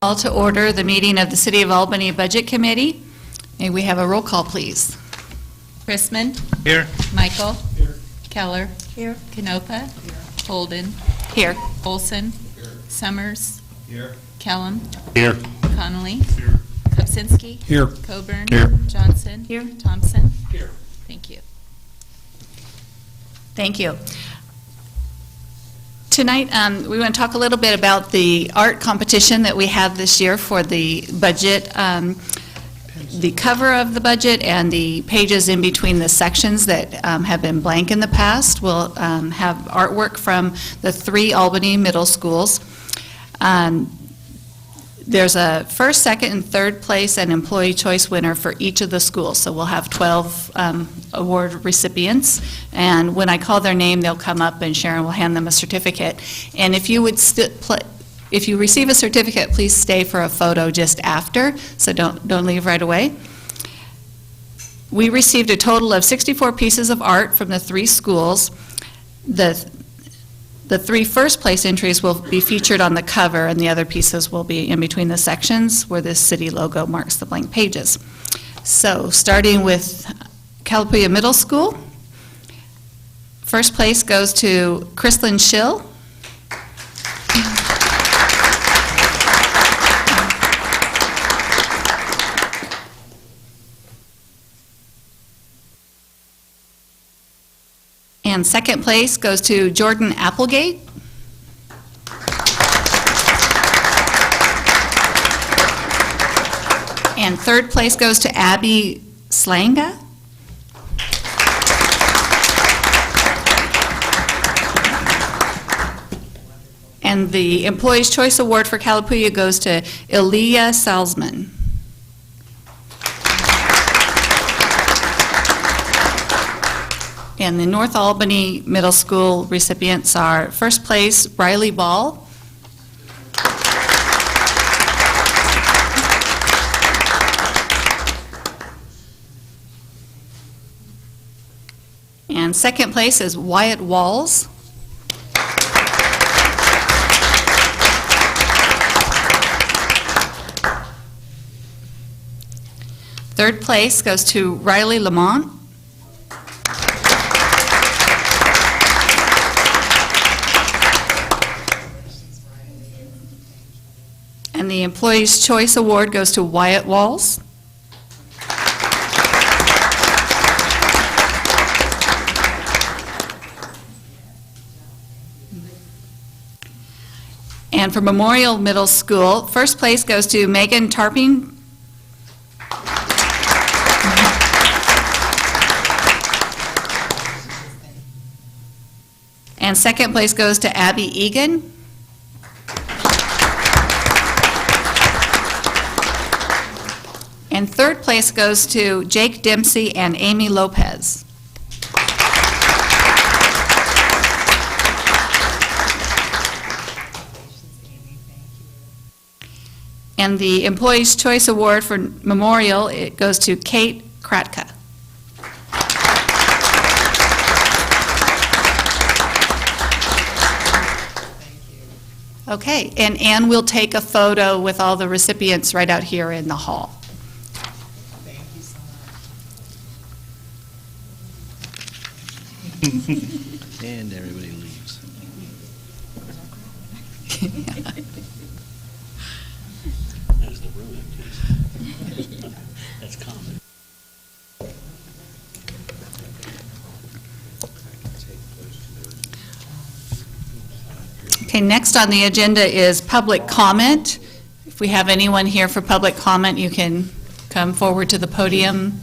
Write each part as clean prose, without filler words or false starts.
Call to order the meeting of the City of Albany Budget Committee. May we have a roll call, please? Chrisman. Here. Michael. Here. Keller. Here. Canopa. Holden. Here. Olson. Summers. Here. Kellum. Here. Connolly. Here. Kopsinski. Here. Coburn. Here. Johnson. Here. Thompson. Here. Thank you. Thank you. Tonight, we want to talk a little bit about the art competition that we have this year for the budget, the cover of the budget and the pages in between the sections that have been blank in the past. We'll have artwork from the 3 Albany middle schools. There's a first, second, and third place and employee choice winner for each of the schools. So we'll have 12 award recipients. And when I call their name, they'll come up and Sharon will hand them a certificate. And if you would if you receive a certificate, please stay for a photo just after, so don't leave right away. We received a total of 64 pieces of art from the 3 schools. The 3 first place entries will be featured on the cover, and the other pieces will be in between the sections where the city logo marks the blank pages. So starting with Calapooya Middle School, first place goes to Chrislyn Schill. And second place goes to Jordan Applegate. And third place goes to Abby Slanga. And the Employee's Choice Award for Calapooya goes to Ilya Salzman. And the North Albany Middle School recipients are first place, Riley Ball. And second place is Wyatt Walls. Third place goes to Riley Lamont. And the Employee's Choice Award goes to Wyatt Walls. And for Memorial Middle School, first place goes to Megan Tarping. And second place goes to Abby Egan. And third place goes to Jake Dempsey and Amy Lopez. And the Employee's Choice Award for Memorial, it goes to Kate Kratka. Okay, and Ann will take a photo with all the recipients right out here in the hall. And everybody leaves. There's the room empty. That's common. Okay, next on the agenda is public comment. If we have anyone here for public comment, you can come forward to the podium.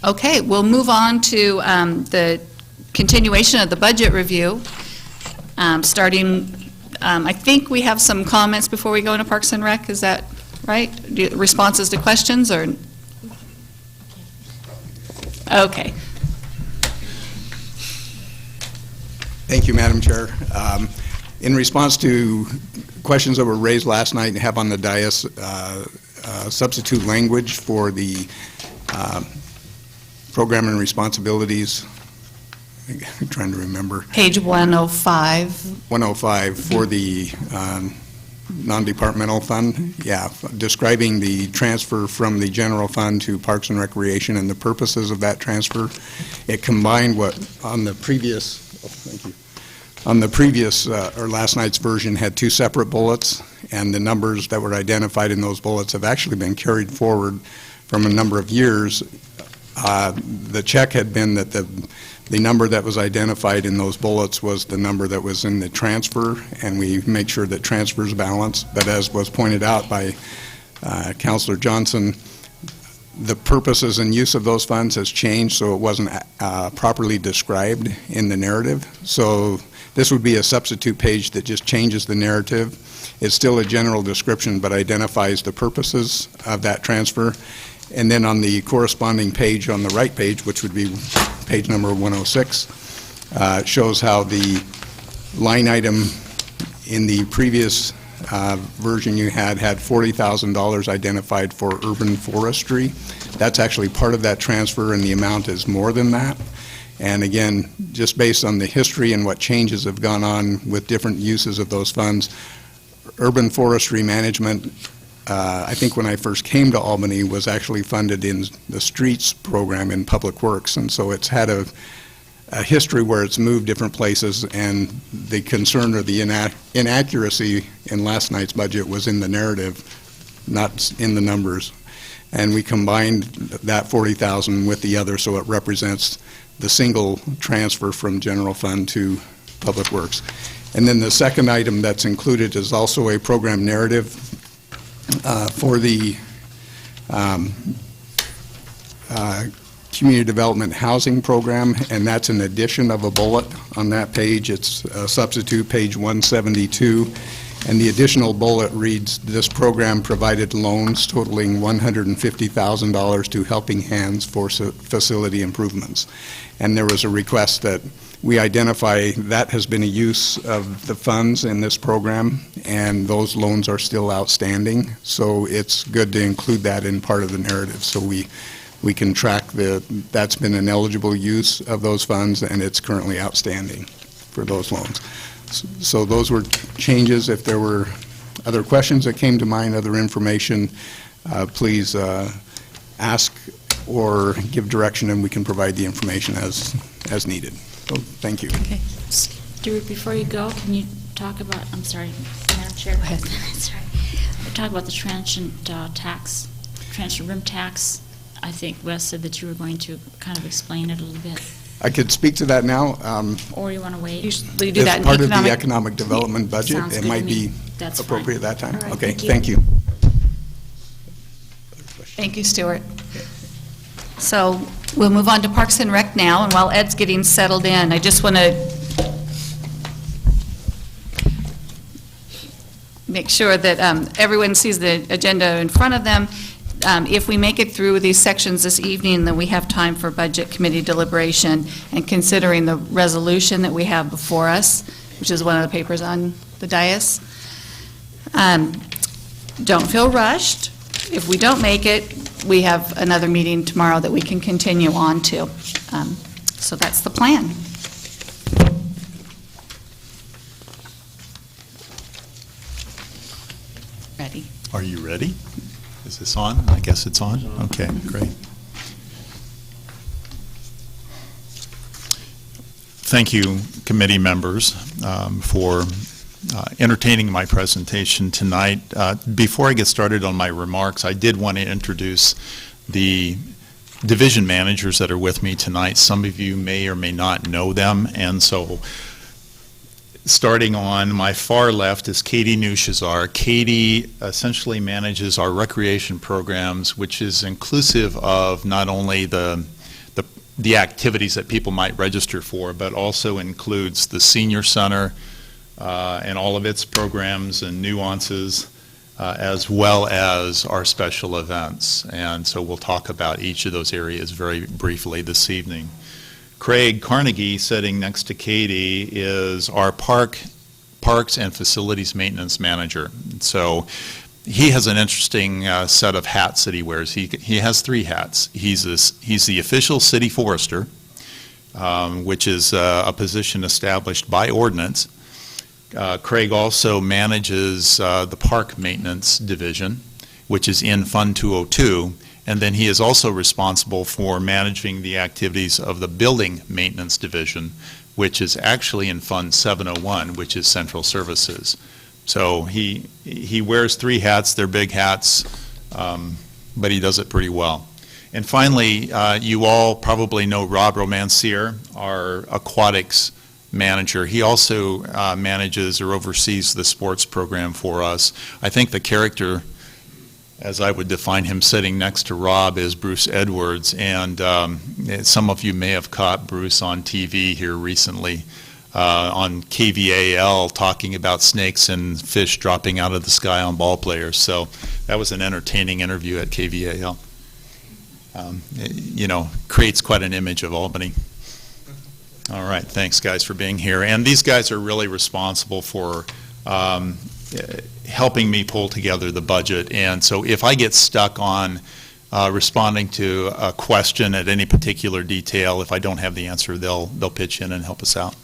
Okay, we'll move on to the continuation of the budget review, starting, I think we have some comments before we go into Parks and Rec, is that right? Responses to questions, or? Okay. Thank you, Madam Chair. In response to questions that were raised last night and have on the dais, substitute language for the program and responsibilities I'm trying to remember, Page 105. 105 for the non-departmental fund, yeah, describing the transfer from the general fund to Parks and Recreation and the purposes of that transfer. It combined what on the previous, thank you, on the previous, or last night's version had two separate bullets, and the numbers that were identified in those bullets have actually been carried forward from a number of years. The check had been that the number that was identified in those bullets was the number that was in the transfer, and we make sure that transfers balance. But as was pointed out by Councilor Johnson, the purposes and use of those funds has changed, so it wasn't properly described in the narrative. So this would be a substitute page that just changes the narrative. It's still a general description, but identifies the purposes of that transfer. And then on the corresponding page, on the right page, which would be page number 106, shows how the line item in the previous version you had $40,000 identified for urban forestry. That's actually part of that transfer, and the amount is more than that. And again, just based on the history and what changes have gone on with different uses of those funds, urban forestry management, I think when I first came to Albany, was actually funded in the streets program in Public Works, and so it's had a history where it's moved different places, and the concern or the inaccuracy in last night's budget was in the narrative, not in the numbers. And we combined that 40,000 with the other, so it represents the single transfer from general fund to Public Works. And then the second item that's included is also a program narrative for the Community Development Housing Program, and that's an addition of a bullet on that page. It's a substitute, page 172, and the additional bullet reads, this program provided loans totaling $150,000 to Helping Hands for facility improvements. And there was a request that we identify that has been a use of the funds in this program, and those loans are still outstanding. So it's good to include that in part of the narrative, so we can track that's been an eligible use of those funds, and it's currently outstanding for those loans. So those were changes. If there were other questions that came to mind, other information, please ask or give direction, and we can provide the information as needed. So thank you. Okay. Stuart, before you go, can you talk about, I'm sorry, Madam Chair. Go ahead. Sorry. Talk about the transient tax, transient room tax. I think Wes said that you were going to kind of explain it a little bit. I could speak to that now. Or you want to wait? Usually do that As in part of the economic. economic development budget, Sounds it good might to be me. That's appropriate fine. that time. All right, Okay, thank you. thank you. Thank you, Stuart. So we'll move on to Parks and Rec now, and while Ed's getting settled in, I just want to make sure that everyone sees the agenda in front of them. If we make it through these sections this evening, then we have time for Budget Committee deliberation and considering the resolution that we have before us, which is one of the papers on the dais. Don't feel rushed. If we don't make it, we have another meeting tomorrow that we can continue on to. So that's the plan. Ready? Are you ready? Is this on? I guess it's on. Okay, great. Thank you, committee members, for entertaining my presentation tonight. Before I get started on my remarks, I did want to introduce the division managers that are with me tonight. Some of you may or may not know them, and so starting on my far left is Katie Nushazar. Katie essentially manages our recreation programs, which is inclusive of not only the activities that people might register for, but also includes the senior center and all of its programs and nuances, as well as our special events. And so we'll talk about each of those areas very briefly this evening. Craig Carnegie, sitting next to Katie, is our Parks and Facilities Maintenance Manager. So he has an interesting set of hats that he wears. He has three hats. He's the official city forester. which is a position established by ordinance. Craig also manages the Park Maintenance Division, which is in Fund 202, and then he is also responsible for managing the activities of the Building Maintenance Division, which is actually in Fund 701, which is Central Services. So he wears three hats. They're big hats, but he does it pretty well. And finally, you all probably know Rob Romancier, our aquatics manager. He also manages or oversees the sports program for us. I think the character, as I would define him sitting next to Rob, is Bruce Edwards, and some of you may have caught Bruce on TV here recently on KVAL talking about snakes and fish dropping out of the sky on ball players. So that was an entertaining interview at KVAL. Creates quite an image of Albany. All right, thanks guys for being here. And these guys are really responsible for helping me pull together the budget. And so if I get stuck on responding to a question at any particular detail, if I don't have the answer, they'll pitch in and help us out.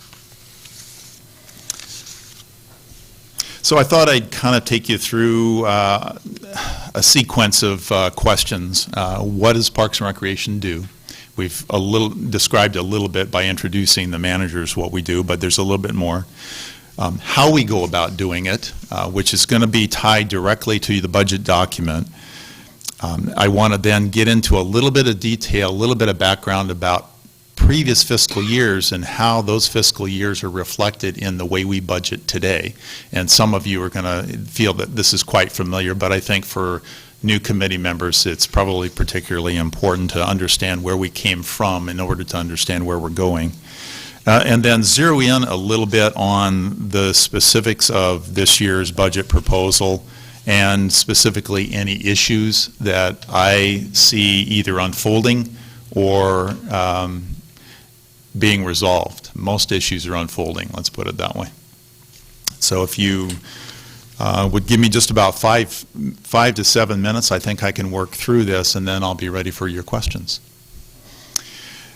So I thought I'd kind of take you through a sequence of questions. What does Parks and Recreation do? We've described a little bit by introducing the managers what we do, but there's a little bit more. How we go about doing it, which is going to be tied directly to the budget document. I want to then get into a little bit of detail, a little bit of background about previous fiscal years and how those fiscal years are reflected in the way we budget today. And some of you are going to feel that this is quite familiar, but I think for new committee members, it's probably particularly important to understand where we came from in order to understand where we're going. And then zero in a little bit on the specifics of this year's budget proposal and specifically any issues that I see either unfolding or being resolved. Most issues are unfolding, let's put it that way. So if you would give me just about five to 7 minutes, I think I can work through this, and then I'll be ready for your questions.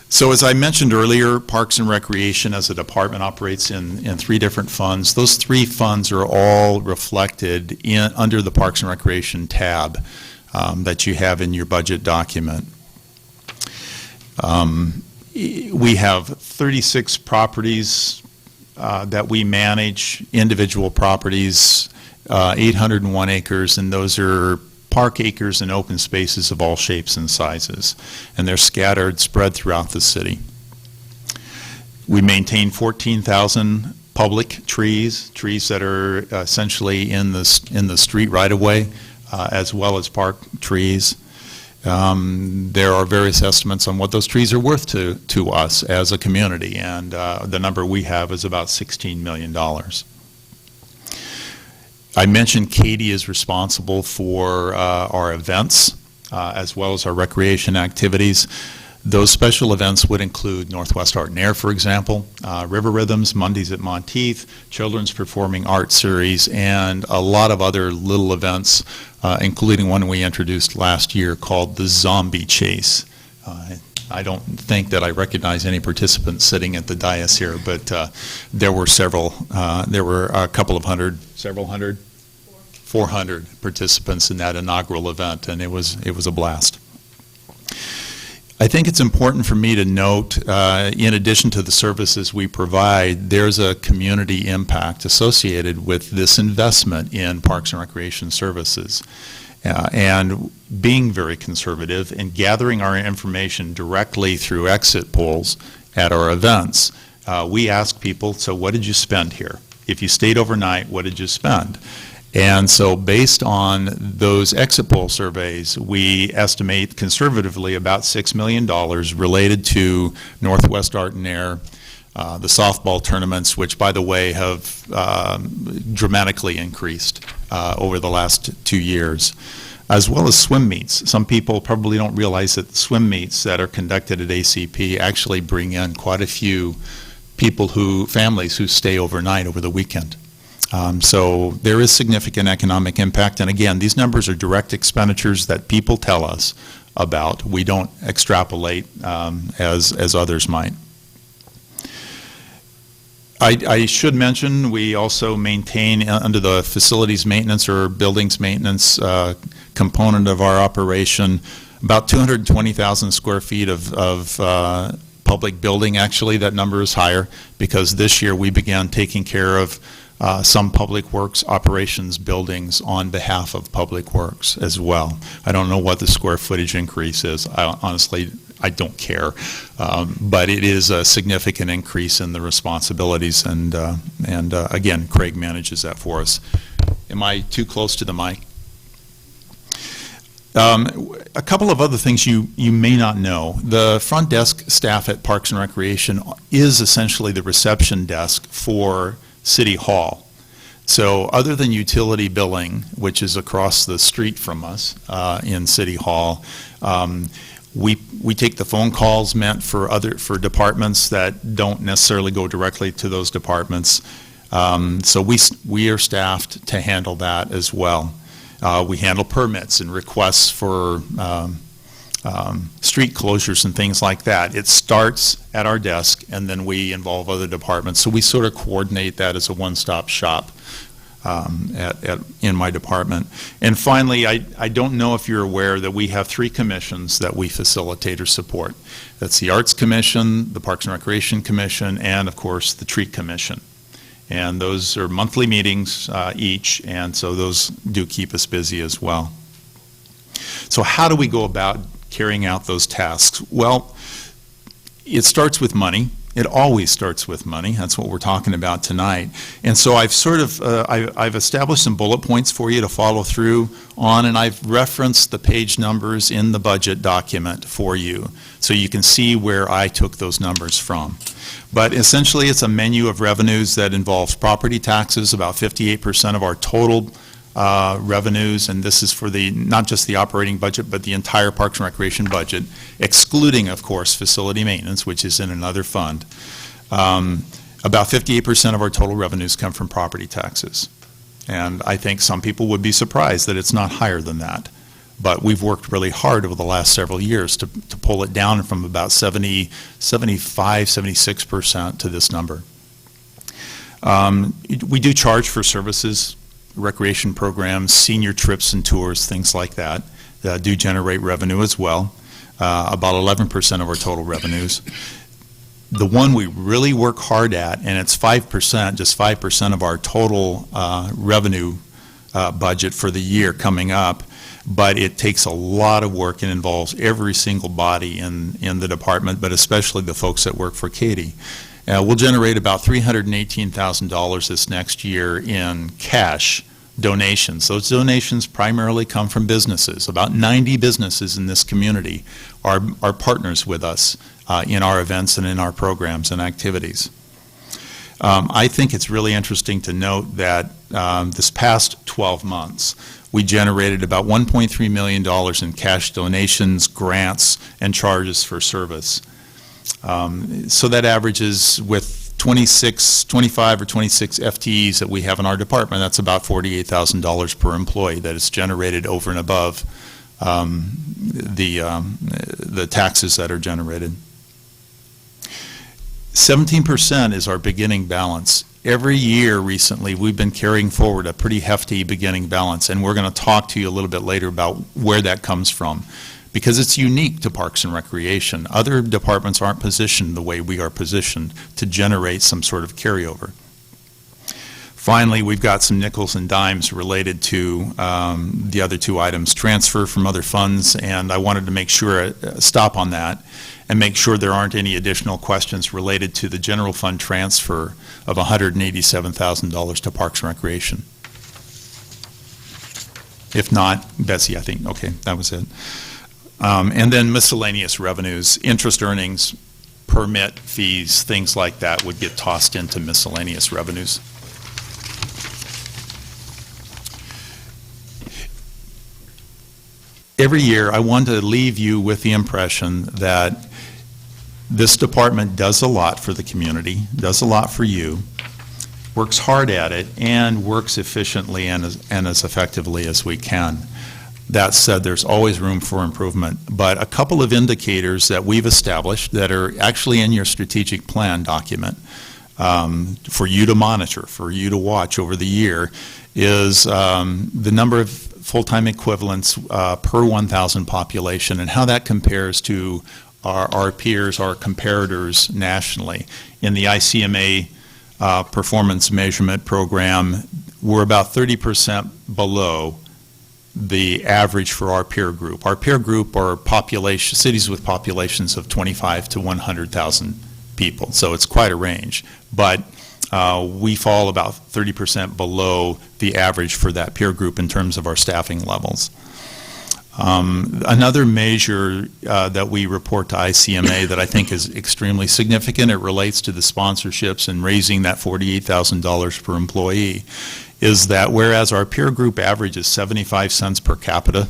So as I mentioned earlier, Parks and Recreation as a department operates in 3 different funds. Those 3 funds are all reflected under the Parks and Recreation tab that you have in your budget document. We have 36 properties that we manage, individual properties, 801 acres, and those are park acres and open spaces of all shapes and sizes, and they're spread throughout the city. We maintain 14,000 public trees that are essentially in the street right-of-way, as well as park trees. There are various estimates on what those trees are worth to us as a community, and the number we have is about $16 million. I mentioned Katie is responsible for our events as well as our recreation activities. Those special events would include Northwest Art and Air, for example, River Rhythms, Mondays at Monteith, Children's Performing Arts Series, and a lot of other little events, including one we introduced last year called the Zombie Chase. I don't think that I recognize any participants sitting at the dais here, but there were a couple of hundred, several hundred, 400 participants in that inaugural event, and it was a blast. I think it's important for me to note, in addition to the services we provide, there's a community impact associated with this investment in Parks and Recreation services. And being very conservative and gathering our information directly through exit polls at our events, we ask people, so what did you spend here? If you stayed overnight, what did you spend? And so based on those exit poll surveys, we estimate conservatively about $6 million related to Northwest Art and Air, the softball tournaments, which, by the way, have dramatically increased over the last 2 years, as well as swim meets. Some people probably don't realize that the swim meets that are conducted at ACP actually bring in quite a few families who stay overnight over the weekend. So there is significant economic impact, and again, these numbers are direct expenditures that people tell us about. We don't extrapolate as others might. I should mention, we also maintain under the facilities maintenance or buildings maintenance component of our operation about 220,000 square feet of public building. Actually, that number is higher because this year we began taking care of some public works operations buildings on behalf of public works as well. I don't know what the square footage increase is. Honestly, I don't care, but it is a significant increase in the responsibilities, and again, Craig manages that for us. Am I too close to the mic? A couple of other things you may not know. The front desk staff at Parks and Recreation is essentially the reception desk for City Hall. So other than utility billing, which is across the street from us in City Hall, we take the phone calls meant for departments that don't necessarily go directly to those departments. So we are staffed to handle that as well. We handle permits and requests for street closures and things like that. It starts at our desk, and then we involve other departments. So we sort of coordinate that as a one-stop shop in my department. And finally, I don't know if you're aware that we have 3 commissions that we facilitate or support. That's the Arts Commission, the Parks and Recreation Commission, and of course the Tree Commission. And those are monthly meetings each, and so those do keep us busy as well. So how do we go about carrying out those tasks? Well, it starts with money. It always starts with money. That's what we're talking about tonight. And so I've sort of, I've established some bullet points for you to follow through on, and I've referenced the page numbers in the budget document for you, so you can see where I took those numbers from. But essentially, it's a menu of revenues that involves property taxes, about 58% of our total revenues, and this is for not just the operating budget, but the entire Parks and Recreation budget, excluding, of course, facility maintenance, which is in another fund. About 58% of our total revenues come from property taxes. And I think some people would be surprised that it's not higher than that. But we've worked really hard over the last several years to pull it down from about 75, 76% to this number. We do charge for services, recreation programs, senior trips and tours, things like that, that do generate revenue as well, about 11% of our total revenues. The one we really work hard at, and it's 5%, just 5% of our total revenue budget for the year coming up, but it takes a lot of work and involves every single body in the department, but especially the folks that work for Katie. We'll generate about $318,000 this next year in cash donations. Those donations primarily come from businesses. About 90 businesses in this community are partners with us in our events and in our programs and activities. I think it's really interesting to note that this past 12 months, we generated about $1.3 million in cash donations, grants, and charges for service. So that averages with 25 or 26 FTEs that we have in our department, that's about $48,000 per employee that is generated over and above the taxes that are generated. 17% is our beginning balance. Every year recently, we've been carrying forward a pretty hefty beginning balance, and we're going to talk to you a little bit later about where that comes from, because it's unique to Parks and Recreation. Other departments aren't positioned the way we are positioned to generate some sort of carryover. Finally, we've got some nickels and dimes related to the other 2 items, transfer from other funds, and I wanted to make sure, stop on that, and make sure there aren't any additional questions related to the general fund transfer of $187,000 to Parks and Recreation. If not, Betsy, I think, okay, that was it. And then miscellaneous revenues, interest earnings, permit fees, things like that would get tossed into miscellaneous revenues. Every year, I want to leave you with the impression that this department does a lot for the community, does a lot for you, works hard at it, and works efficiently and as effectively as we can. That said, there's always room for improvement, but a couple of indicators that we've established that are actually in your strategic plan document for you to monitor, for you to watch over the year, is the number of full-time equivalents per 1,000 population and how that compares to our peers, our comparators nationally. In the ICMA performance measurement program, we're about 30% below the average for our peer group. Our peer group are cities with populations of 25 to 100,000 people, so it's quite a range. But we fall about 30% below the average for that peer group in terms of our staffing levels. Another measure that we report to ICMA that I think is extremely significant, it relates to the sponsorships and raising that $48,000 per employee, is that whereas our peer group average is 75 cents per capita,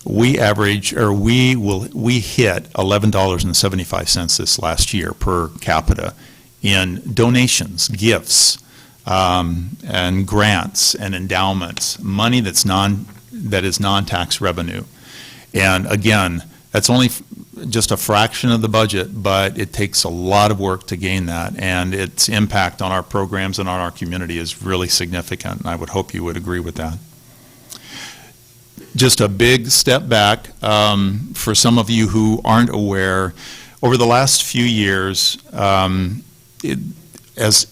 we hit $11.75 this last year per capita in donations, gifts, and grants and endowments, money that is non-tax revenue. And again, that's only just a fraction of the budget, but it takes a lot of work to gain that, and its impact on our programs and on our community is really significant, and I would hope you would agree with that. Just a big step back for some of you who aren't aware, over the last few years, as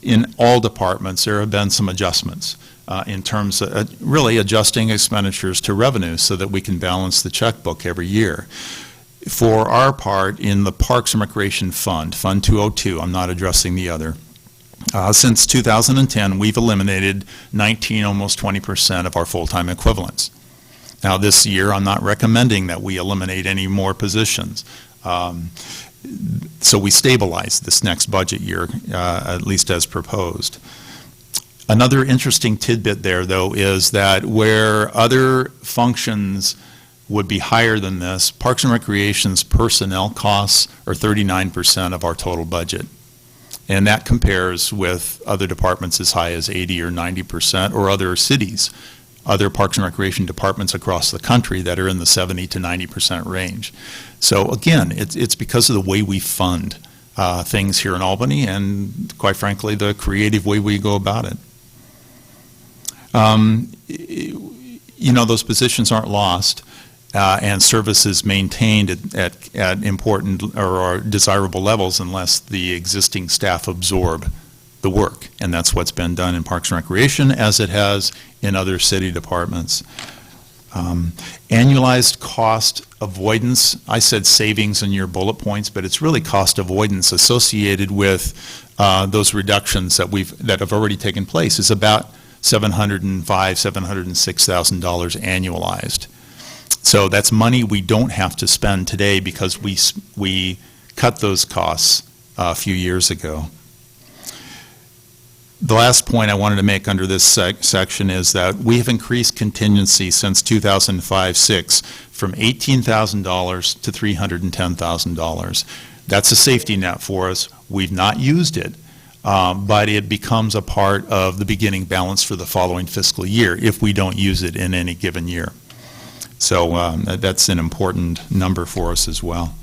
in all departments, there have been some adjustments in terms of really adjusting expenditures to revenue so that we can balance the checkbook every year. For our part, in the Parks and Recreation Fund, Fund 202, I'm not addressing the other, since 2010, we've eliminated 19, almost 20% of our full-time equivalents. Now, this year, I'm not recommending that we eliminate any more positions. So we stabilize this next budget year, at least as proposed. Another interesting tidbit there, though, is that where other functions would be higher than this, Parks and Recreation's personnel costs are 39% of our total budget. And that compares with other departments as high as 80 or 90%, or other cities, other Parks and Recreation departments across the country that are in the 70 to 90% range. So again, it's because of the way we fund things here in Albany and, quite frankly, the creative way we go about it. Those positions aren't lost and services maintained at important or desirable levels unless the existing staff absorb the work, and that's what's been done in Parks and Recreation as it has in other city departments. Annualized cost avoidance, I said savings in your bullet points, but it's really cost avoidance associated with those reductions that have already taken place is about $706,000 annualized. So that's money we don't have to spend today because we cut those costs a few years ago. The last point I wanted to make under this section is that we have increased contingency since 2005-06 from $18,000 to $310,000. That's a safety net for us. We've not used it, but it becomes a part of the beginning balance for the following fiscal year if we don't use it in any given year. So that's an important number for us as well.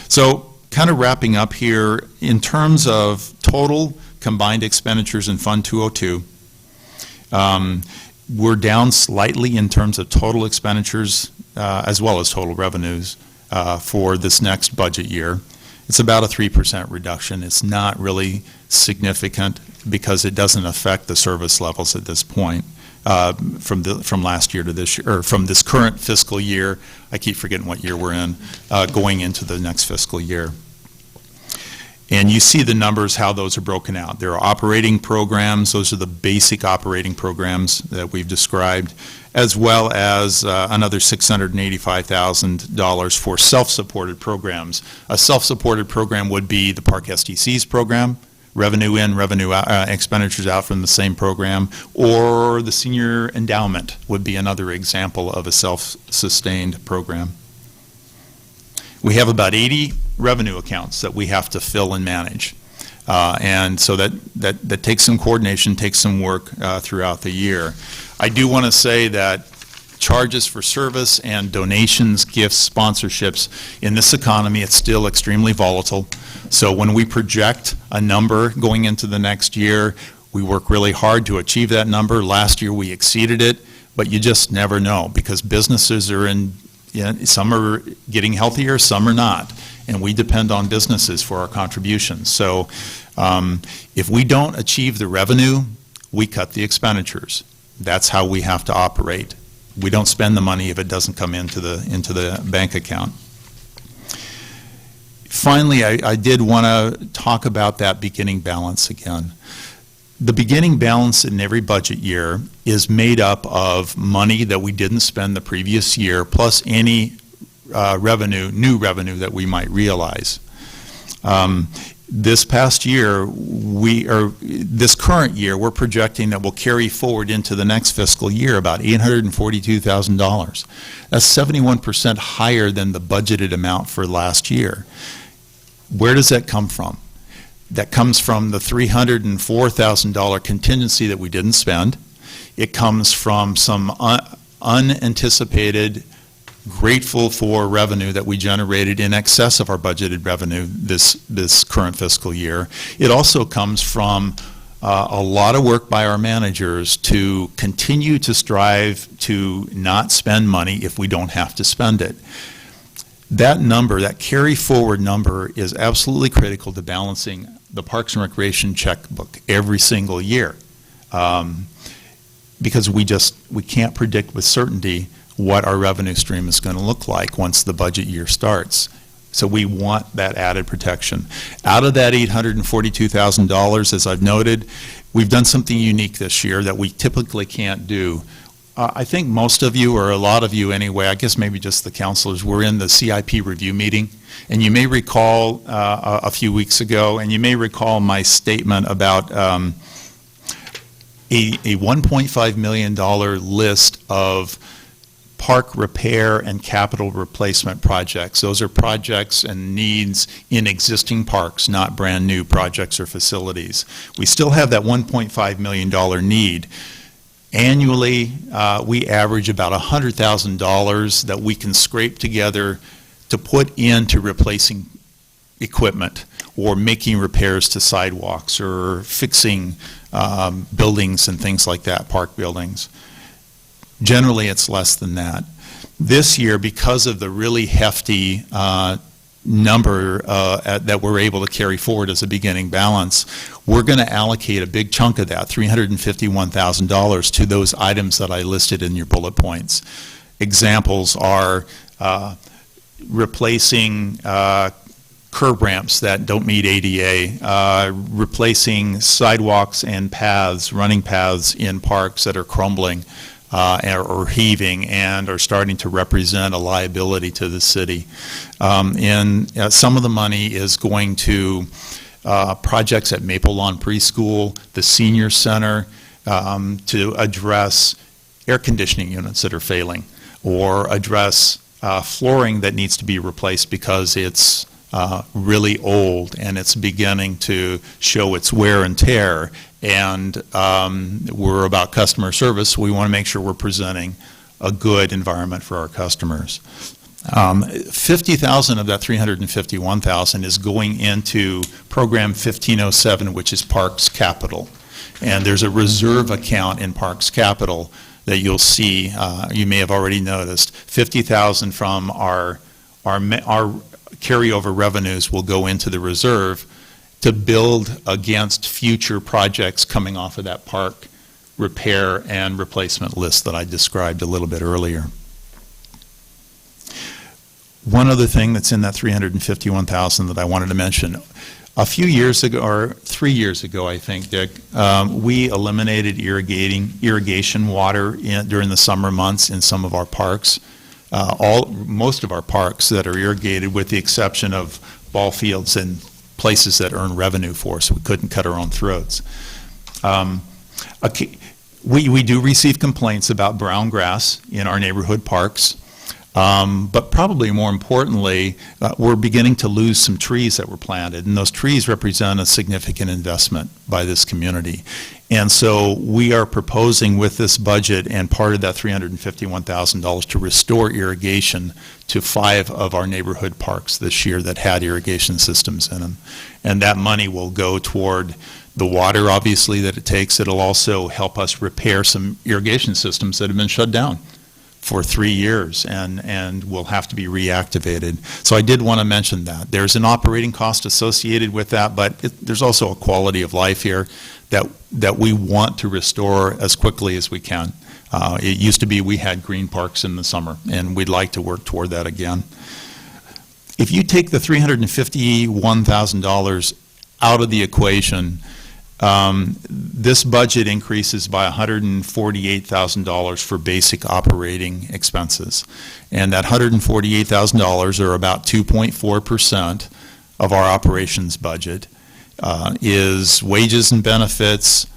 So kind of wrapping up here, in terms of total combined expenditures in Fund 202, we're down slightly in terms of total expenditures as well as total revenues for this next budget year. It's about a 3% reduction. It's not really significant because it doesn't affect the service levels at this point from last year to this year, or from this current fiscal year. I keep forgetting what year we're in, going into the next fiscal year. And you see the numbers, how those are broken out. There are operating programs. Those are the basic operating programs that we've described, as well as another $685,000 for self-supported programs. A self-supported program would be the Park SDC's program, revenue in, revenue out, expenditures out from the same program, or the senior endowment would be another example of a self-sustained program. We have about 80 revenue accounts that we have to fill and manage. And so that takes some coordination, takes some work throughout the year. I do want to say that charges for service and donations, gifts, sponsorships. In this economy, it's still extremely volatile. So when we project a number going into the next year, we work really hard to achieve that number. Last year, we exceeded it, but you just never know because businesses are some are getting healthier, some are not, and we depend on businesses for our contributions. So if we don't achieve the revenue, we cut the expenditures. That's how we have to operate. We don't spend the money if it doesn't come into the bank account. Finally, I did want to talk about that beginning balance again. The beginning balance in every budget year is made up of money that we didn't spend the previous year, plus any new revenue that we might realize. This past year, this current year, we're projecting that we'll carry forward into the next fiscal year about $842,000. That's 71% higher than the budgeted amount for last year. Where does that come from? That comes from the $304,000 contingency that we didn't spend. It comes from some unanticipated, grateful for revenue that we generated in excess of our budgeted revenue this current fiscal year. It also comes from a lot of work by our managers to continue to strive to not spend money if we don't have to spend it. That number, that carry forward number, is absolutely critical to balancing the Parks and Recreation checkbook every single year, because we can't predict with certainty what our revenue stream is going to look like once the budget year starts. So we want that added protection. Out of that $842,000, as I've noted, we've done something unique this year that we typically can't do. I think most of you, or a lot of you anyway, I guess maybe just the counselors, were in the CIP review meeting. And you may recall a few weeks ago, and you may recall my statement about a $1.5 million list of park repair and capital replacement projects. Those are projects and needs in existing parks, not brand new projects or facilities. We still have that $1.5 million need. Annually, we average about $100,000 that we can scrape together to put into replacing equipment or making repairs to sidewalks or fixing buildings and things like that, park buildings. Generally, it's less than that. This year, because of the really hefty number that we're able to carry forward as a beginning balance, we're going to allocate a big chunk of that, $351,000, to those items that I listed in your bullet points. Examples are replacing curb ramps that don't meet ADA, replacing sidewalks and paths, running paths in parks that are crumbling or heaving and are starting to represent a liability to the city. And some of the money is going to projects at Maple Lawn Preschool, the Senior Center, to address air conditioning units that are failing, or address flooring that needs to be replaced because it's really old and it's beginning to show its wear and tear. And we're about customer service. We want to make sure we're presenting a good environment for our customers. $50,000 of that $351,000 is going into Program 1507, which is Parks Capital. And there's a reserve account in Parks Capital that you'll see, you may have already noticed. $50,000 from our carryover revenues will go into the reserve to build against future projects coming off of that park repair and replacement list that I described a little bit earlier. One other thing that's in that $351,000 that I wanted to mention. A few years ago, or 3 years ago, I think, Dick, we eliminated irrigation water during the summer months in some of our parks. Most of our parks that are irrigated, with the exception of ball fields and places that earn revenue for us. We couldn't cut our own throats. We do receive complaints about brown grass in our neighborhood parks. But probably more importantly, we're beginning to lose some trees that were planted, and those trees represent a significant investment by this community. And so we are proposing with this budget and part of that $351,000 to restore irrigation to 5 of our neighborhood parks this year that had irrigation systems in them. And that money will go toward the water, obviously, that it takes. It'll also help us repair some irrigation systems that have been shut down for 3 years and will have to be reactivated. So I did want to mention that. There's an operating cost associated with that, but there's also a quality of life here that we want to restore as quickly as we can. It used to be we had green parks in the summer, and we'd like to work toward that again. If you take the $351,000 out of the equation, this budget increases by $148,000 for basic operating expenses. And that $148,000, or about 2.4% of our operations budget, is wages and benefits,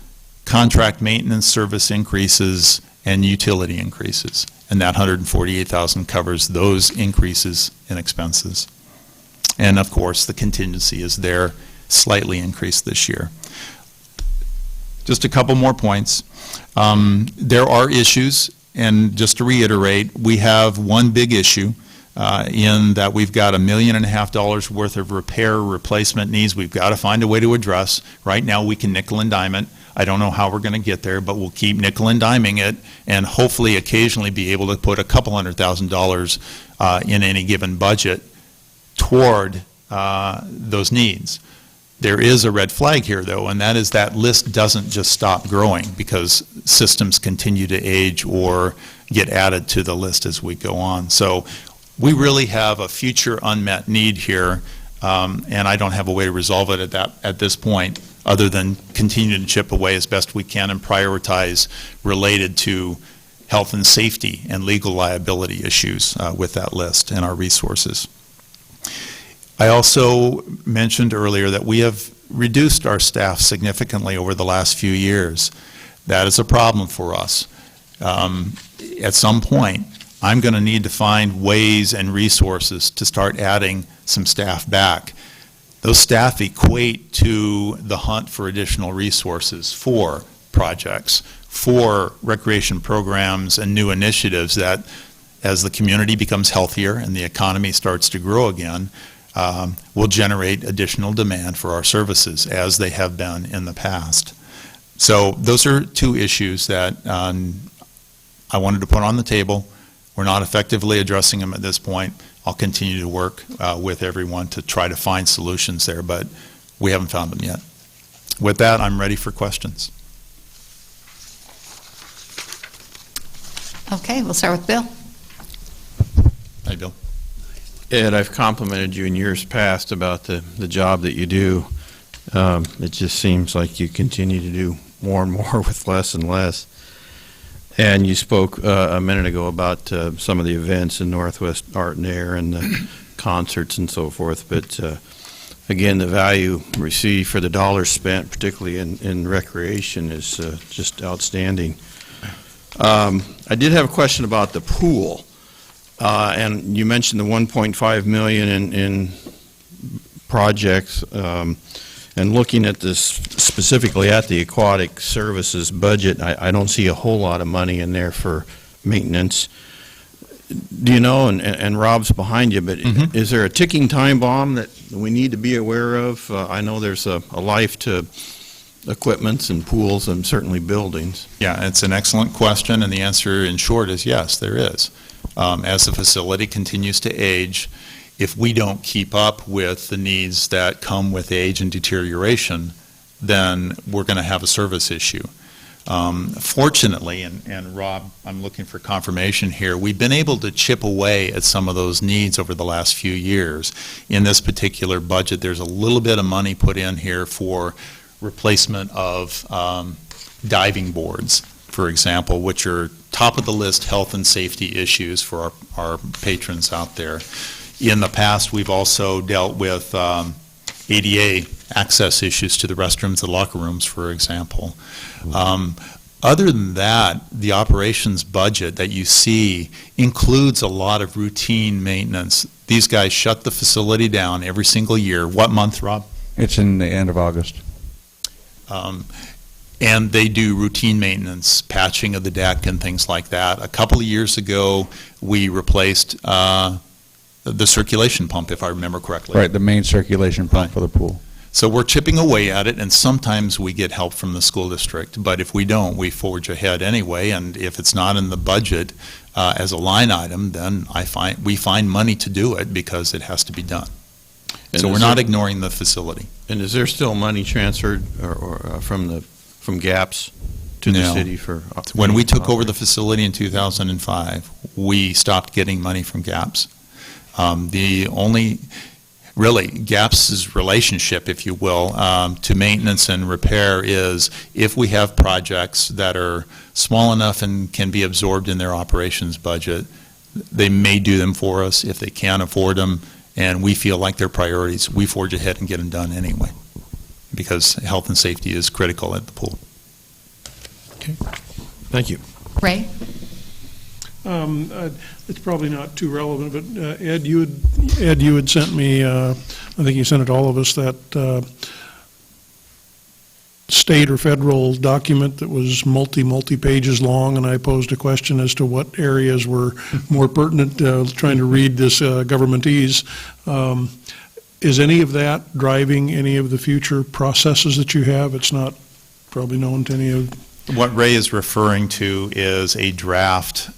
contract maintenance service increases, and utility increases. And that $148,000 covers those increases in expenses. And of course, the contingency is there, slightly increased this year. Just a couple more points. There are issues, and just to reiterate, we have one big issue in that we've got $1.5 million worth of repair replacement needs we've got to find a way to address. Right now, we can nickel and dime it. I don't know how we're going to get there, but we'll keep nickel and diming it, and hopefully occasionally be able to put a couple $100,000 in any given budget toward those needs. There is a red flag here, though, and that is that list doesn't just stop growing because systems continue to age or get added to the list as we go on. So we really have a future unmet need here, and I don't have a way to resolve it at this point other than continue to chip away as best we can and prioritize related to health and safety and legal liability issues with that list and our resources. I also mentioned earlier that we have reduced our staff significantly over the last few years. That is a problem for us. At some point, I'm going to need to find ways and resources to start adding some staff back. Those staff equate to the hunt for additional resources for projects, for recreation programs and new initiatives that, as the community becomes healthier and the economy starts to grow again, will generate additional demand for our services as they have been in the past. So those are two issues that I wanted to put on the table. We're not effectively addressing them at this point. I'll continue to work with everyone to try to find solutions there, but we haven't found them yet. With that, I'm ready for questions. Okay, we'll start with Bill. Hi, Bill. Ed, I've complimented you in years past about the job that you do. It just seems like you continue to do more and more with less and less. And you spoke a minute ago about some of the events in Northwest Art and Air and the concerts and so forth. But again, the value received for the dollars spent, particularly in recreation, is just outstanding. I did have a question about the pool. And you mentioned the $1.5 million in projects, and looking at this specifically at the aquatic services budget, I don't see a whole lot of money in there for maintenance. Do you know, and Rob's behind you, but is there a ticking time bomb that we need to be aware of? I know there's a life to equipments and pools and certainly buildings. Yeah, it's an excellent question, and the answer in short is yes, there is. As the facility continues to age, if we don't keep up with the needs that come with age and deterioration, then we're going to have a service issue. Fortunately, and Rob, I'm looking for confirmation here, we've been able to chip away at some of those needs over the last few years. In this particular budget, there's a little bit of money put in here for replacement of diving boards, for example, which are top of the list health and safety issues for our patrons out there. In the past, we've also dealt with ADA access issues to the restrooms, the locker rooms, for example. Other than that, the operations budget that you see includes a lot of routine maintenance. These guys shut the facility down every single year. What month, Rob? It's in the end of August. And they do routine maintenance, patching of the deck and things like that. A couple of years ago, we replaced the circulation pump, if I remember correctly. Right, the main circulation pump Right. for the pool. So we're chipping away at it, and sometimes we get help from the school district. But if we don't, we forge ahead anyway, and if it's not in the budget as a line item, then we find money to do it because it has to be done. And So is we're not there- ignoring the facility. And is there still money transferred from GAPS to the No. city for? When we took over the facility in 2005, we stopped getting money from GAPS. The only, really, GAPS's relationship, if you will, to maintenance and repair is if we have projects that are small enough and can be absorbed in their operations budget, they may do them for us. If they can't afford them and we feel like they're priorities, we forge ahead and get them done anyway, because health and safety is critical at the pool. Thank you. Ray? It's probably not too relevant, but Ed, you had sent me, I think you sent it to all of us, that state or federal document that was multi pages long, and I posed a question as to what areas were more pertinent, trying to read this governmentese. Is any of that driving any of the future processes that you have? It's not probably known to any of. What Ray is referring to is a draft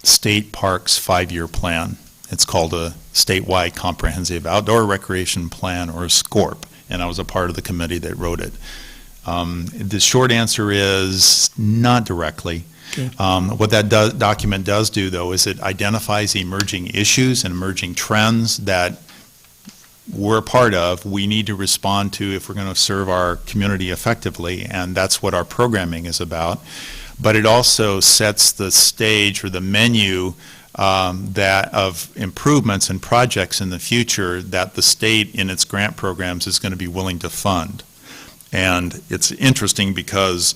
state parks 5-year plan. It's called a statewide comprehensive outdoor recreation plan, or SCORP, and I was a part of the committee that wrote it. The short answer is not directly. Okay. What that document does do, though, is it identifies emerging issues and emerging trends that we're a part of, we need to respond to if we're going to serve our community effectively, and that's what our programming is about. But it also sets the stage or the menu that of improvements and projects in the future that the state in its grant programs is going to be willing to fund. And it's interesting because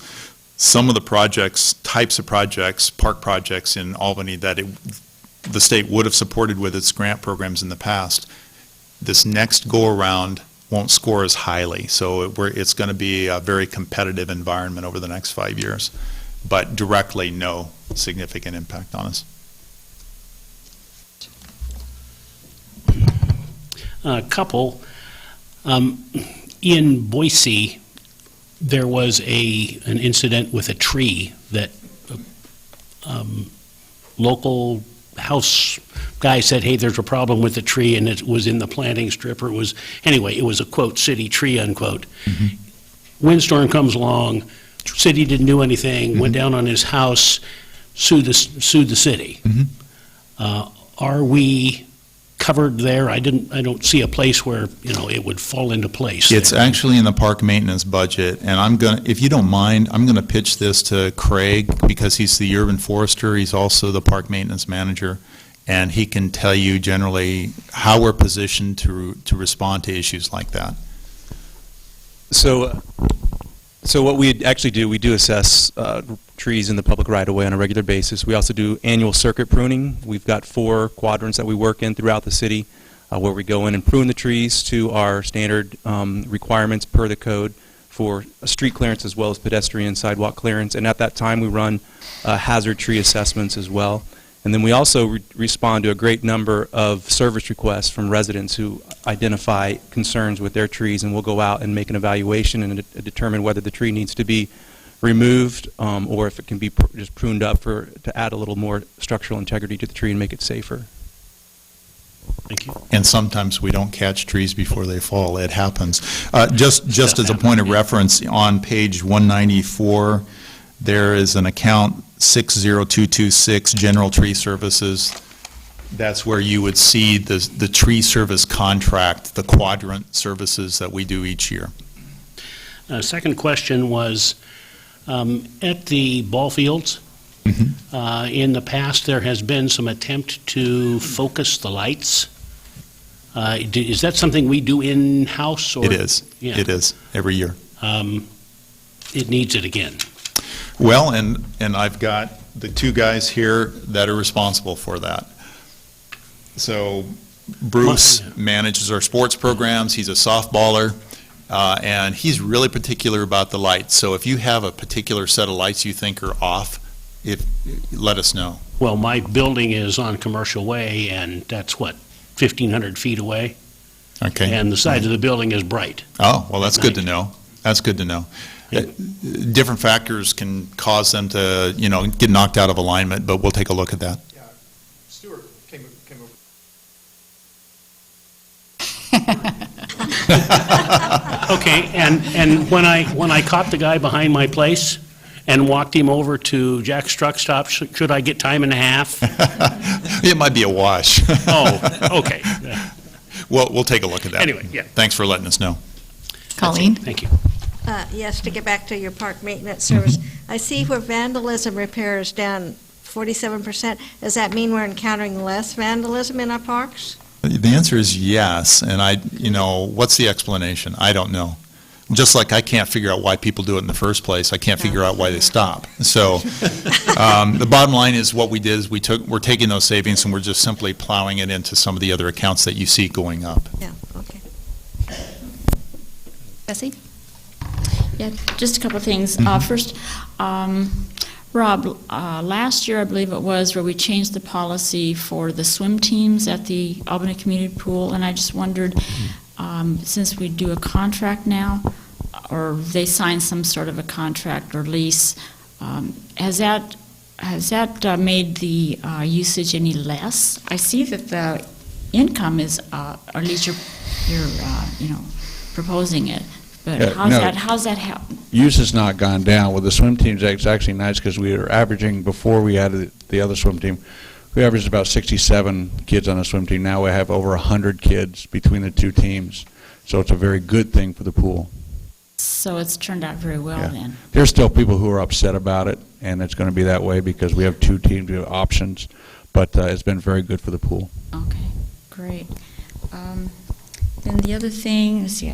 some of the projects, types of projects, park projects in Albany that the state would have supported with its grant programs in the past, this next go-around won't score as highly. So it's going to be a very competitive environment over the next 5 years. But directly, no significant impact on us. A couple. In Boise, there was an incident with a tree that local house guy said, hey, there's a problem with the tree, and it was in the planting strip, or it was a quote, city tree, unquote. Mm-hmm. Windstorm comes along, city didn't do anything, went down on his house, sued the city. Mm-hmm. Are we covered there? I don't see a place where, it would fall into place. It's there. actually in the park maintenance budget, and if you don't mind, I'm going to pitch this to Craig because he's the urban forester. He's also the park maintenance manager, and he can tell you generally how we're positioned to respond to issues like that. So what we actually do, we do assess trees in the public right-of-way on a regular basis. We also do annual circuit pruning. We've got 4 quadrants that we work in throughout the city where we go in and prune the trees to our standard requirements per the code for street clearance as well as pedestrian sidewalk clearance. And at that time, we run hazard tree assessments as well. And then we also respond to a great number of service requests from residents who identify concerns with their trees, and we'll go out and make an evaluation and determine whether the tree needs to be removed or if it can be just pruned up to add a little more structural integrity to the tree and make it safer. Thank you. And sometimes we don't catch trees before they fall. It happens. Just as a point of reference, on page 194, there is an account 60226, General Tree Services. That's where you would see the tree service contract, the quadrant services that we do each year. Second question was, at the ball fields, in the past, there has been some attempt to focus the lights. Is that something we do in-house? It is. Yeah. It is, every year. It needs it again. Well, and I've got the two guys here that are responsible for that. So Bruce manages our sports programs, he's a softballer, and he's really particular about the lights. So if you have a particular set of lights you think are off, let us know. Well, my building is on Commercial Way, and that's, 1,500 feet away? Okay. And the side of the building is bright. Oh, well, that's good to know. That's good to know. Different factors can cause them to, get knocked out of alignment, but we'll take a look at that. Yeah, Stuart came over. Okay, and when I caught the guy behind my place and walked him over to Jack's Truck Stop, should I get time and a half? It might be a wash. Oh, okay. Well, we'll take a look at that. Anyway, yeah. Thanks for letting us know. Colleen? Thank you. Yes, to get back to your park maintenance service, I see where vandalism repair is down 47%. Does that mean we're encountering less vandalism in our parks? The answer is yes, and what's the explanation? I don't know. Just like I can't figure out why people do it in the first place, I can't figure out why they stop. So the bottom line is what we did is we're taking those savings and we're just simply plowing it into some of the other accounts that you see going up. Yeah, okay. Bessie? Yeah, just a couple of things. First, Rob, last year, I believe it was, where we changed the policy for the swim teams at the Albany Community Pool, and I just wondered, since we do a contract now, or they sign some sort of a contract or lease, has that made the usage any less? I see that the income is, or at least you're proposing it. But how's that help? Use has not gone down. With the swim teams, it's actually nice because we were averaging, before we added the other swim team, we averaged about 67 kids on a swim team. Now we have over 100 kids between the two teams. So it's a very good thing for the pool. So it's turned out very well then. There's still people who are upset about it, and it's going to be that way because we have two teams, we have options. But it's been very good for the pool. Okay, great. Then the other thing, let's see,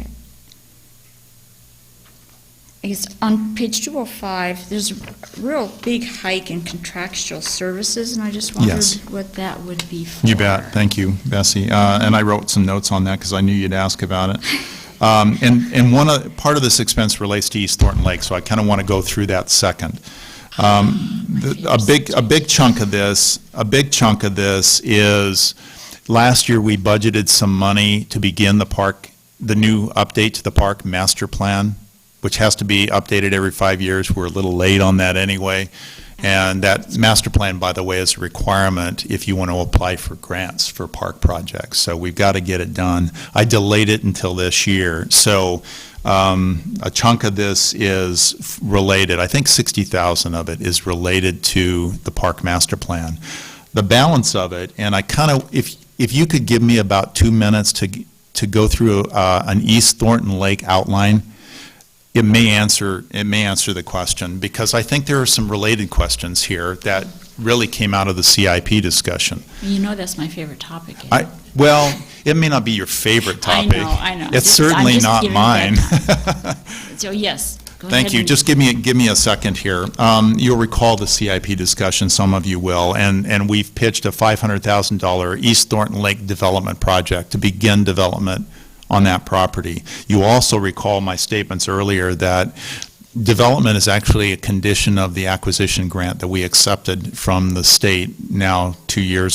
I guess on page 205, there's a real big hike in contractual services, and I just wondered Yes. what that would be for. You bet. Thank you, Bessie. And I wrote some notes on that because I knew you'd ask about it. And part of this expense relates to East Thornton Lake, so I kind of want to go through that second. A big chunk of this is last year we budgeted some money to begin the new update to the park master plan, which has to be updated every 5 years. We're a little late on that anyway. And that master plan, by the way, is a requirement if you want to apply for grants for park projects. So we've got to get it done. I delayed it until this year. So a chunk of this is related. I think 60,000 of it is related to the park master plan. The balance of it, and I kind of, if you could give me about 2 minutes to go through an East Thornton Lake outline, it may answer the question, because I think there are some related questions here that really came out of the CIP discussion. You know that's my favorite topic. Well, it may not be your favorite topic. I know. It's certainly not mine. So yes, go Thank ahead you. and- Just give me a second here. You'll recall the CIP discussion, some of you will, and we've pitched a $500,000 East Thornton Lake development project to begin development on that property. You also recall my statements earlier that development is actually a condition of the acquisition grant that we accepted from the state now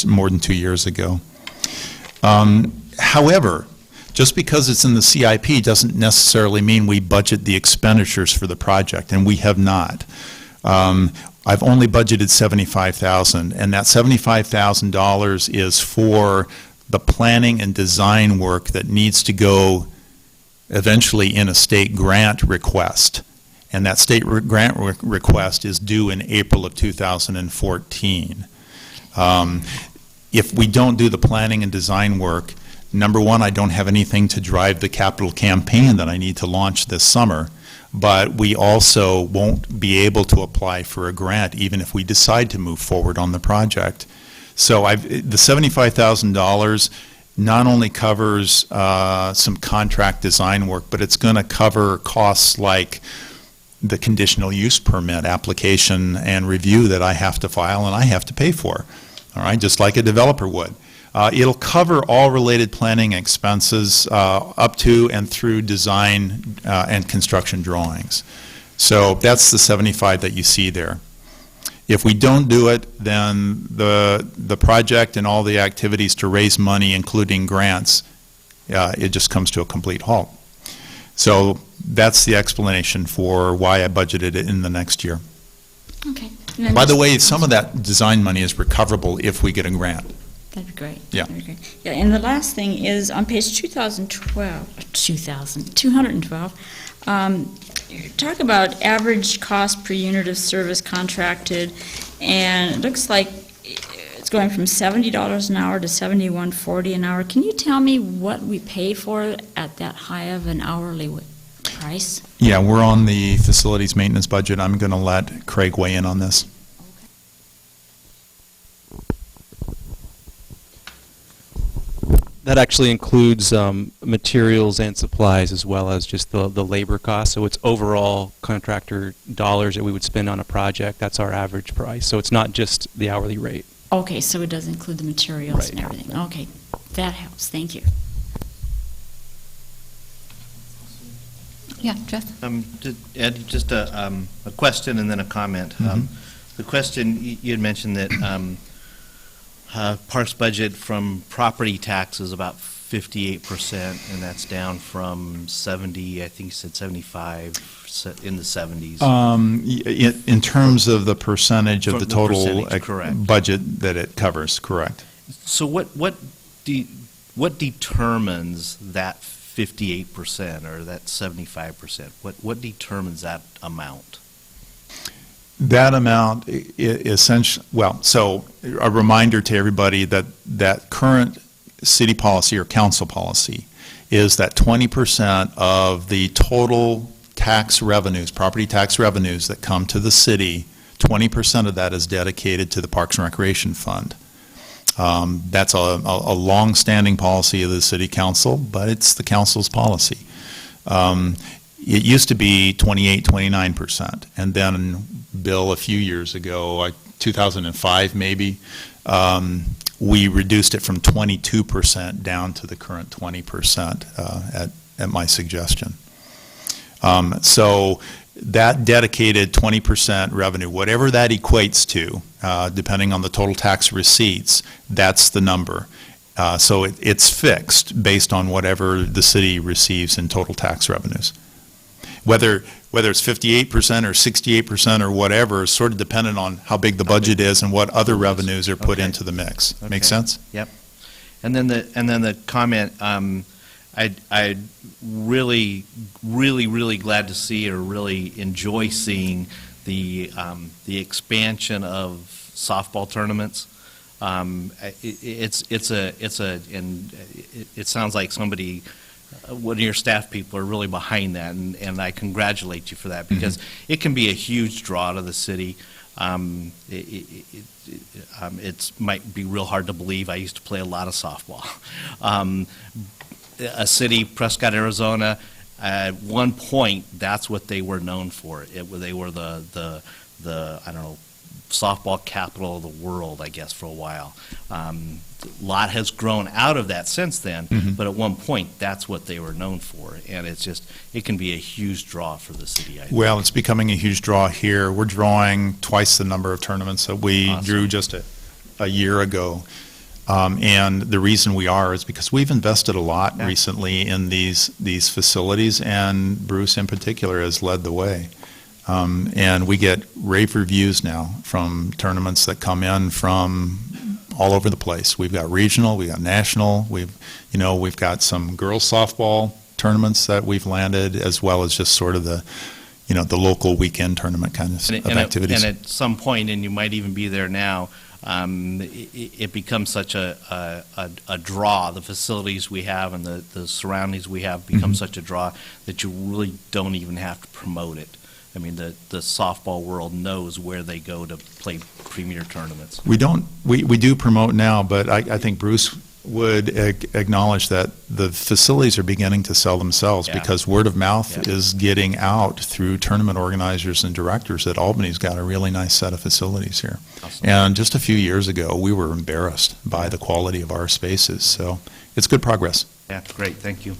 more than 2 years ago. However, just because it's in the CIP doesn't necessarily mean we budget the expenditures for the project, and we have not. I've only budgeted $75,000, and that $75,000 is for the planning and design work that needs to go eventually in a state grant request. And that state grant request is due in April of 2014. If we don't do the planning and design work, number one, I don't have anything to drive the capital campaign that I need to launch this summer, but we also won't be able to apply for a grant even if we decide to move forward on the project. So the $75,000 not only covers some contract design work, but it's going to cover costs like the conditional use permit application and review that I have to file and I have to pay for, all right, just like a developer would. It'll cover all related planning expenses up to and through design and construction drawings. So that's the 75 that you see there. If we don't do it, then the project and all the activities to raise money, including grants, it just comes to a complete halt. So that's the explanation for why I budgeted it in the next year. Okay. And then By the just- way, some of that design money is recoverable if we get a grant. That'd be great. Yeah. That'd be great. Yeah, and the last thing is on page 212, you talk about average cost per unit of service contracted, and it looks like it's going from $70 an hour to $71.40 an hour. Can you tell me what we pay for at that high of an hourly price? Yeah, we're on the facilities maintenance budget. I'm going to let Craig weigh in on this. That actually includes materials and supplies as well as just the labor cost. So it's overall contractor dollars that we would spend on a project. That's our average price. So it's not just the hourly rate. Okay, so it does include the materials and Right. everything. Okay, that helps. Thank you. Yeah, Jeff? Ed, just a question and then a comment. The question, you had mentioned that Parks budget from property taxes about 58%, and that's down from 70, I think you said 75 in the 70s. In terms of the percentage of From the the total percentage, correct. budget that it covers, correct. So what determines that 58% or that 75%? What determines that amount? That amount essentially, well, so a reminder to everybody that current city policy or council policy is that 20% of the total tax revenues, property tax revenues that come to the city, 20% of that is dedicated to the Parks and Recreation Fund. That's a long-standing policy of the city council, but it's the council's policy. It used to be 28, 29%, and then, Bill, a few years ago, 2005 maybe, we reduced it from 22% down to the current 20% at my suggestion. So that dedicated 20% revenue, whatever that equates to, depending on the total tax receipts, that's the number. So it's fixed based on whatever the city receives in total tax revenues. Whether it's 58% or 68% or whatever is sort of dependent on how big the budget is and what other revenues are put into the mix. Okay. Make sense? Yep. And then the comment, I really glad to see or really enjoy seeing the expansion of softball tournaments. It sounds like somebody, one of your staff people are really behind that, and I congratulate you for that, because it can be a huge draw to the city. It might be real hard to believe. I used to play a lot of softball. A city, Prescott, Arizona, at one point, that's what they were known for. They were the I don't know, softball capital of the world, I guess, for a while. A lot has grown out of that since then, but at one point, that's what they were known for, and it can be a huge draw for the city, I think. Well, it's becoming a huge draw here. We're drawing twice the number of tournaments that we Awesome. drew just a year ago. And the reason we are is because we've invested a lot recently in these facilities, and Bruce in particular has led the way. And we get rave reviews now from tournaments that come in from all over the place. We've got regional, we've got national, we've got some girls softball tournaments that we've landed, as well as just sort of the local weekend tournament kind of activities. And at some point, and you might even be there now, it becomes such a draw. The facilities we have and the surroundings we have become such a draw that you really don't even have to promote it. I mean, the softball world knows where they go to play premier tournaments. We do promote now, but I think Bruce would acknowledge that the facilities are beginning to sell themselves Yeah. because word of mouth Yeah. is getting out through tournament organizers and directors that Albany's got a really nice set of facilities here. Awesome. And just a few years ago, we were embarrassed by the quality of our spaces, so it's good progress. Yeah, great, thank you.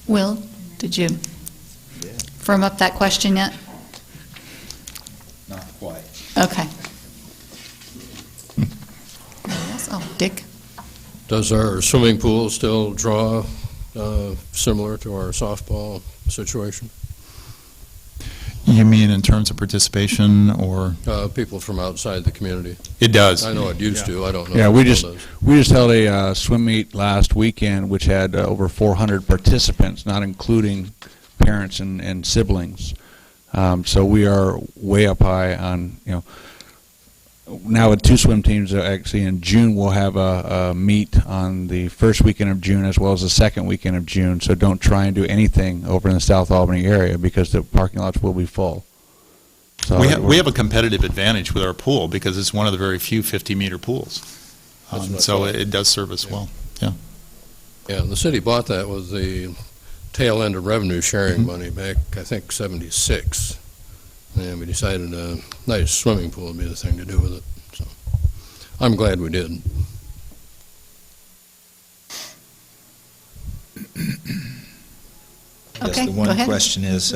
Will, did you firm up that question yet? Not quite. Okay. Anyone else? Oh, Dick? Does our swimming pool still draw similar to our softball situation? You mean in terms of participation, or? People from outside the community. It does. I know it used to, I don't know. Yeah, if we it just still does. we just held a swim meet last weekend, which had over 400 participants, not including parents and siblings. So we are way up high on, now with two swim teams. Actually, in June we'll have a meet on the first weekend of June as well as the second weekend of June. So don't try and do anything over in the South Albany area because the parking lots will be full. So We have a competitive advantage with our pool because it's one of the very few 50-meter pools. That's what I So thought. it does serve us well. Yeah. Yeah, the city bought that with the tail end of revenue sharing money back, I think, 76. And we decided a nice swimming pool would be the thing to do with it. So I'm glad we did. I guess Okay, the go one ahead. question is,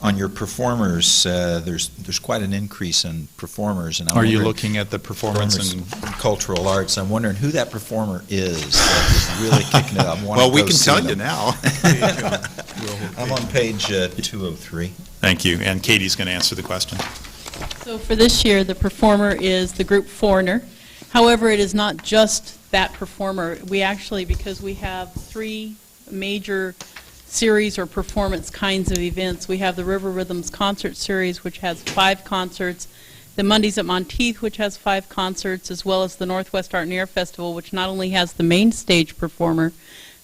on your performers, there's quite an increase in performers. And I'm Are you wondering- looking at the performance and? cultural arts. I'm wondering who that performer is that is really kicking it up. I wanna Well, we go can see tell them. you now. I'm on page 203. Thank you, and Katie's going to answer the question. So for this year, the performer is the group Foreigner. However, it is not just that performer. We actually, because we have three major series or performance kinds of events, we have the River Rhythms Concert Series, which has 5 concerts, the Mondays at Monteith, which has 5 concerts, as well as the Northwest Art and Air Festival, which not only has the main stage performer,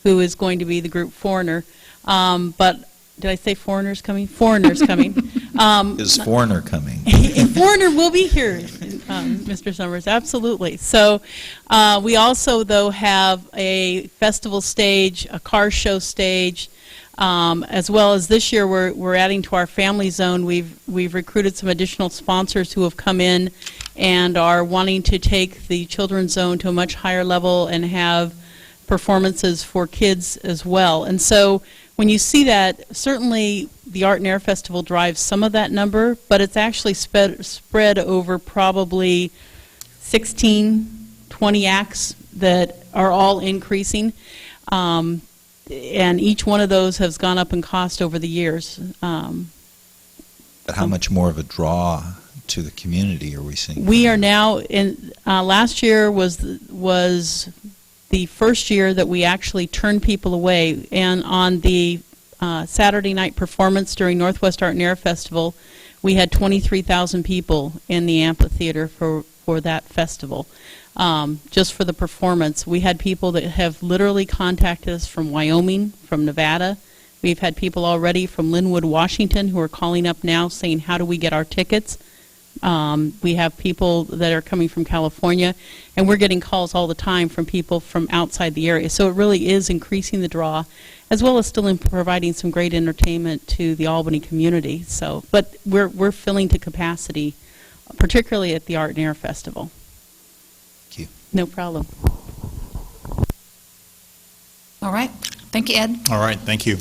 who is going to be the group Foreigner, but did I say Foreigners coming? Foreigners coming. Is Foreigner coming? Foreigner will be here, Mr. Summers, absolutely. So we also, though, have a festival stage, a car show stage, as well as this year we're adding to our family zone. We've recruited some additional sponsors who have come in and are wanting to take the children's zone to a much higher level and have performances for kids as well. And so when you see that, certainly the Art and Air Festival drives some of that number, but it's actually spread over probably 16, 20 acts that are all increasing. And each one of those has gone up in cost over the years. But how much more of a draw to the community are we seeing? We are now in. Last year was the first year that we actually turned people away, and on the Saturday night performance during Northwest Art and Air Festival, we had 23,000 people in the amphitheater for that festival. Just for the performance. We had people that have literally contacted us from Wyoming, from Nevada. We've had people already from Linwood, Washington, who are calling up now saying, how do we get our tickets? We have people that are coming from California, and we're getting calls all the time from people from outside the area. So it really is increasing the draw, as well as still in providing some great entertainment to the Albany community. So, but we're filling to capacity, particularly at the Art and Air Festival. Thank you. No problem. All right. Thank you, Ed. All right, thank you.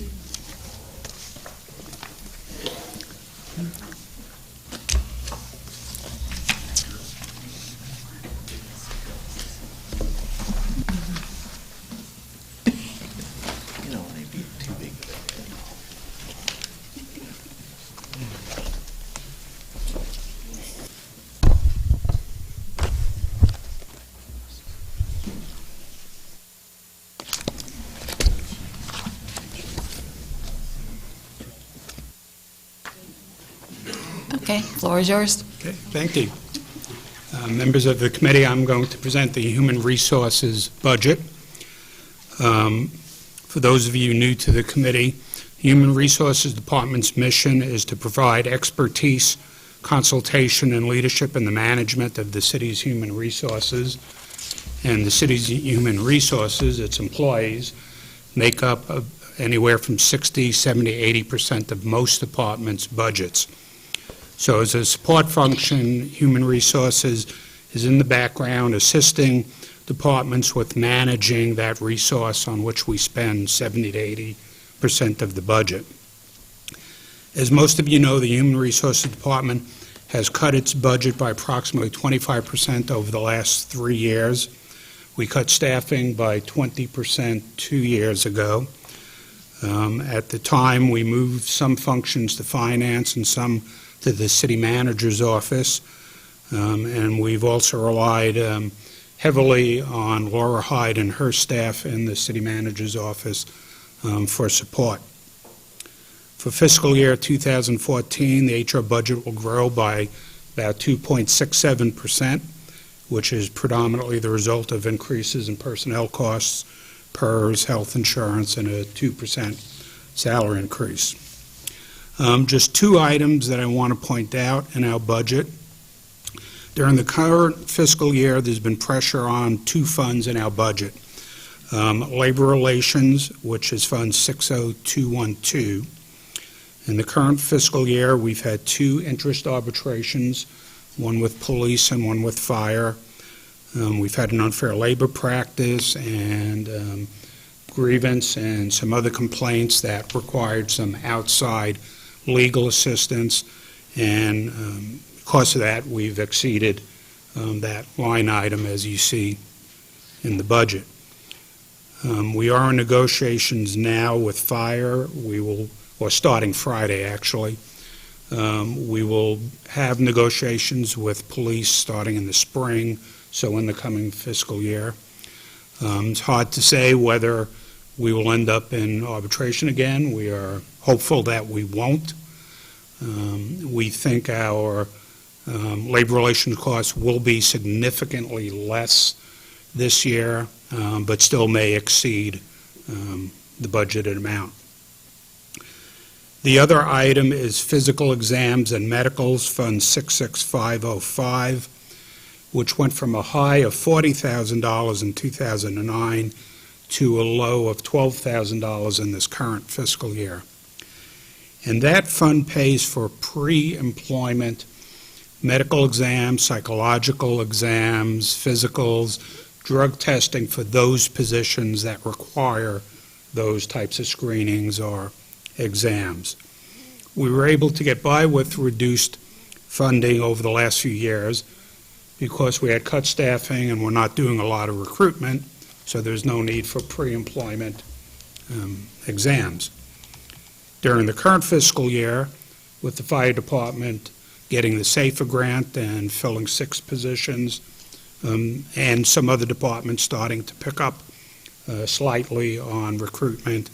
You don't want to be too big of Okay, floor is yours. Okay, thank you. Members of the committee, I'm going to present the Human Resources budget. For those of you new to the committee, Human Resources Department's mission is to provide expertise, consultation, and leadership in the management of the city's human resources. And the city's human resources, its employees, make up anywhere from 60, 70, 80% of most departments' budgets. So as a support function, human resources is in the background assisting departments with managing that resource on which we spend 70 to 80% of the budget. As most of you know, the Human Resources Department has cut its budget by approximately 25% over the last 3 years. We cut staffing by 20% 2 years ago. At the time, we moved some functions to finance and some to the city manager's office, and we've also relied heavily on Laura Hyde and her staff in the city manager's office for support. For fiscal year 2014, the HR budget will grow by about 2.67%, which is predominantly the result of increases in personnel costs, PERS, health insurance, and a 2% salary increase. Just two items that I want to point out in our budget. During the current fiscal year, there's been pressure on two funds in our budget. Labor Relations, which is Fund 60212. In the current fiscal year, we've had two interest arbitrations, one with police and one with fire. We've had an unfair labor practice and grievance and some other complaints that required some outside legal assistance, and because of that, we've exceeded that line item, as you see in the budget. We are in negotiations now with fire. Or starting Friday, actually. We will have negotiations with police starting in the spring, so in the coming fiscal year. It's hard to say whether we will end up in arbitration again. We are hopeful that we won't. We think our labor relations costs will be significantly less this year, but still may exceed the budgeted amount. The other item is physical exams and medicals, Fund 66505, which went from a high of $40,000 in 2009 to a low of $12,000 in this current fiscal year. And that fund pays for pre-employment medical exams, psychological exams, physicals, drug testing for those positions that require those types of screenings or exams. We were able to get by with reduced funding over the last few years because we had cut staffing and we're not doing a lot of recruitment, so there's no need for pre-employment exams. During the current fiscal year, with the fire department getting the SAFER grant and filling 6 positions, and some other departments starting to pick up slightly on recruitment,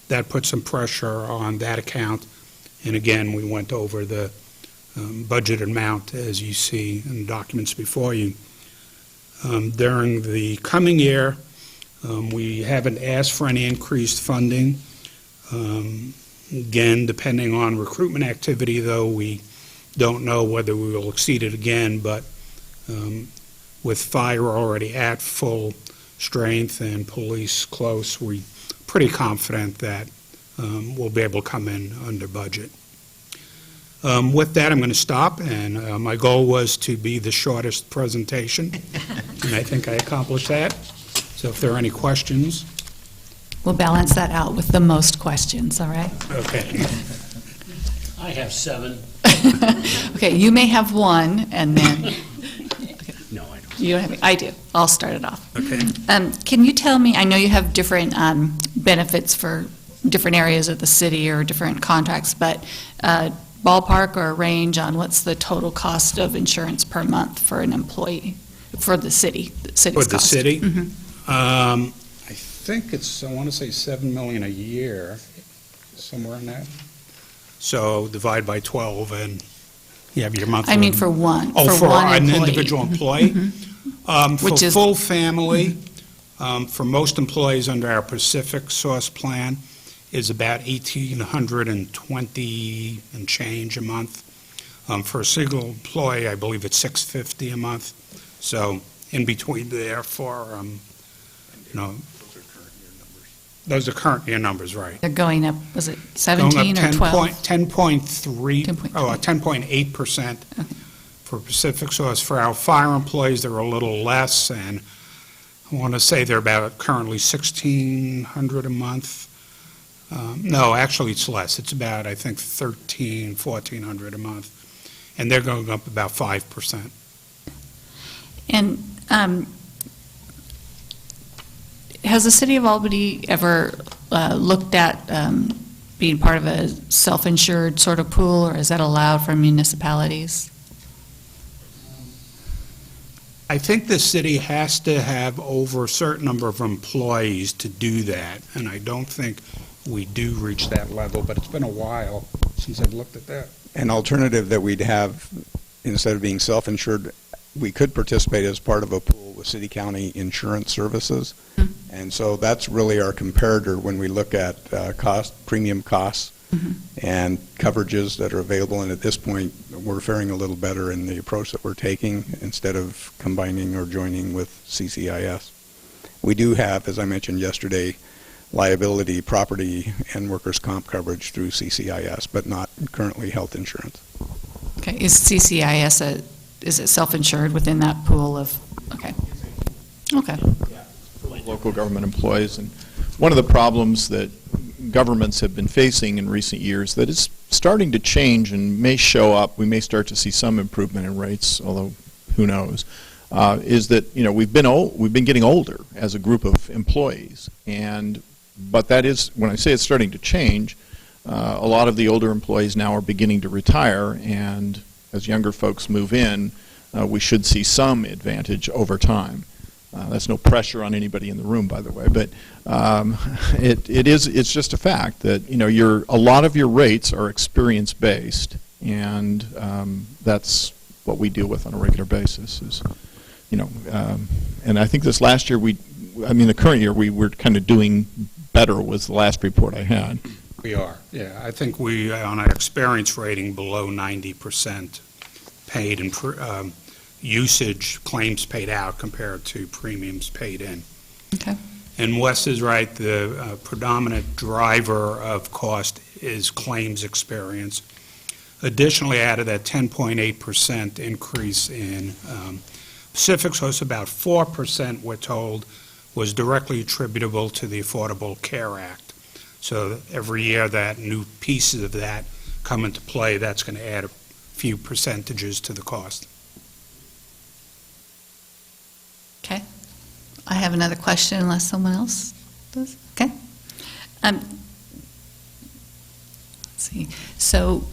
that put some pressure on that account. And again, we went over the budget amount, as you see in the documents before you. During the coming year, we haven't asked for any increased funding. Again, depending on recruitment activity, though, we don't know whether we will exceed it again, but with fire already at full strength and police close, we're pretty confident that we'll be able to come in under budget. With that, I'm going to stop, and my goal was to be the shortest presentation, and I think I accomplished that. So if there are any questions. We'll balance that out with the most questions, all right? Okay. I have 7. Okay, you may have one, and then... No, I don't. You don't have, I do. I'll start it off. Okay. Can you tell me, I know you have different benefits for different areas of the city or different contracts, but ballpark or a range on what's the total cost of insurance per month for an employee, for the city, the city's For the cost? city? Mhm. I think it's, I want to say $7 million a year, somewhere in that. So divide by 12 and you have your monthly. I mean for one, Oh, for one an employee. individual employee? Which For is- full family, for most employees under our Pacific Source plan, is about $1,820 and change a month. For a single employee, I believe it's $650 a month. So in between there for, those are current year numbers, right. They're going up, was it 17 or 12? 10.3, 10.8% for Pacific Source. For our fire employees, they're a little less, and I want to say they're about currently $1,600 a month. No, actually, it's less. It's about, I think, $1,400 a month, and they're going up about 5%. And has the city of Albany ever looked at being part of a self-insured sort of pool, or is that allowed for municipalities? I think the city has to have over a certain number of employees to do that, and I don't think we do reach that level, but it's been a while since I've looked at that. An alternative that we'd have, instead of being self-insured, we could participate as part of a pool with city-county insurance services. And so that's really our comparator when we look at premium costs and coverages that are available. And at this point, we're faring a little better in the approach that we're taking instead of combining or joining with CCIS. We do have, as I mentioned yesterday, liability, property, and workers' comp coverage through CCIS, but not currently health insurance. Okay, is CCIS is it self-insured within that pool of, okay. Okay. Local government employees. And one of the problems that governments have been facing in recent years that is starting to change and may show up, we may start to see some improvement in rates, although who knows, is that we've been getting older as a group of employees, but that is, when I say it's starting to change, a lot of the older employees now are beginning to retire, and as younger folks move in, we should see some advantage over time. That's no pressure on anybody in the room, by the way, but it's just a fact that a lot of your rates are experience-based, and that's what we deal with on a regular basis. And I think this last year the current year we were kind of doing better was the last report I had. We are, yeah. I think we, on our experience rating, below 90% paid in usage, claims paid out compared to premiums paid in. Okay. And Wes is right, the predominant driver of cost is claims experience. Additionally, out of that 10.8% increase in Pacific, so it's about 4%, we're told, was directly attributable to the Affordable Care Act. So every year that new pieces of that come into play, that's going to add a few percentages to the cost. Okay. I have another question unless someone else does. Okay. Let's see. So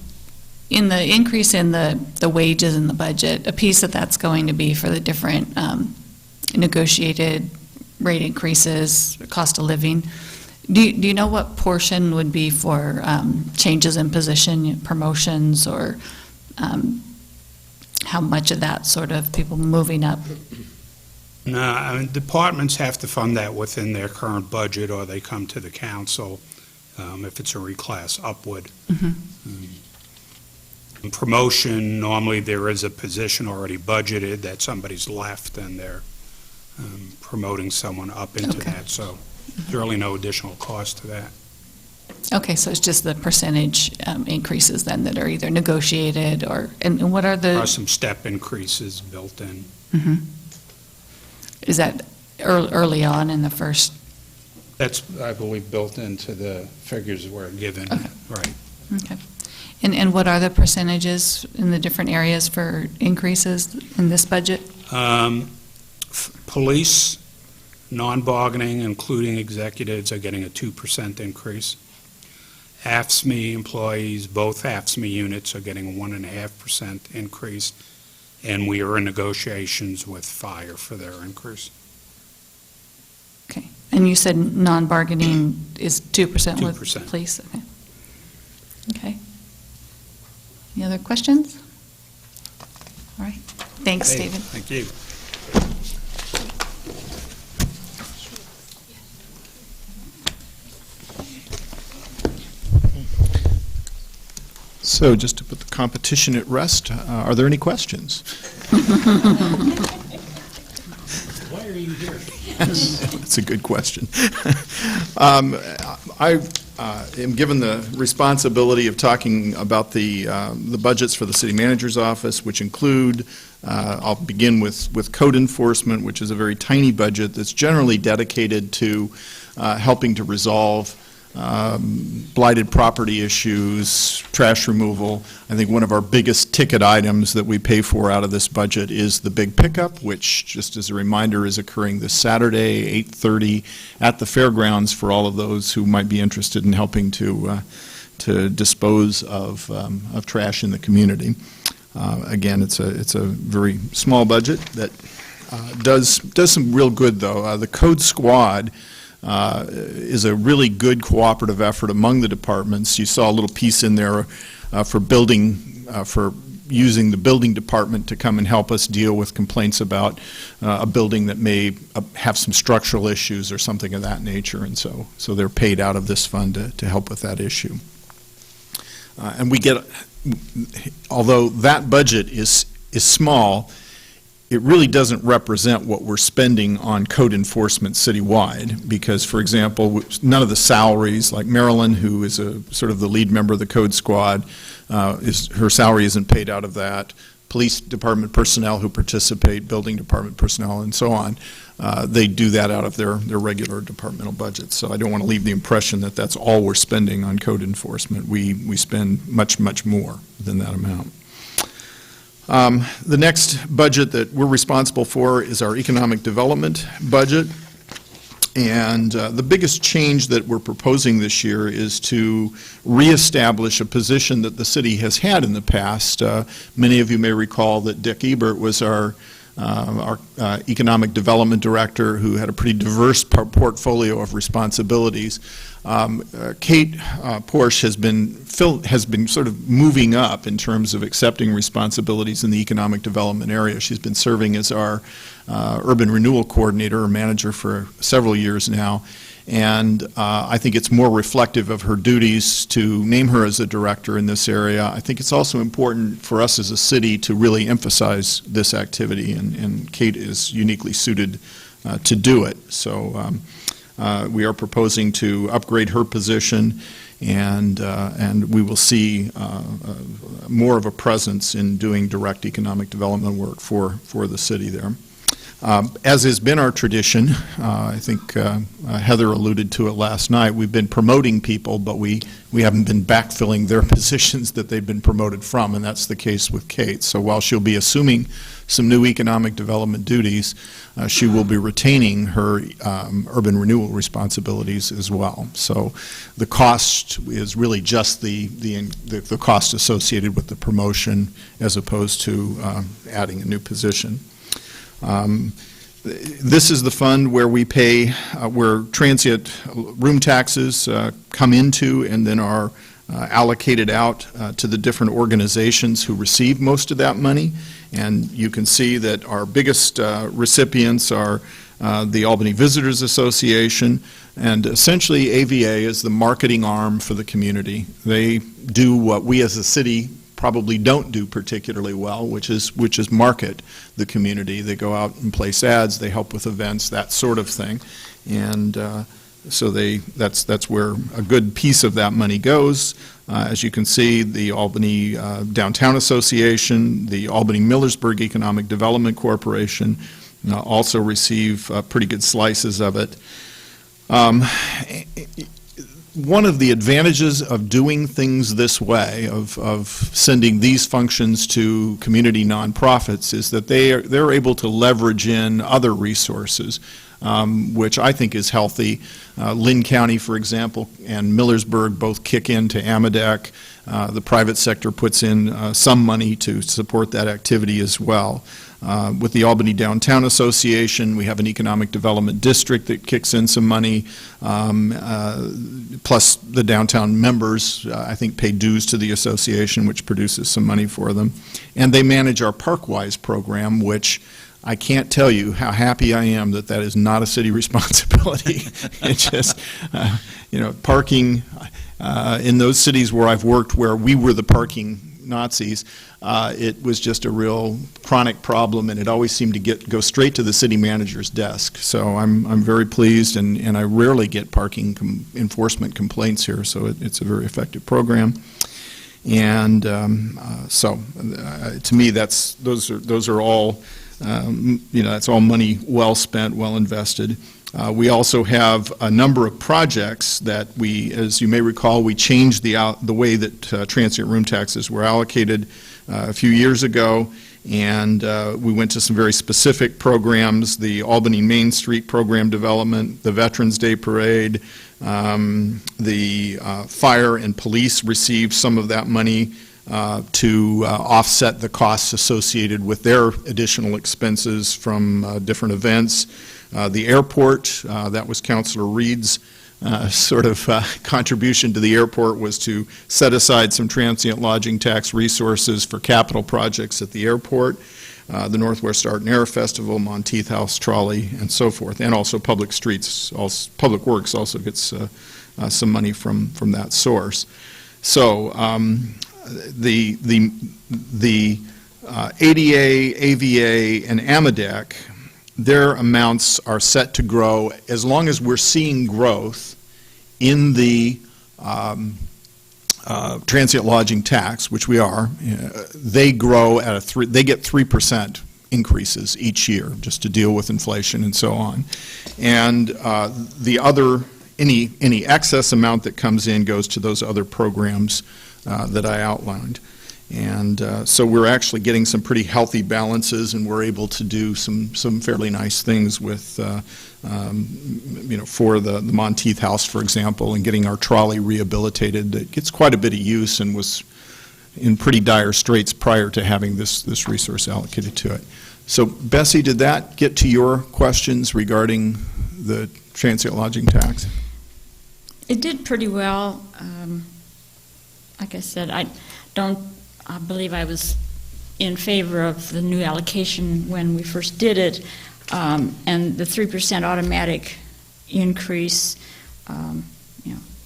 in the increase in the wages in the budget, a piece of that's going to be for the different negotiated rate increases, cost of living. Do you know what portion would be for changes in position, promotions, or how much of that sort of people moving up? No, I mean, departments have to fund that within their current budget, or they come to the council if it's a reclass upward. In promotion, normally there is a position already budgeted that somebody's left, and they're promoting someone up into that, so there's really no additional cost to that. Okay, so it's just the percentage increases then that are either negotiated or, and what are the? There are some step increases built in. Is that early on in the first? That's, I believe, built into the figures we're given, right. Okay. And what are the percentages in the different areas for increases in this budget? Police, non-bargaining, including executives, are getting a 2% increase. AFSCME employees, both AFSCME units, are getting a 1.5% increase, and we are in negotiations with fire for their increase. Okay. And you said non-bargaining is 2% with 2%. police? Okay. Okay. Any other questions? All right. Thanks, Hey, David. Thank you. So just to put the competition at rest, are there any questions? you here? That's a good question. I am given the responsibility of talking about the budgets for the city manager's office, which include, I'll begin with code enforcement, which is a very tiny budget that's generally dedicated to helping to resolve blighted property issues, trash removal. I think one of our biggest ticket items that we pay for out of this budget is the big pickup, which, just as a reminder, is occurring this Saturday, 8:30, at the fairgrounds for all of those who might be interested in helping to dispose of trash in the community. Again, it's a very small budget that does some real good, though. The Code Squad is a really good cooperative effort among the departments. You saw a little piece in there for using the building department to come and help us deal with complaints about a building that may have some structural issues or something of that nature, and so they're paid out of this fund to help with that issue. And we get, although that budget is small, it really doesn't represent what we're spending on code enforcement citywide, because, for example, none of the salaries, like Marilyn, who is sort of the lead member of the Code Squad, her salary isn't paid out of that. Police department personnel who participate, building department personnel, and so on, they do that out of their regular departmental budgets. So I don't want to leave the impression that that's all we're spending on code enforcement. We spend much, much more than that amount. The next budget that we're responsible for is our economic development budget. And the biggest change that we're proposing this year is to reestablish a position that the city has had in the past. Many of you may recall that Dick Ebert was our economic development director, who had a pretty diverse portfolio of responsibilities. Kate Porsche has been sort of moving up in terms of accepting responsibilities in the economic development area. She's been serving as our urban renewal coordinator or manager for several years now, and I think it's more reflective of her duties to name her as a director in this area. I think it's also important for us as a city to really emphasize this activity, and Kate is uniquely suited to do it. So we are proposing to upgrade her position, and we will see more of a presence in doing direct economic development work for the city there. As has been our tradition, I think Heather alluded to it last night, we've been promoting people, but we haven't been backfilling their positions that they've been promoted from, and that's the case with Kate. So while she'll be assuming some new economic development duties, she will be retaining her urban renewal responsibilities as well. So the cost is really just the cost associated with the promotion, as opposed to adding a new position. This is the fund where we pay, where transient room taxes come into and then are allocated out to the different organizations who receive most of that money. And you can see that our biggest recipients are the Albany Visitors Association, and essentially AVA is the marketing arm for the community. They do what we as a city probably don't do particularly well, which is market the community. They go out and place ads, they help with events, that sort of thing, and so that's where a good piece of that money goes. As you can see, the Albany Downtown Association, the Albany Millersburg Economic Development Corporation also receive pretty good slices of it. One of the advantages of doing things this way, of sending these functions to community nonprofits, is that they're able to leverage in other resources, which I think is healthy. Lynn County, for example, and Millersburg both kick into AMADEC. The private sector puts in some money to support that activity as well. With the Albany Downtown Association, we have an economic development district that kicks in some money, plus the downtown members, I think, pay dues to the association, which produces some money for them. And they manage our Parkwise program, which I can't tell you how happy I am that that is not a city responsibility. It's just, parking in those cities where I've worked, where we were the parking Nazis. It was just a real chronic problem, and it always seemed to go straight to the city manager's desk. So I'm very pleased, and I rarely get parking enforcement complaints here, so it's a very effective program. And to me, those are all, that's all money well spent, well invested. We also have a number of projects that as you may recall, we changed the way that transient room taxes were allocated a few years ago, and we went to some very specific programs: the Albany Main Street program development, the Veterans Day Parade, the fire and police received some of that money to offset the costs associated with their additional expenses from different events. The airport, that was Councilor Reed's contribution to the airport, was to set aside some transient lodging tax resources for capital projects at the airport, the Northwest Art and Air Festival, Monteith House Trolley, and so forth, and also public streets. Public Works also gets some money from that source. So the ADA, AVA, and AMADEC, their amounts are set to grow as long as we're seeing growth in the transient lodging tax, which we are. They grow at they get 3% increases each year just to deal with inflation and so on. And the other, any excess amount that comes in goes to those other programs that I outlined. And so we're actually getting some pretty healthy balances, and we're able to do some fairly nice things with, for the Monteith House, for example, and getting our trolley rehabilitated. It gets quite a bit of use and was in pretty dire straits prior to having this resource allocated to it. So, Bessie, did that get to your questions regarding the transient lodging tax? It did pretty well. Like I said, I believe I was in favor of the new allocation when we first did it, and the 3% automatic increase. I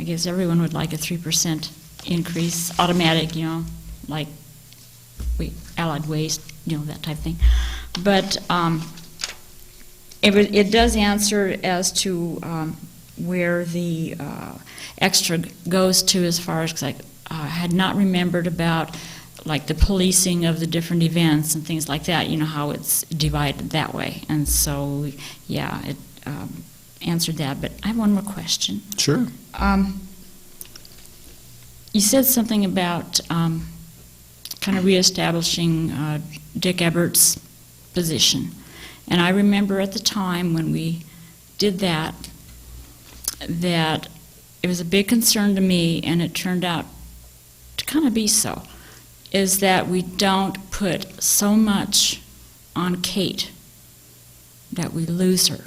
guess everyone would like a 3% increase, automatic, like Allied Waste, that type of thing. But it does answer as to where the extra goes to, as far as, because I had not remembered about like the policing of the different events and things like that, how it's divided that way. And so, yeah, it answered that. But I have one more question. Sure. You said something about kind of reestablishing Dick Ebert's position. And I remember at the time when we did that it was a big concern to me, and it turned out to kind of be so, is that we don't put so much on Kate that we lose her.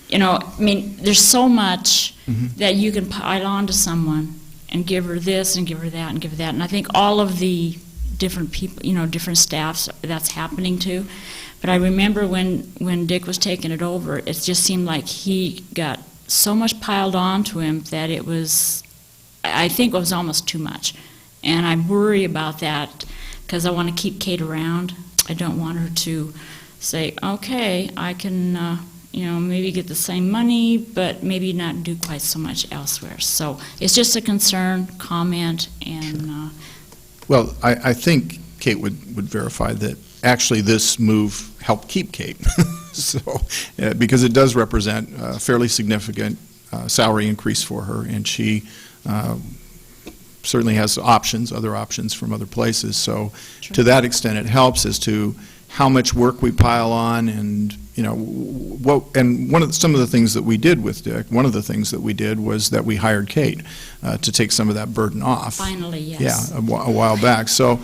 There's so much that you can pile on to someone and give her this and give her that and give her that. And I think all of the different people, different staffs, that's happening to. But I remember when Dick was taking it over, it just seemed like he got so much piled on to him that it was, I think it was almost too much. And I worry about that because I want to keep Kate around. I don't want her to say, okay, I can, maybe get the same money, but maybe not do quite so much elsewhere. So it's just a concern, comment, and... Well, I think Kate would verify that actually this move helped keep Kate. Because it does represent a fairly significant salary increase for her, and she certainly has other options from other places. So sure. To that extent, it helps as to how much work we pile on, and some of the things that we did with Dick. One of the things that we did was that we hired Kate to take some of that burden off. Finally, yes. Yeah, a while back. So,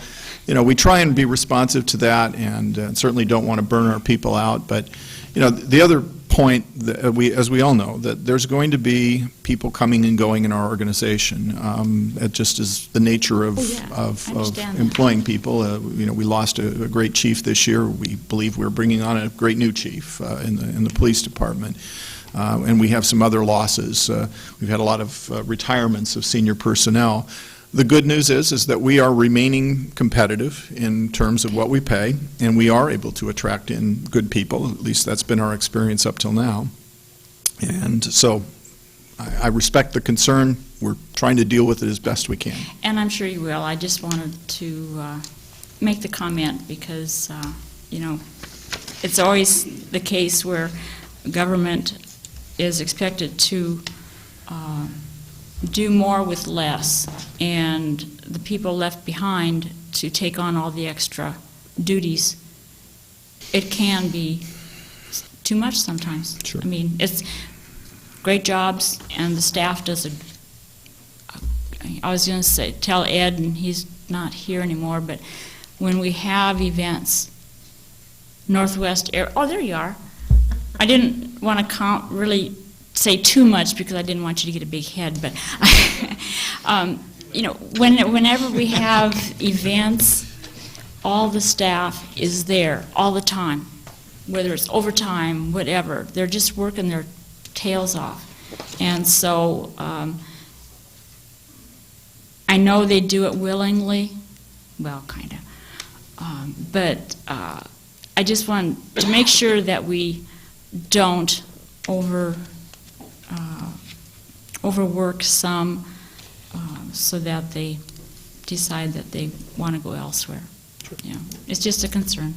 we try and be responsive to that, and certainly don't want to burn our people out. But, the other point, that as we all know, that there's going to be people coming and going in our organization. It just is the nature of employing people. We lost a great chief this year. We believe we're bringing on a great new chief in the police department. And we have some other losses. We've had a lot of retirements of senior personnel. The good news is that we are remaining competitive in terms of what we pay, and we are able to attract in good people. At least that's been our experience up till now. And so I respect the concern. We're trying to deal with it as best we can. And I'm sure you will. I just wanted to make the comment because, it's always the case where government is expected to do more with less, and the people left behind to take on all the extra duties. It can be too much sometimes. Sure. I mean, it's great jobs, and the staff does I was going to say, tell Ed, and he's not here anymore, but when we have events, Northwest Air, oh, there you are. I didn't want to really say too much because I didn't want you to get a big head, but whenever we have events, all the staff is there all the time, whether it's overtime, whatever. They're just working their tails off. And so I know they do it willingly, well, kind of, but I just want to make sure that we don't overwork some so that they decide that they want to go elsewhere. Sure. Yeah, it's just a concern.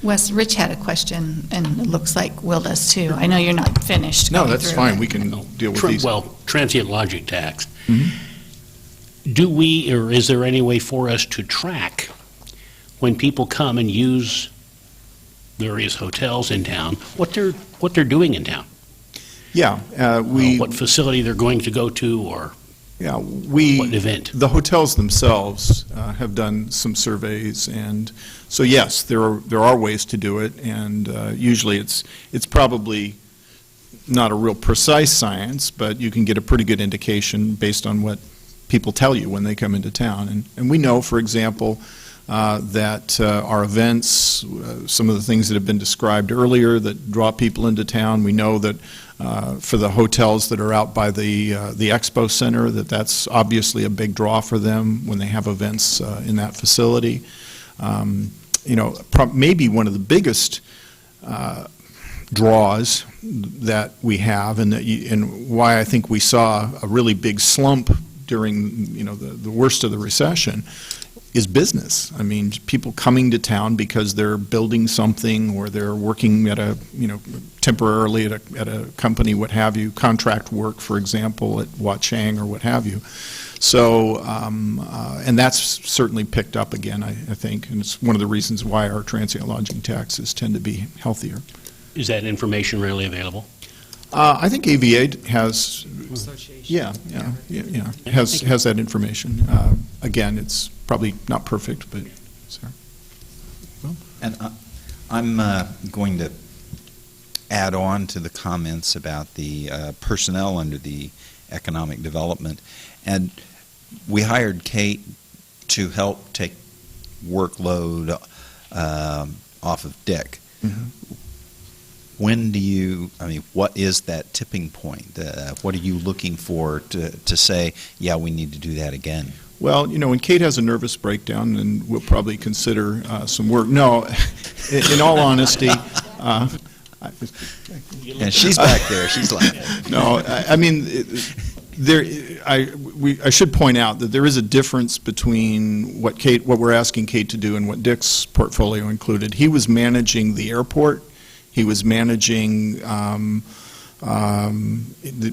Wes, Rich had a question, and it looks like Will does too. I know you're not finished. No, going that's through fine. it. We can deal with these. Well, transient lodging tax. Mm-hmm. Do we, or is there any way for us to track when people come and use various hotels in town, what they're doing in town? Yeah, what facility they're going to go to, or what event? The hotels themselves have done some surveys, and so yes, there are ways to do it, and usually it's probably not a real precise science, but you can get a pretty good indication based on what people tell you when they come into town. And we know, for example, that our events, some of the things that have been described earlier that draw people into town, we know that for the hotels that are out by the Expo Center, that's obviously a big draw for them when they have events in that facility. Maybe one of the biggest draws that we have, and why I think we saw a really big slump during the worst of the recession, is business. I mean, people coming to town because they're building something, or they're working at temporarily at a company, what have you, contract work, for example, at Watchang or what have you. So, and that's certainly picked up again, I think, and it's one of the reasons why our transient lodging taxes tend to be healthier. Is that information readily available? I think AVA has, has that information. Again, it's probably not perfect, but sorry. Well, and I'm going to add on to the comments about the personnel under the economic development, and we hired Kate to help take workload off of Dick. Mm-hmm. What is that tipping point? What are you looking for to say, yeah, we need to do that again? Well, when Kate has a nervous breakdown, then we'll probably consider some work. No, in all honesty. And she's back there. She's laughing. No, I mean, I should point out that there is a difference between what we're asking Kate to do and what Dick's portfolio included. He was managing the airport. He was managing the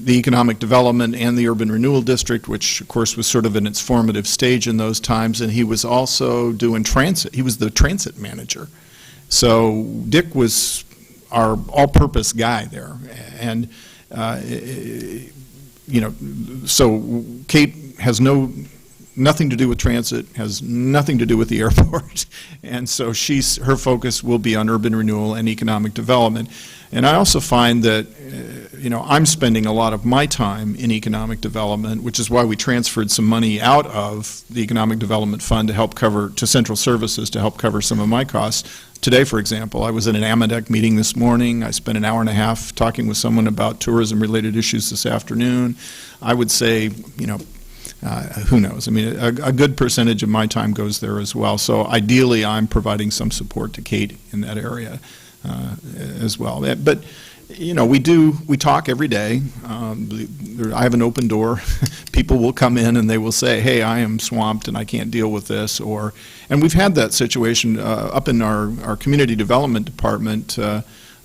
economic development and the urban renewal district, which of course was sort of in its formative stage in those times, and he was also doing transit. He was the transit manager. So Dick was our all-purpose guy there, and so Kate has nothing to do with transit, has nothing to do with the airport, and so her focus will be on urban renewal and economic development. And I also find that I'm spending a lot of my time in economic development, which is why we transferred some money out of the Economic Development Fund to Central Services to help cover some of my costs. Today, for example, I was at an AMADEC meeting this morning. I spent an hour and a half talking with someone about tourism-related issues this afternoon. I would say, who knows? I mean, a good percentage of my time goes there as well. So ideally, I'm providing some support to Kate in that area as well. But you know, we talk every day. I have an open door. People will come in and they will say, hey, I am swamped and I can't deal with this. And we've had that situation up in our community development department.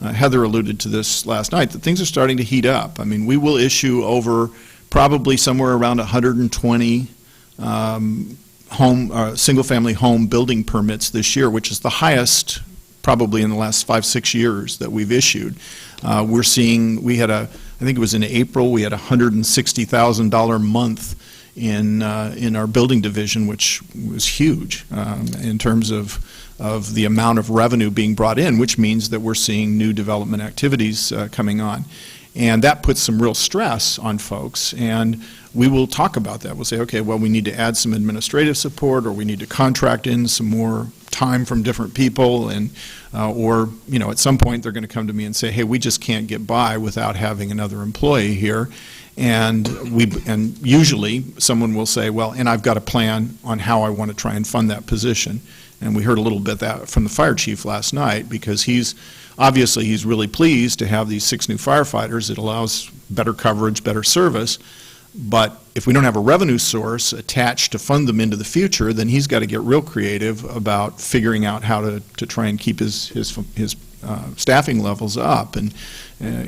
Heather alluded to this last night, that things are starting to heat up. I mean, we will issue over probably somewhere around 120 single-family home building permits this year, which is the highest probably in the last 5-6 years that we've issued. We're seeing, I think it was in April, we had a $160,000 month in our building division, which was huge in terms of the amount of revenue being brought in, which means that we're seeing new development activities coming on. And that puts some real stress on folks, and we will talk about that. We'll say, okay, well, we need to add some administrative support, or we need to contract in some more time from different people, and or, you know, at some point they're going to come to me and say, hey, we just can't get by without having another employee here. And usually someone will say, well, and I've got a plan on how I want to try and fund that position. And we heard a little bit that from the fire chief last night, because he's really pleased to have these 6 new firefighters. It allows better coverage, better service. But if we don't have a revenue source attached to fund them into the future, then he's got to get real creative about figuring out how to try and keep his staffing levels up. And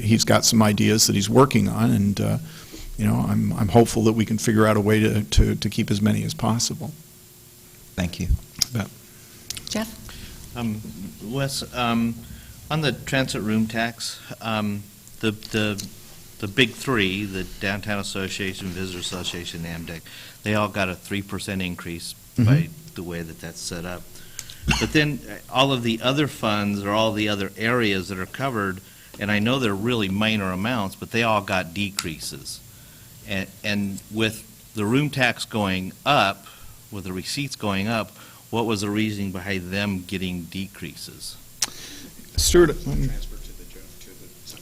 he's got some ideas that he's working on, and you know, I'm hopeful that we can figure out a way to keep as many as possible. Thank you. Jeff? Wes, on the transit room tax, the big three, the Downtown Association, Visitor Association, AMDEC, they all got a 3% increase by the way that that's set up. But then all of the other funds, or all the other areas that are covered, and I know they're really minor amounts, but they all got decreases. And with the room tax going up, with the receipts going up, what was the reasoning behind them getting decreases? Stuart,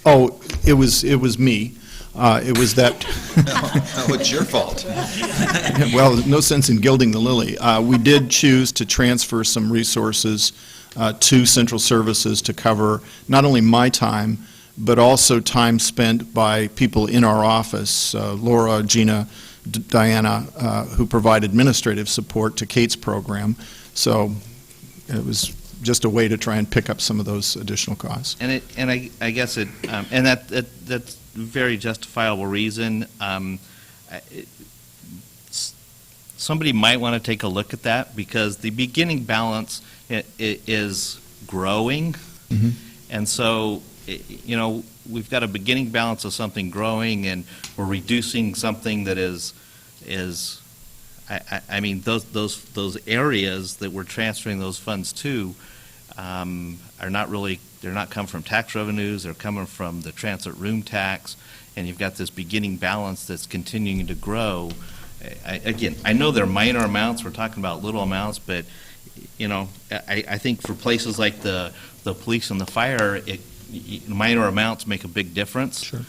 oh, it was me. It was that. No, it's your fault. Well, no sense in gilding the lily. We did choose to transfer some resources to central services to cover not only my time, but also time spent by people in our office, Laura, Gina, Diana, who provide administrative support to Kate's program. So it was just a way to try and pick up some of those additional costs. And I guess that's very justifiable reason. Somebody might want to take a look at that, because the beginning balance is growing, and so you know, we've got a beginning balance of something growing, and we're reducing something that is I mean, those areas that we're transferring those funds to are not really, they're not coming from tax revenues, they're coming from the transit room tax, and you've got this beginning balance that's continuing to grow. Again, I know they're minor amounts, we're talking about little amounts, but you know, I think for places like the police and the fire, minor amounts make a big difference. Sure.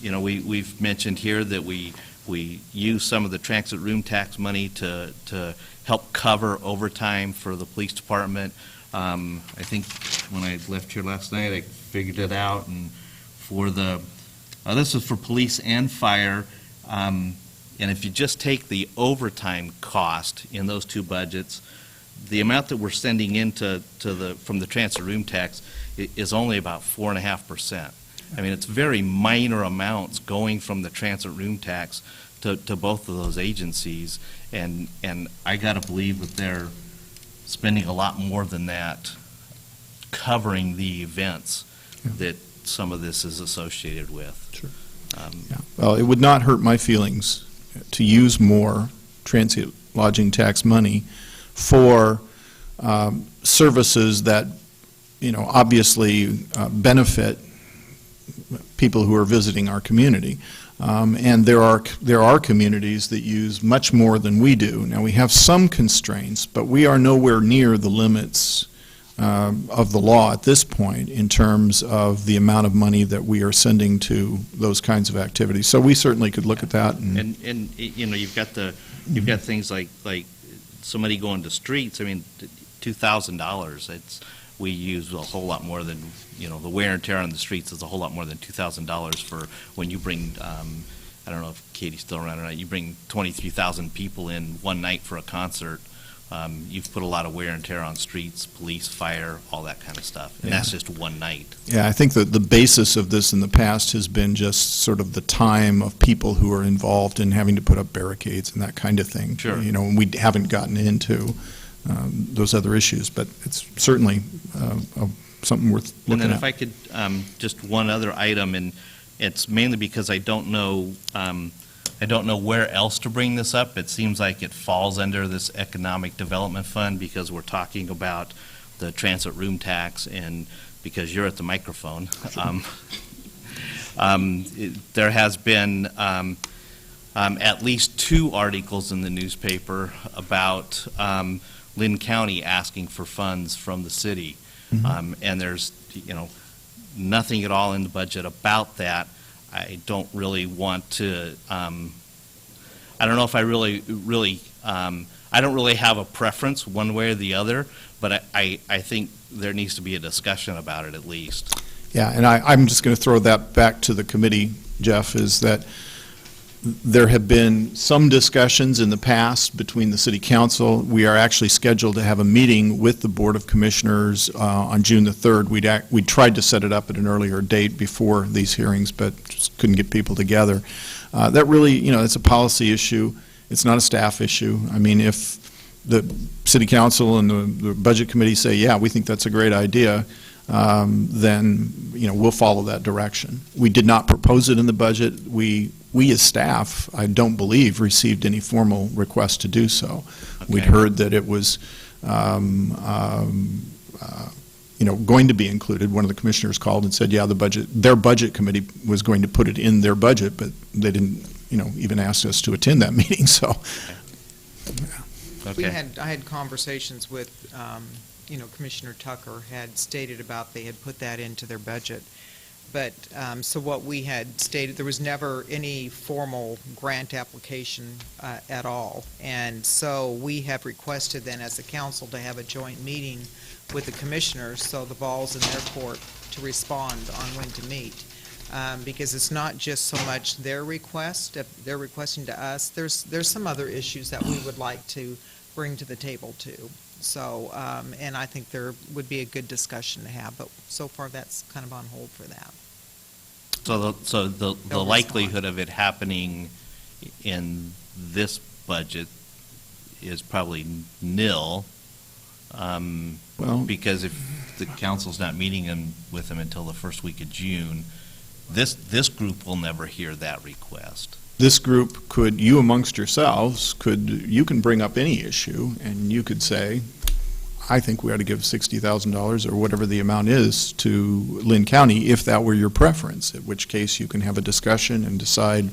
You know, we've mentioned here that we use some of the transit room tax money to help cover overtime for the police department. I think when I left here last night, I figured it out, and for this is for police and fire, and if you just take the overtime cost in those two budgets, the amount that we're sending into from the transit room tax is only about 4.5%. I mean, it's very minor amounts going from the transit room tax to both of those agencies, and I got to believe that they're spending a lot more than that covering the events that some of this is associated with. Sure. Well, it would not hurt my feelings to use more transit lodging tax money for services that, you know, obviously benefit people who are visiting our community. And there are communities that use much more than we do. Now, we have some constraints, but we are nowhere near the limits of the law at this point in terms of the amount of money that we are sending to those kinds of activities. So we certainly could look at that. And you know, you've got things like somebody going to streets. I mean, $2,000. We use a whole lot more than, you know, the wear and tear on the streets is a whole lot more than $2,000 for when you bring. I don't know if Katie's still around or not. You bring 23,000 people in one night for a concert. You've put a lot of wear and tear on streets, police, fire, all that kind of stuff. And that's just one night. Yeah, I think that the basis of this in the past has been just sort of the time of people who are involved in having to put up barricades and that kind of thing. Sure. You know, and we haven't gotten into those other issues, but it's certainly something worth looking at. And then if I could, just one other item, and it's mainly because I don't know where else to bring this up. It seems like it falls under this Economic Development Fund because we're talking about the transit room tax, and because you're at the microphone, there has been at least 2 articles in the newspaper about Lynn County asking for funds from the city. And there's, you know, nothing at all in the budget about that. I don't really want to, I don't know if I really, I don't really have a preference one way or the other, but I think there needs to be a discussion about it at least. Yeah, and I'm just going to throw that back to the committee, Jeff, is that there have been some discussions in the past between the City Council. We are actually scheduled to have a meeting with the Board of Commissioners on June the 3rd. We tried to set it up at an earlier date before these hearings, but just couldn't get people together. That really, you know, it's a policy issue. It's not a staff issue. I mean, if the City Council and the Budget Committee say, yeah, we think that's a great idea, then, you know, we'll follow that direction. We did not propose it in the budget. We as staff, I don't believe, received any formal request to do so. Okay. We'd heard that it was, you know, going to be included. One of the commissioners called and said, yeah, their budget committee was going to put it in their budget, but they didn't, you know, even ask us to attend that meeting. So, yeah. Okay. I had conversations with, you know, Commissioner Tucker had stated about they had put that into their budget. But, so what we had stated, there was never any formal grant application at all. And so we have requested then as a council to have a joint meeting with the commissioners, so the ball's in their court to respond on when to meet. Because it's not just so much their request, if they're requesting to us, there's some other issues that we would like to bring to the table too. So, and I think there would be a good discussion to have, but so far that's kind of on hold for that. So the likelihood of it happening in this budget is probably nil, because if the council's not meeting with them until the first week of June, this group will never hear that request. This group could, you amongst yourselves, you can bring up any issue, and you could say, I think we ought to give $60,000 or whatever the amount is to Lynn County, if that were your preference, at which case you can have a discussion and decide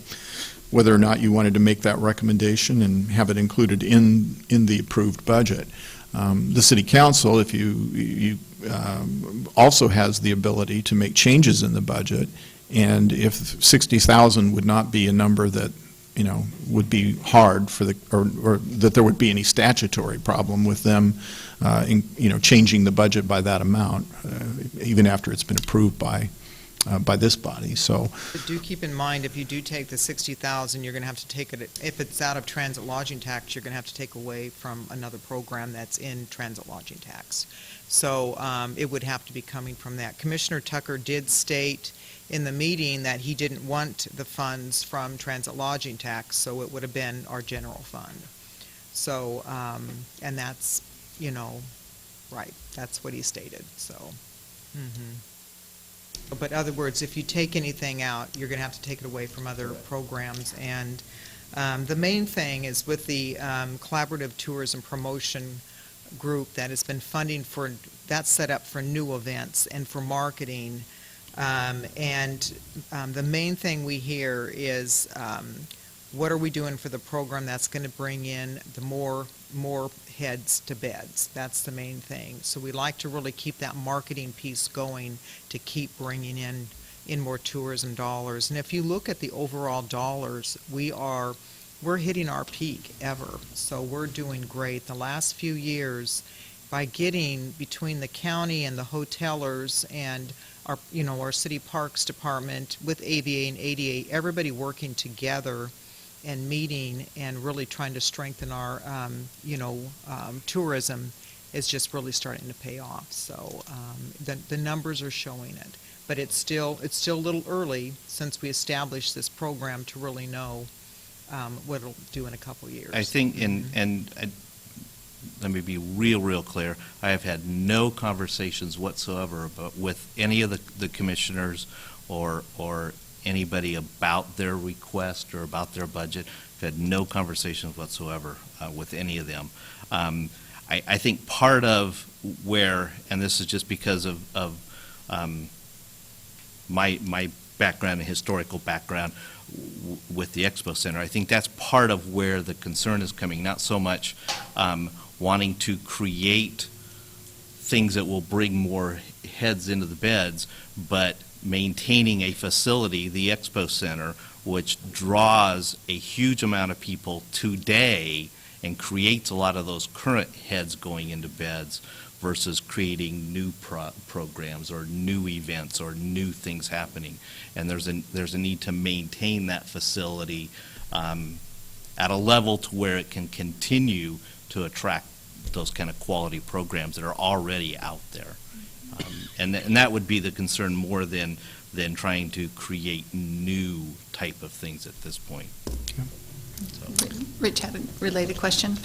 whether or not you wanted to make that recommendation and have it included in the approved budget. The City Council, if you also has the ability to make changes in the budget, and if 60,000 would not be a number that, you know, would be hard for or that there would be any statutory problem with them, you know, changing the budget by that amount, even after it's been approved by this body. So, but do keep in mind, if you do take the 60,000, you're going to have to take it. If it's out of transit lodging tax, you're going to have to take away from another program that's in transit lodging tax. So it would have to be coming from that. Commissioner Tucker did state in the meeting that he didn't want the funds from transit lodging tax, so it would have been our general fund. So, and that's, you know, right, that's what he stated, so. But in other words, if you take anything out, you're going to have to take it away from other programs. And the main thing is with the Collaborative Tourism Promotion Group that has been funding for, that's set up for new events and for marketing. And the main thing we hear is what are we doing for the program that's going to bring in the more heads to beds? That's the main thing. So we like to really keep that marketing piece going to keep bringing in more tourism dollars. And if you look at the overall dollars, we're hitting our peak ever. So we're doing great. The last few years, by getting between the county and the hotelers and our city parks department with AVA and ADA, everybody working together and meeting and really trying to strengthen our, tourism is just really starting to pay off. So the numbers are showing it. But it's still a little early since we established this program to really know what it'll do in a couple years. I think, let me be real clear, I have had no conversations whatsoever with any of the commissioners or anybody about their request or about their budget. I've had no conversations whatsoever with any of them. I think part of where, and this is just because of my background and historical background with the Expo Center, I think that's part of where the concern is coming, not so much wanting to create things that will bring more heads into the beds, but maintaining a facility, the Expo Center, which draws a huge amount of people today and creates a lot of those current heads going into beds versus creating new programs or new events or new things happening. And there's a need to maintain that facility at a level to where it can continue to attract those kind of quality programs that are already out there. And that would be the concern more than trying to create new type of things at this point. So. Rich had a related question.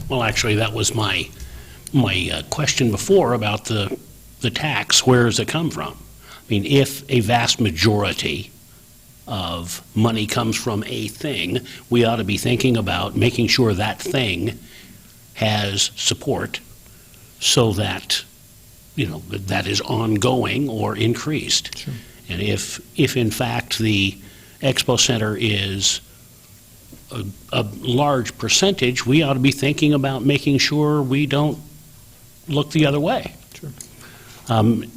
Well, actually, that was my question before about the tax. Where does it come from? I mean, if a vast majority of money comes from a thing, we ought to be thinking about making sure that thing has support so that, that is ongoing or increased. Sure. And if in fact the Expo Center is a large percentage, we ought to be thinking about making sure we don't look the other way. Sure.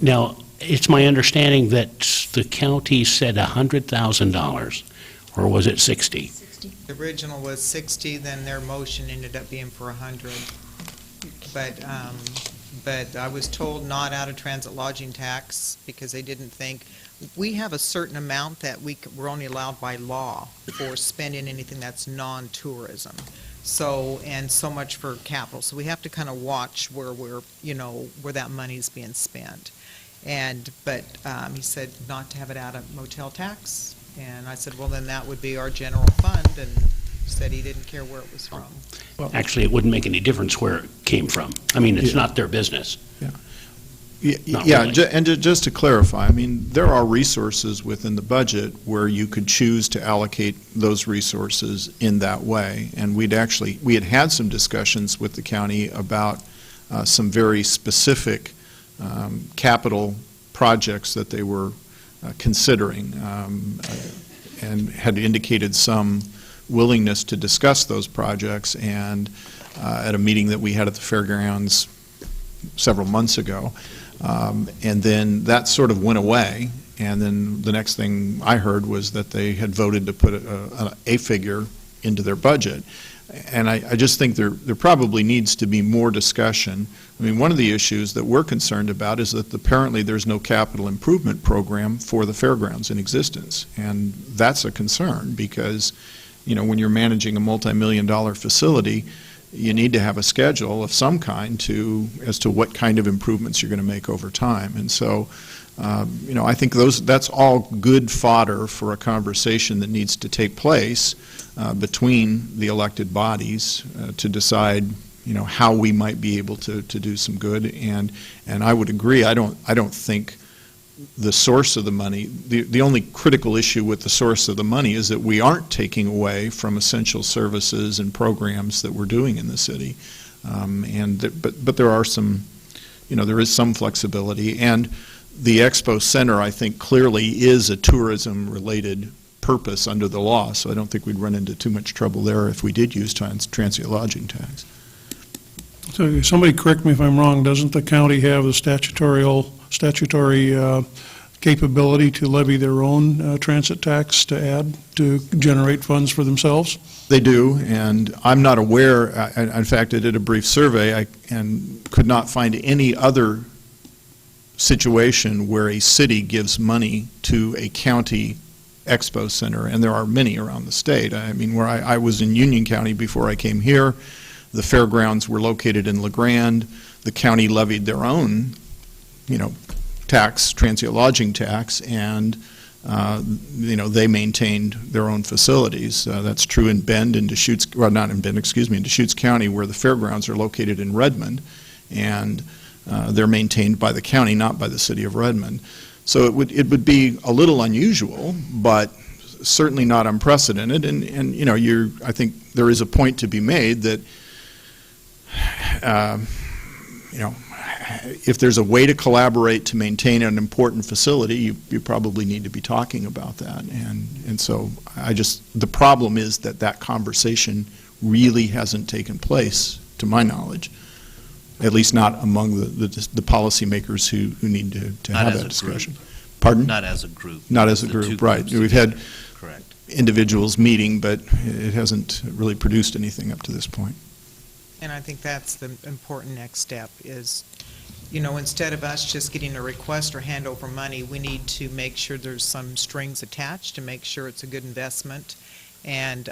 Now, it's my understanding that the county said $100,000, or was it 60? The original was 60, then their motion ended up being for 100. But I was told not out of transit lodging tax because they didn't think, we have a certain amount that we're only allowed by law for spending anything that's non-tourism. So, and so much for capital. So we have to kind of watch where where that money's being spent. But he said not to have it out of motel tax. And I said, well, then that would be our general fund, and said he didn't care where it was from. Well, actually, it wouldn't make any difference where it came from. I mean, it's not their business. Yeah, and just to clarify, I mean, there are resources within the budget where you could choose to allocate those resources in that way. And we had some discussions with the county about some very specific capital projects that they were considering, and had indicated some willingness to discuss those projects. And at a meeting that we had at the fairgrounds several months ago, and then that sort of went away. And then the next thing I heard was that they had voted to put a figure into their budget. And I just think there probably needs to be more discussion. I mean, one of the issues that we're concerned about is that apparently there's no capital improvement program for the fairgrounds in existence. And that's a concern because, when you're managing a multi-million-dollar facility, you need to have a schedule of some kind as to what kind of improvements you're going to make over time. And so, I think that's all good fodder for a conversation that needs to take place between the elected bodies to decide, how we might be able to do some good. And I would agree. I don't think the source of the money, the only critical issue with the source of the money is that we aren't taking away from essential services and programs that we're doing in the city. But there are some, there is some flexibility. And the Expo Center, I think, clearly is a tourism-related purpose under the law, so I don't think we'd run into too much trouble there if we did use transient lodging tax. So somebody correct me if I'm wrong, doesn't the county have the statutory capability to levy their own transit tax to add to generate funds for themselves? They do, and I'm not aware, in fact, I did a brief survey and could not find any other situation where a city gives money to a county expo center, and there are many around the state. I mean, where I was in Union County before I came here, the fairgrounds were located in LeGrand. The county levied their own, tax, transient lodging tax, and they maintained their own facilities. That's true in Bend and Deschutes, well, not in Bend, excuse me, in Deschutes County, where the fairgrounds are located in Redmond, and they're maintained by the county, not by the city of Redmond. So it would be a little unusual, but certainly not unprecedented. And I think there is a point to be made that if there's a way to collaborate to maintain an important facility, you probably need to be talking about that. And so the problem is that conversation really hasn't taken place, to my knowledge, at least not among the policymakers who need to have that discussion. Pardon? Not as a group. Not as a group, right. We've had Correct. individuals meeting, but it hasn't really produced anything up to this point. And I think that's the important next step is, instead of us just getting a request or hand over money, we need to make sure there's some strings attached to make sure it's a good investment and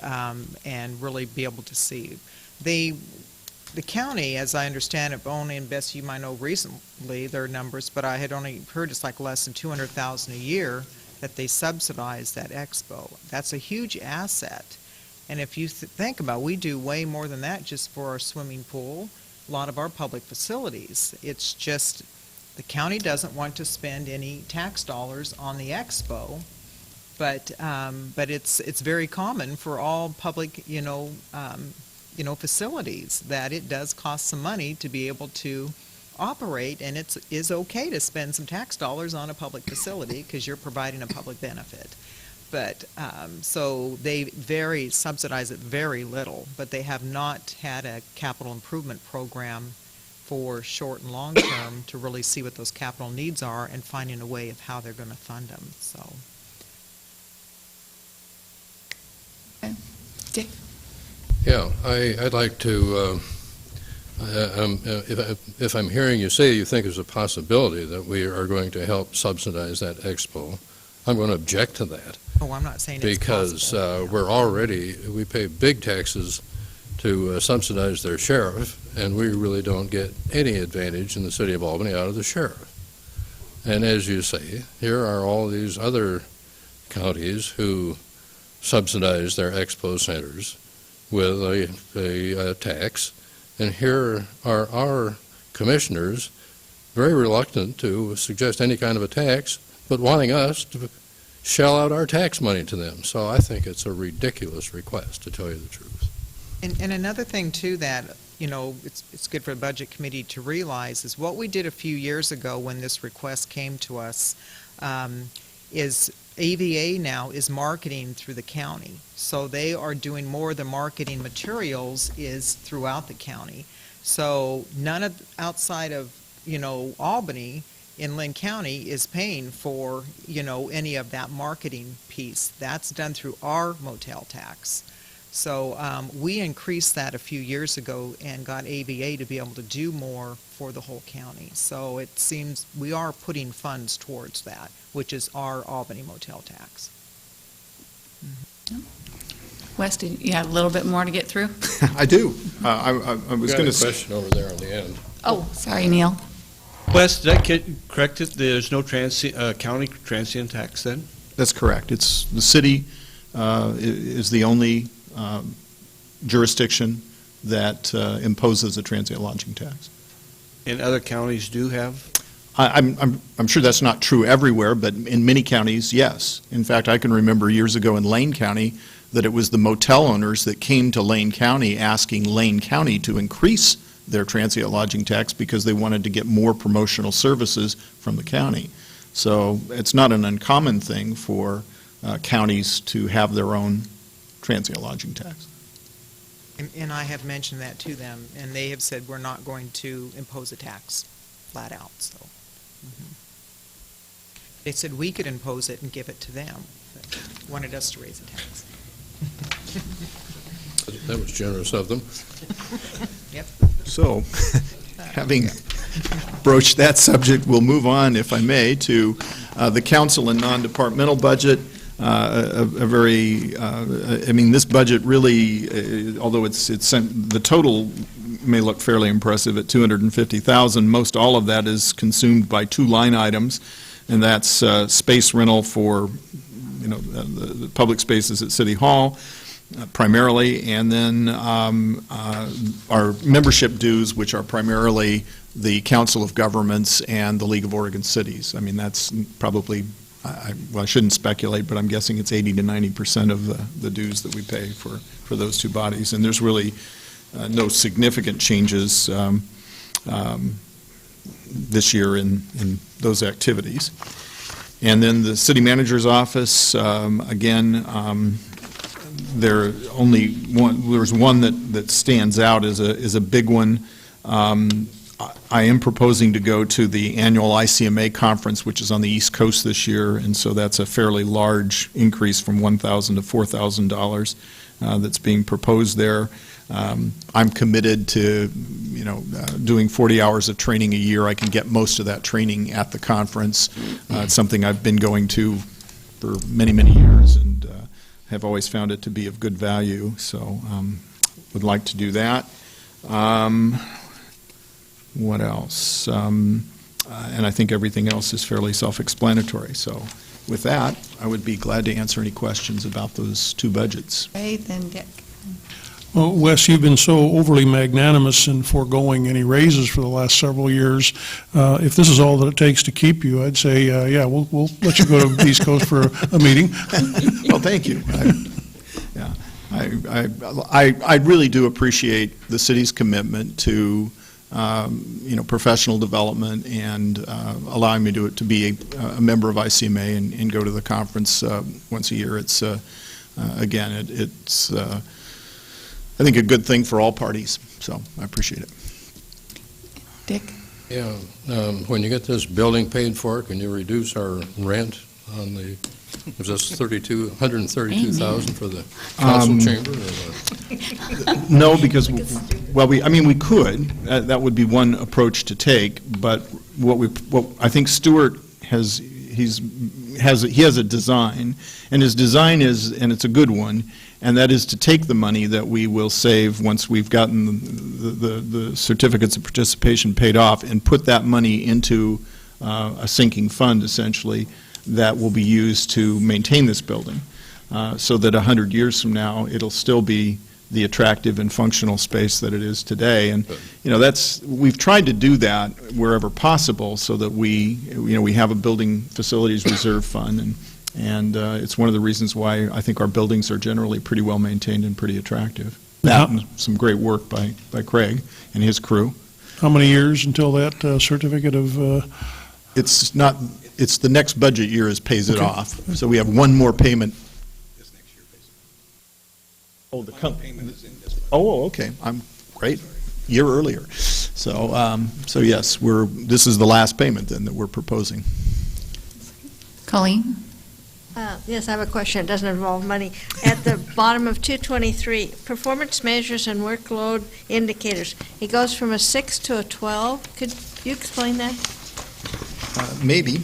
really be able to see. The county, as I understand it, only, and Bess, you might know recently their numbers, but I had only heard it's like less than $200,000 a year that they subsidize that expo. That's a huge asset. And if you think about it, we do way more than that just for our swimming pool, a lot of our public facilities. It's just the county doesn't want to spend any tax dollars on the expo, but it's very common for all public, facilities that it does cost some money to be able to operate, and it is okay to spend some tax dollars on a public facility because you're providing a public benefit. But so they subsidize it very little, but they have not had a capital improvement program for short and long term to really see what those capital needs are and finding a way of how they're going to fund them. So. Okay. Dick? Yeah, I'd like to, if I'm hearing you say you think there's a possibility that we are going to help subsidize that expo, I'm going to object to that. Oh, I'm not saying it's possible. Because we pay big taxes to subsidize their sheriff, and we really don't get any advantage in the city of Albany out of the sheriff. And as you say, here are all these other counties who subsidize their expo centers with a tax, and here are our commissioners very reluctant to suggest any kind of a tax, but wanting us to shell out our tax money to them. So I think it's a ridiculous request, to tell you the truth. And another thing, too, that, it's good for the Budget Committee to realize is what we did a few years ago when this request came to us is AVA now is marketing through the county. So they are doing more of the marketing materials is throughout the county. So none of outside of, Albany in Lynn County is paying for, any of that marketing piece. That's done through our motel tax. So we increased that a few years ago and got AVA to be able to do more for the whole county. So it seems we are putting funds towards that, which is our Albany motel tax. Wes, do you have a little bit more to get through? I do. I was going to say. Question over there on the end. Oh, sorry, Neil. Wes, did I get corrected? There's no county transient tax then? That's correct. It's the city is the only jurisdiction that imposes a transient lodging tax. And other counties do have? I'm sure that's not true everywhere, but in many counties, yes. In fact, I can remember years ago in Lane County that it was the motel owners that came to Lane County asking Lane County to increase their transient lodging tax because they wanted to get more promotional services from the county. So it's not an uncommon thing for counties to have their own transient lodging tax. And I have mentioned that to them, and they have said we're not going to impose a tax, flat out, so. Mhm. They said we could impose it and give it to them, but wanted us to raise a tax. That was generous of them. Yep. So, having broached that subject, we'll move on, if I may, to the council and non-departmental budget. A very, I mean, this budget really, although the total may look fairly impressive at $250,000, most all of that is consumed by two line items, and that's space rental for, the public spaces at City Hall, primarily, and then our membership dues, which are primarily the Council of Governments and the League of Oregon Cities. I mean, that's probably, I shouldn't speculate, but I'm guessing it's 80 to 90% of the dues that we pay for those two bodies. And there's really no significant changes this year in those activities. And then the city manager's office, again, there's one that stands out as a big one. I am proposing to go to the annual ICMA conference, which is on the East Coast this year, and so that's a fairly large increase from $1,000 to $4,000 that's being proposed there. I'm committed to, doing 40 hours of training a year. I can get most of that training at the conference. It's something I've been going to for many, many years, and have always found it to be of good value, so would like to do that. What else? And I think everything else is fairly self-explanatory. So with that, I would be glad to answer any questions about those two budgets. Okay, then Dick. Well, Wes, you've been so overly magnanimous in foregoing any raises for the last several years. If this is all that it takes to keep you, I'd say, yeah, we'll let you go to the East Coast for a meeting. Well, thank you. I really do appreciate the city's commitment to professional development and allowing me to be a member of ICMA and go to the conference once a year. It's again, it's I think a good thing for all parties. So I appreciate it. Dick? Yeah, when you get this building paid for, can you reduce our rent on the, was this $132,000 for the council chamber? Or No, because, we could. That would be one approach to take, but what I think Stuart he has a design, and his design is, and it's a good one, and that is to take the money that we will save once we've gotten the certificates of participation paid off and put that money into a sinking fund, essentially, that will be used to maintain this building, so that 100 years from now, it'll still be the attractive and functional space that it is today. And, we've tried to do that wherever possible so that we have a building facilities reserve fund, and it's one of the reasons why I think our buildings are generally pretty well maintained and pretty attractive. That and some great work by Craig and his crew. How many years until that certificate of? It's the next budget year pays it off. So we have one more payment. This next year, basically. Oh, the payment is in this budget. Oh, okay. I'm great. Year earlier. So yes, this is the last payment then that we're proposing. Colleen? Yes, I have a question. It doesn't involve money. At the bottom of 223, performance measures and workload indicators. He goes from a 6 to a 12. Could you explain that? Maybe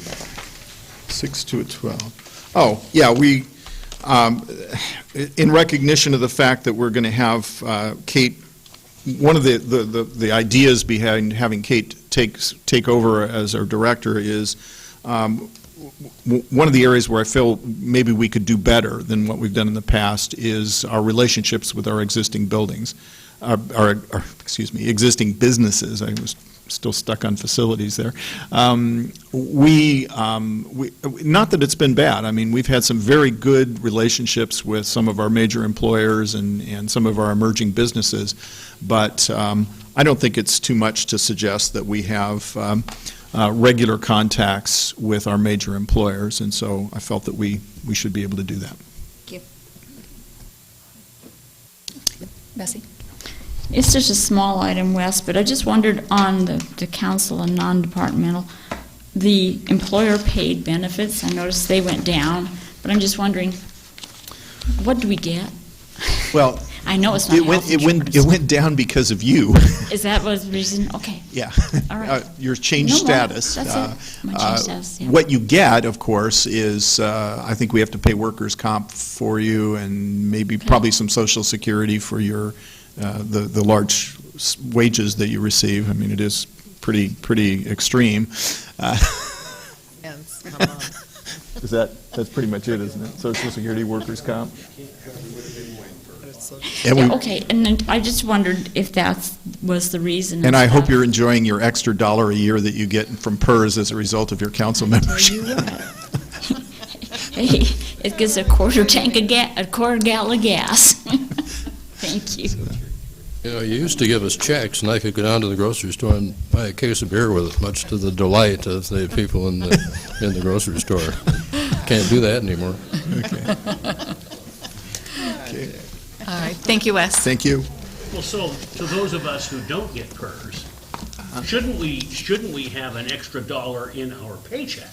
6 to a 12. Oh, yeah, we, in recognition of the fact that we're going to have Kate, one of the ideas behind having Kate take over as our director is one of the areas where I feel maybe we could do better than what we've done in the past is our relationships with our existing buildings, existing businesses. I was still stuck on facilities there. Not that it's been bad. I mean, we've had some very good relationships with some of our major employers and some of our emerging businesses, but I don't think it's too much to suggest that we have regular contacts with our major employers, and so I felt that we should be able to do that. Bessie? It's just a small item, Wes, but I just wondered on the council and non-departmental, the employer-paid benefits, I noticed they went down, but I'm just wondering, what do we get? Well, I know it's not health insurance. it went down because of you. Is that what the reason? Okay. Yeah. All right. Your change No more. status. That's it. My change status, yeah. What you get, of course, is I think we have to pay workers' comp for you, and maybe probably some Social Security for your the large wages that you receive. I mean, it is pretty extreme. That's pretty much it, isn't it? Social Security, workers' comp. Okay, and then I just wondered if that was the reason. And I hope you're enjoying your extra $1 a year that you get from PERS as a result of your council membership. Hey, it gets a quarter gallon of gas. Thank you. You know, you used to give us checks, and I could go down to the grocery store and buy a case of beer with it, much to the delight of the people in the grocery store. Can't do that anymore. Okay. All right, thank you, Wes. Thank you. Well, so, to those of us who don't get PERS, shouldn't we have an extra $1 in our paycheck?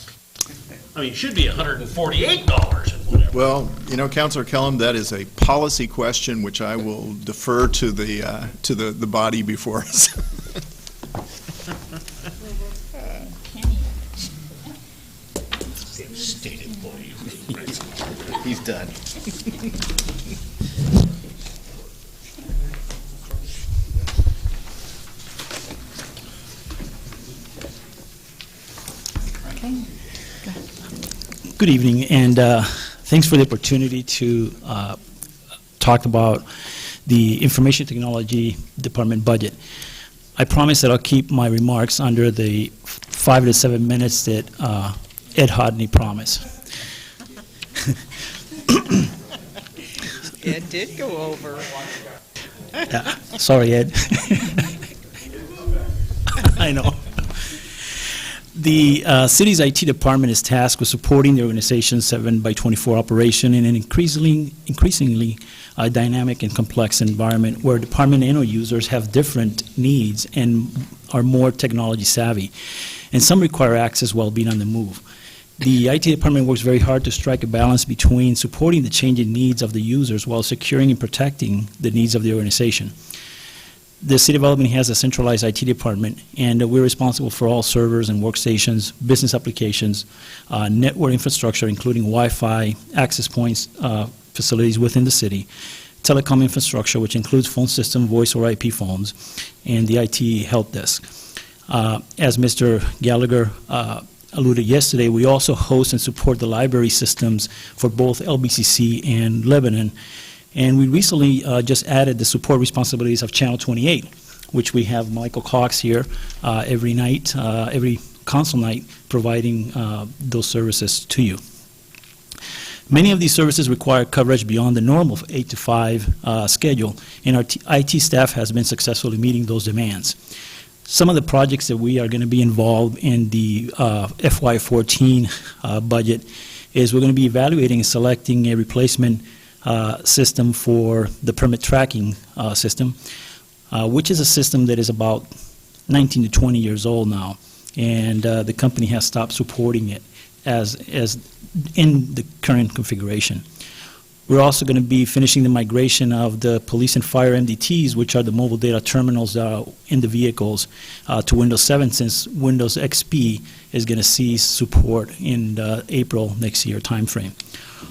I mean, it should be $148 and whatever. Well, you know, Councilor Kellum, that is a policy question which I will defer to the body before us. State employee. He's done. Good evening, and thanks for the opportunity to talk about the Information Technology Department budget. I promise that I'll keep my remarks under the 5 to 7 minutes that Ed Hodney promised. It did go over. Sorry, Ed. I know. The city's IT department is tasked with supporting the organization's 7x24 operation in an increasingly dynamic and complex environment where department and users have different needs and are more technology savvy, and some require access while being on the move. The IT department works very hard to strike a balance between supporting the changing needs of the users while securing and protecting the needs of the organization. The City of Albany has a centralized IT department, and we're responsible for all servers and workstations, business applications, network infrastructure, including Wi-Fi, access points, facilities within the city, telecom infrastructure, which includes phone system, voice or IP phones, and the IT help desk. As Mr. Gallagher alluded yesterday, we also host and support the library systems for both LBCC and Lebanon. And we recently just added the support responsibilities of Channel 28, which we have Michael Cox here every night, every council night, providing those services to you. Many of these services require coverage beyond the normal 8 to 5 schedule, and our IT staff has been successfully meeting those demands. Some of the projects that we are going to be involved in the FY14 budget is we're going to be evaluating and selecting a replacement system for the permit tracking system, which is a system that is about 19 to 20 years old now, and the company has stopped supporting it as in the current configuration. We're also going to be finishing the migration of the police and fire MDTs, which are the mobile data terminals that are in the vehicles, to Windows 7, since Windows XP is going to cease support in the April next year timeframe.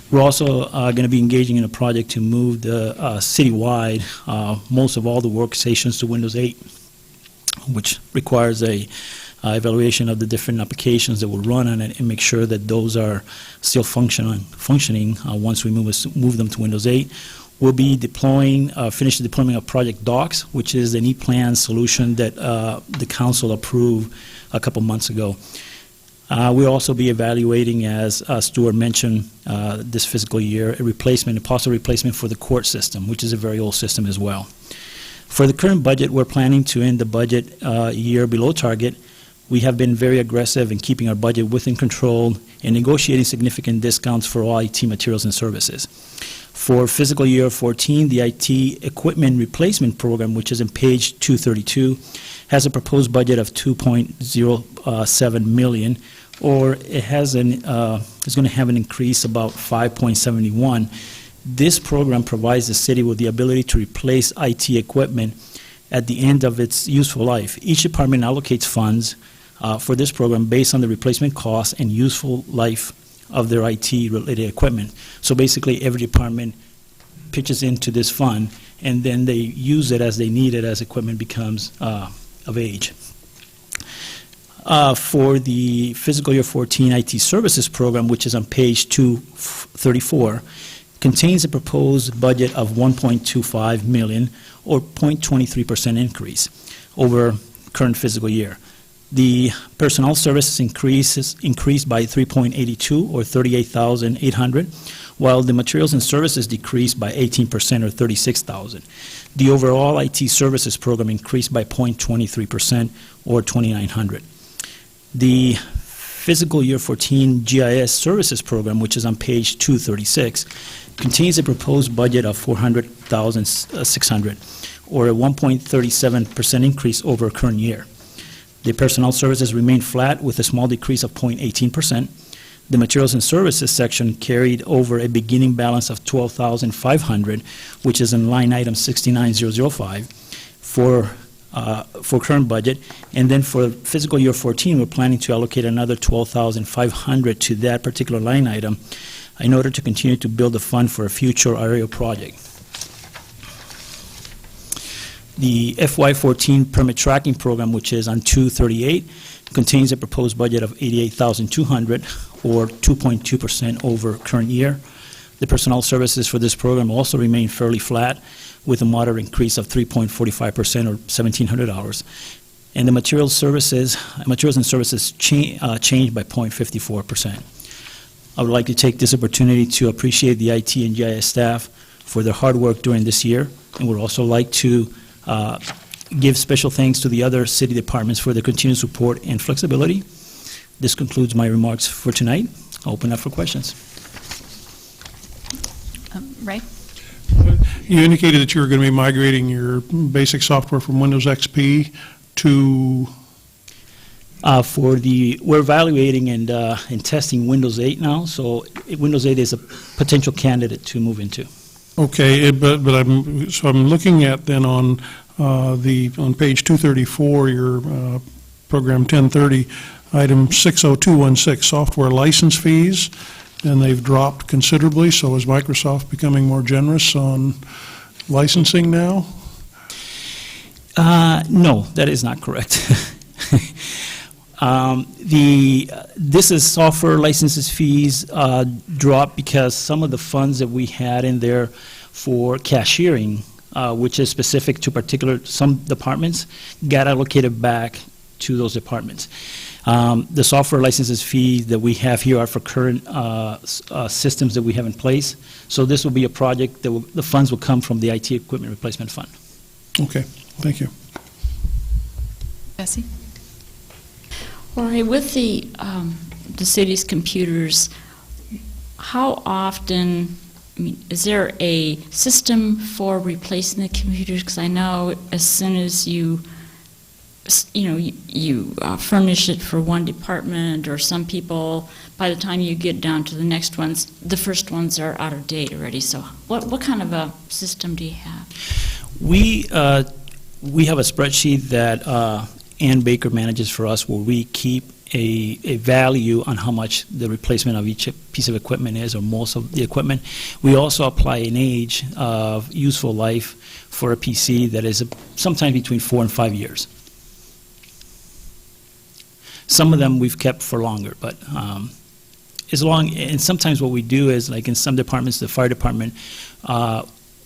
We're also going to be engaging in a project to move the citywide most of all the workstations to Windows 8, which requires a evaluation of the different applications that will run on it and make sure that those are still functioning once we move them to Windows 8. We'll be finish the deployment of Project Docs, which is an e-plan solution that the council approved a couple months ago. We'll also be evaluating, as Stuart mentioned, this fiscal year, a possible replacement for the court system, which is a very old system as well. For the current budget, we're planning to end the budget year below target, We have been very aggressive in keeping our budget within control and negotiating significant discounts for all IT materials and services. For fiscal year 14, the IT equipment replacement program, which is on page 232, has a proposed budget of $2.07 million, or it has is going to have an increase about 5.71. This program provides the city with the ability to replace IT equipment at the end of its useful life. Each department allocates funds for this program based on the replacement cost and useful life of their IT-related equipment. So basically, every department pitches into this fund, and then they use it as they need it as equipment becomes of age. For the fiscal year 14 IT services program, which is on page 234, contains a proposed budget of $1.25 million, or 0.23% increase over current fiscal year. The personnel services increased by 3.82, or 38,800, while the materials and services decreased by 18%, or 36,000. The overall IT services program increased by 0.23%, or 2,900. The fiscal year 14 GIS services program, which is on page 236, contains a proposed budget of $400,600, or a 1.37% increase over current year. The personnel services remained flat with a small decrease of 0.18%. The materials and services section carried over a beginning balance of $12,500, which is in line item 69005 for current budget. And then for fiscal year 14, we're planning to allocate another $12,500 to that particular line item in order to continue to build a fund for a future aerial project. The FY14 permit tracking program, which is on 238, contains a proposed budget of $88,200, or 2.2% over current year. The personnel services for this program also remain fairly flat, with a moderate increase of 3.45%, or $1,700. And the materials and services changed by 0.54%. I would like to take this opportunity to appreciate the IT and GIS staff for their hard work during this year, and would also like to give special thanks to the other city departments for their continued support and flexibility. This concludes my remarks for tonight. I'll open up for questions. Ray? You indicated that you were going to be migrating your basic software from Windows XP to... We're evaluating and testing Windows 8 now, so Windows 8 is a potential candidate to move into. Okay, but I'm looking at then on page 234, your program 1030, item 60216, software license fees, and they've dropped considerably. So is Microsoft becoming more generous on licensing now? No, that is not correct. This is software licenses fees dropped because some of the funds that we had in there for cashiering, which is specific to some departments, got allocated back to those departments. The software licenses fees that we have here are for current systems that we have in place. So this will be a project that the funds will come from the IT equipment replacement fund. Okay, thank you. Bessie? Jorge, with the city's computers, how often, is there a system for replacing the computers? Because I know as soon as you furnish it for one department, or some people, by the time you get down to the next ones, the first ones are out of date already. So what kind of a system do you have? We have a spreadsheet that Ann Baker manages for us, where we keep a value on how much the replacement of each piece of equipment is, or most of the equipment. We also apply an age of useful life for a PC that is sometimes between 4 and 5 years. Some of them we've kept for longer, but and sometimes what we do is, like in some departments, the fire department,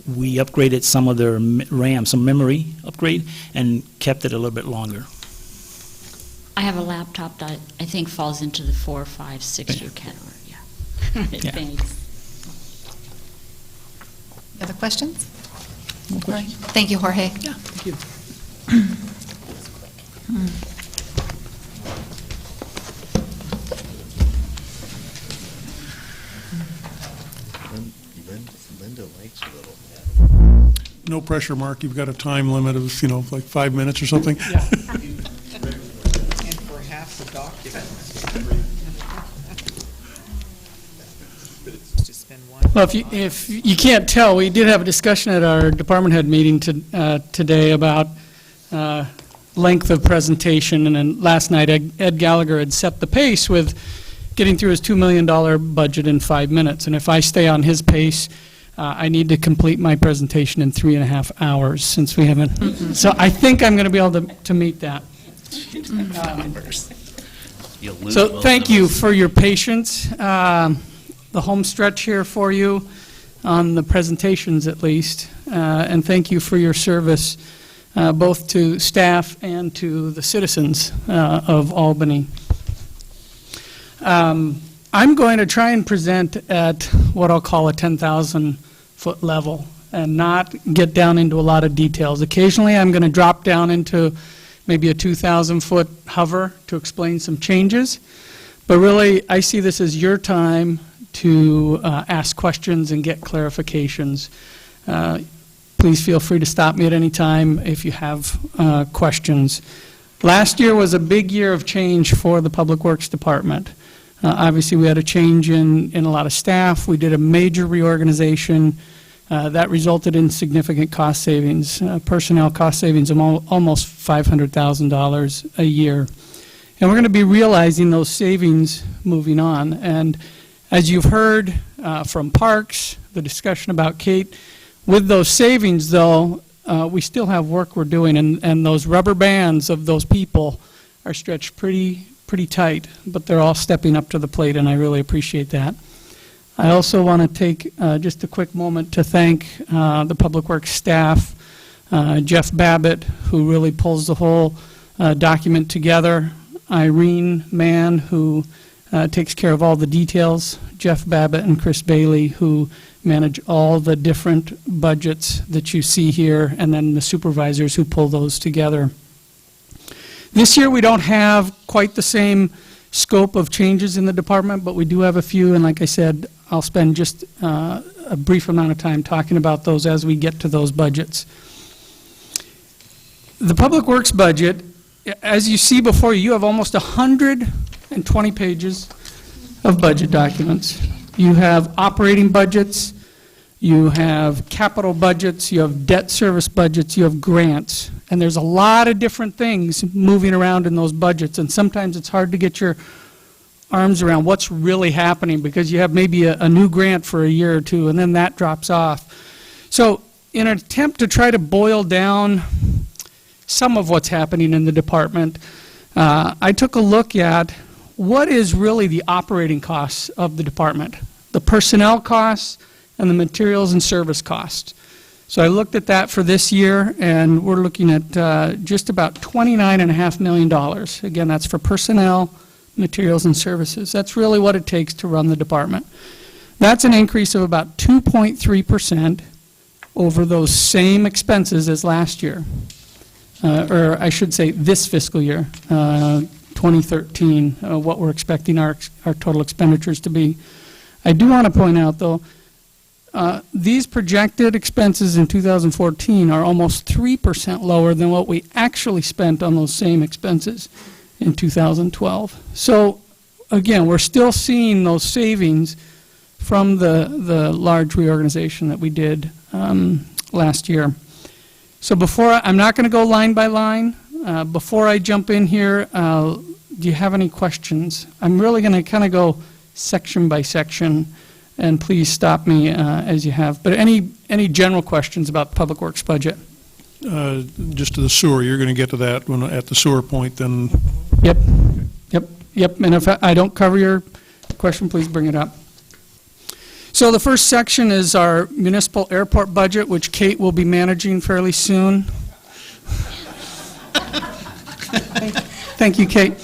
we upgraded some of their RAM, some memory upgrade, and kept it a little bit longer. I have a laptop that I think falls into the 4, 5, 6 year category. Yeah. Yeah. Thanks. Other questions? No questions. All right. Thank you, Jorge. Yeah, thank you. No pressure, Mark. You've got a time limit of, like 5 minutes or something. And for half the document. Just been one. Well, if you can't tell, we did have a discussion at our department head meeting today about length of presentation, and then last night Ed Gallagher had set the pace with getting through his $2 million budget in 5 minutes, and if I stay on his pace, I need to complete my presentation in 3.5 hours, since we haven't, so I think I'm going to be able to meet that. So thank you for your patience. The home stretch here for you, on the presentations at least, and thank you for your service, both to staff and to the citizens of Albany. I'm going to try and present at what I'll call a 10,000-foot level and not get down into a lot of details. Occasionally I'm going to drop down into maybe a 2,000-foot hover to explain some changes, but really I see this as your time to ask questions and get clarifications. Please feel free to stop me at any time if you have questions. Last year was a big year of change for the Public Works Department. Obviously, we had a change in a lot of staff. We did a major reorganization that resulted in significant cost savings, personnel cost savings of almost $500,000 a year. And we're going to be realizing those savings moving on. And as you've heard from Parks, the discussion about Kate, with those savings, though, we still have work we're doing, and those rubber bands of those people are stretched pretty tight, but they're all stepping up to the plate, and I really appreciate that. I also want to take just a quick moment to thank the Public Works staff, Jeff Babbitt, who really pulls the whole document together, Irene Mann, who takes care of all the details, Jeff Babbitt and Chris Bailey, who manage all the different budgets that you see here, and then the supervisors who pull those together. This year we don't have quite the same scope of changes in the department, but we do have a few, and like I said, I'll spend just a brief amount of time talking about those as we get to those budgets. The Public Works budget, as you see before you, have almost 120 pages of budget documents. You have operating budgets, you have capital budgets, you have debt service budgets, you have grants, and there's a lot of different things moving around in those budgets, and sometimes it's hard to get your arms around what's really happening because you have maybe a new grant for a year or two, and then that drops off. So in an attempt to try to boil down some of what's happening in the department, I took a look at what is really the operating costs of the department, the personnel costs and the materials and service costs. So I looked at that for this year, and we're looking at just about $29.5 million. Again, that's for personnel, materials, and services. That's really what it takes to run the department. That's an increase of about 2.3% over those same expenses as last year, or I should say this fiscal year, 2013, what we're expecting our total expenditures to be. I do want to point out, though, these projected expenses in 2014 are almost 3% lower than what we actually spent on those same expenses in 2012. So, again, we're still seeing those savings from the large reorganization that we did last year. So I'm not going to go line by line. Before I jump in here, do you have any questions? I'm really going to kind of go section by section, and please stop me as you have. But any general questions about the Public Works budget? Just to the sewer, you're going to get to that when at the sewer point, then? Yep. And if I don't cover your question, please bring it up. So the first section is our municipal airport budget, which Kate will be managing fairly soon. Thank you, Kate.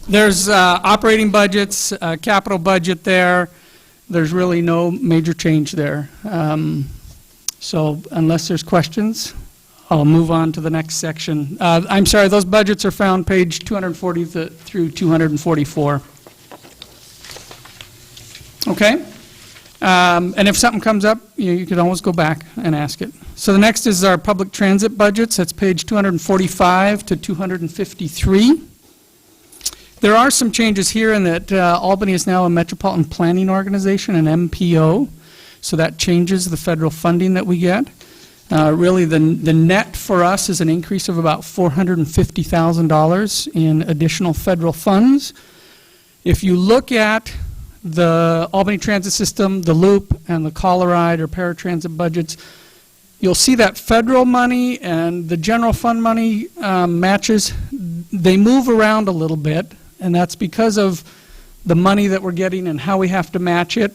There's operating budgets, capital budget there. There's really no major change there. So unless there's questions, I'll move on to the next section. I'm sorry, those budgets are found page 240 through 244. Okay? And if something comes up, you can always go back and ask it. So the next is our public transit budgets. That's page 245 to 253. There are some changes here in that Albany is now a metropolitan planning organization, an MPO, so that changes the federal funding that we get. Really, the net for us is an increase of about $450,000 in additional federal funds. If you look at the Albany Transit System, the Loop, and the Coloride or paratransit budgets, you'll see that federal money and the general fund money matches. They move around a little bit, and that's because of the money that we're getting and how we have to match it.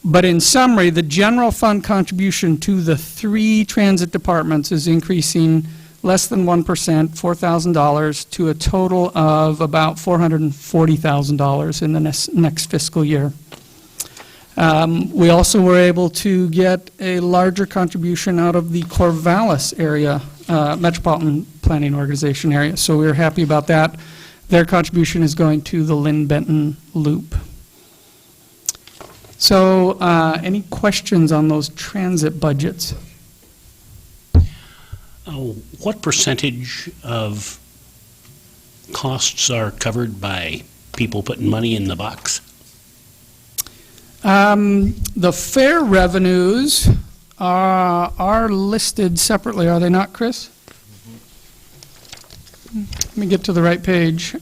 But in summary, the general fund contribution to the 3 transit departments is increasing less than 1%, $4,000, to a total of about $440,000 in the next fiscal year. We also were able to get a larger contribution out of the Corvallis area, Metropolitan Planning Organization area, so we were happy about that. Their contribution is going to the Lynn-Benton Loop. So, any questions on those transit budgets? What percentage of costs are covered by people putting money in the box? The fare revenues are listed separately, are they not, Chris? Let me get to the right page.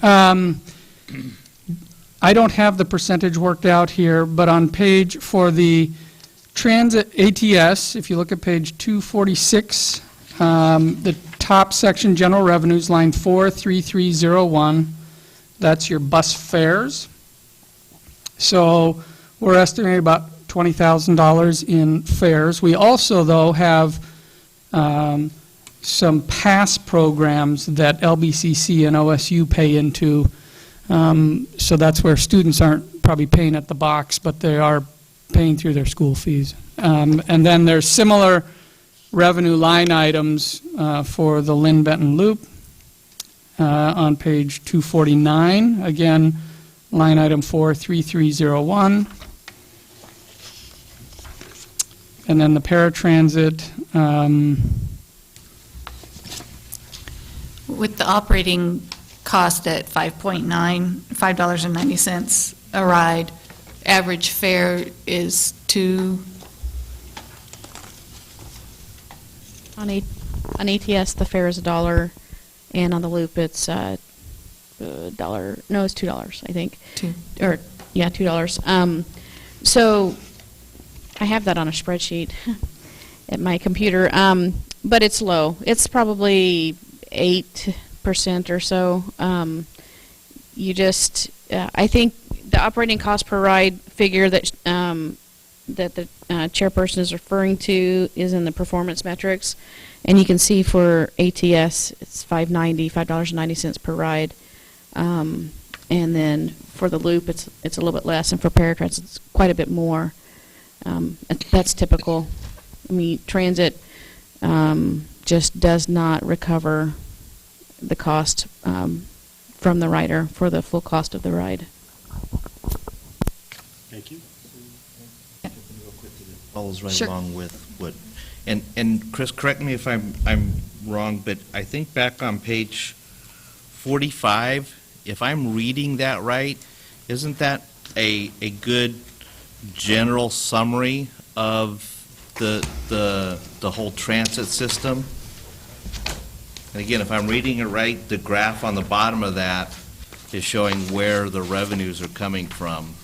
I don't have the percentage worked out here, but on page for the transit ATS, if you look at page 246, the top section, general revenues, line 43301, that's your bus fares. So we're estimating about $20,000 in fares. We also, though, have some pass programs that LBCC and OSU pay into. So that's where students aren't probably paying at the box, but they are paying through their school fees. And then there's similar revenue line items for the Lynn-Benton Loop on page 249. Again, line item 43301. And then the paratransit. With the operating cost at $5.90 a ride, average fare is On ATS, the fare is $1, and on the Loop, it's $1. No, it's $2, I think. $2. So I have that on a spreadsheet at my computer, but it's low. It's probably 8% or so. I think the operating cost per ride figure that the chairperson is referring to is in the performance metrics, and you can see for ATS it's $5.90 per ride, and then for the Loop it's a little bit less, and for paratransit it's quite a bit more. That's typical. I mean, transit just does not recover the cost from the rider for the full cost of the ride. Thank you. Follows right Sure. along with what, and Chris, correct me if I'm wrong, but I think back on page 45, if I'm reading that right, isn't that a good general summary of the whole transit system? And again, if I'm reading it right, the graph on the bottom of that is showing where the revenues are coming from.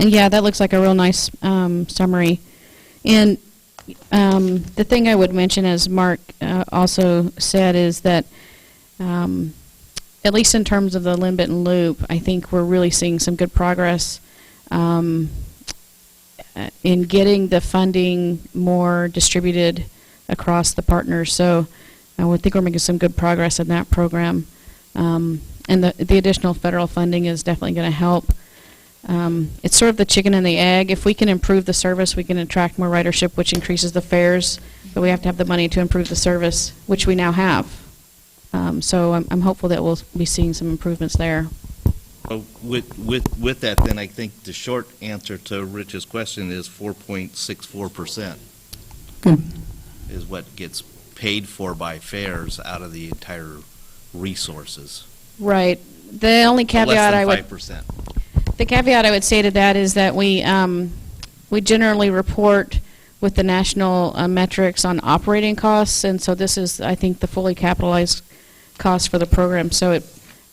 Yeah, that looks like a real nice summary. And the thing I would mention, as Mark also said, is that at least in terms of the Lynn-Benton Loop, I think we're really seeing some good progress in getting the funding more distributed across the partners. So I would think we're making some good progress in that program. And the additional federal funding is definitely going to help. It's sort of the chicken and the egg. If we can improve the service, we can attract more ridership, which increases the fares, but we have to have the money to improve the service, which we now have. So I'm hopeful that we'll be seeing some improvements there. With that, then I think the short answer to Rich's question is 4.64%. Good. Is what gets paid for by fares out of the entire resources. Right. The only caveat I would Less than 5%. the caveat I would say to that is that we generally report with the national metrics on operating costs, and so this is, I think, the fully capitalized cost for the program. So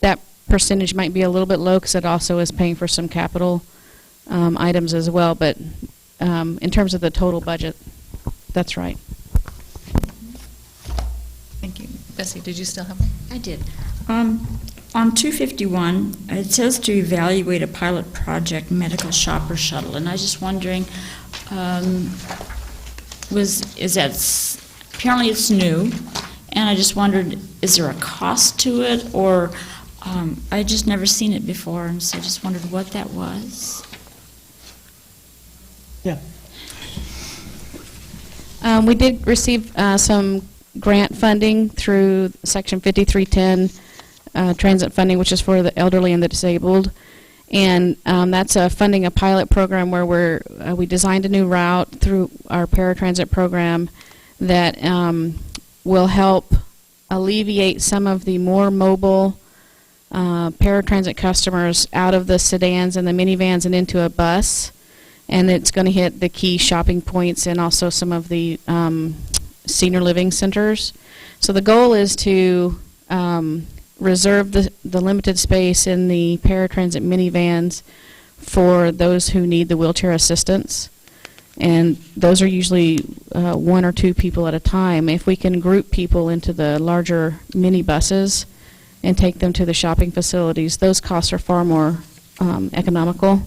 that percentage might be a little bit low because it also is paying for some capital items as well. But in terms of the total budget, that's right. Thank you. Bessie, did you still have one? I did. On 251, it says to evaluate a pilot project medical shopper shuttle, and I was just wondering, apparently it's new, and I just wondered, is there a cost to it, or I just never seen it before, and so I just wondered what that was. Yeah. We did receive some grant funding through Section 5310 transit funding, which is for the elderly and the disabled. And that's funding a pilot program where we designed a new route through our paratransit program that will help alleviate some of the more mobile paratransit customers out of the sedans and the minivans and into a bus. And it's going to hit the key shopping points and also some of the senior living centers. So the goal is to reserve the limited space in the paratransit minivans for those who need the wheelchair assistance. And those are usually one or two people at a time. If we can group people into the larger minibuses and take them to the shopping facilities, those costs are far more economical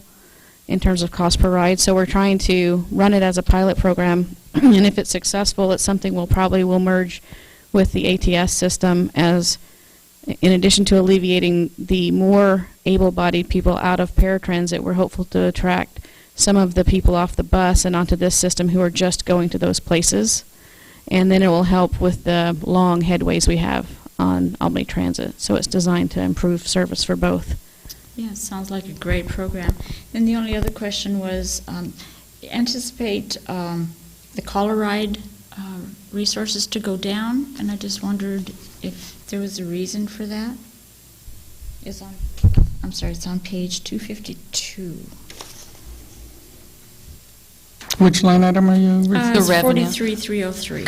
in terms of cost per ride. So we're trying to run it as a pilot program, and if it's successful, it's something we'll merge with the ATS system as, in addition to alleviating the more able-bodied people out of paratransit, we're hopeful to attract some of the people off the bus and onto this system who are just going to those places. And then it will help with the long headways we have on Albany Transit. So it's designed to improve service for both. Yeah, it sounds like a great program. And the only other question was, anticipate the caller ride resources to go down, and I just wondered if there was a reason for that. It's on page 252. Which line item are you referring to? The revenue. 43,303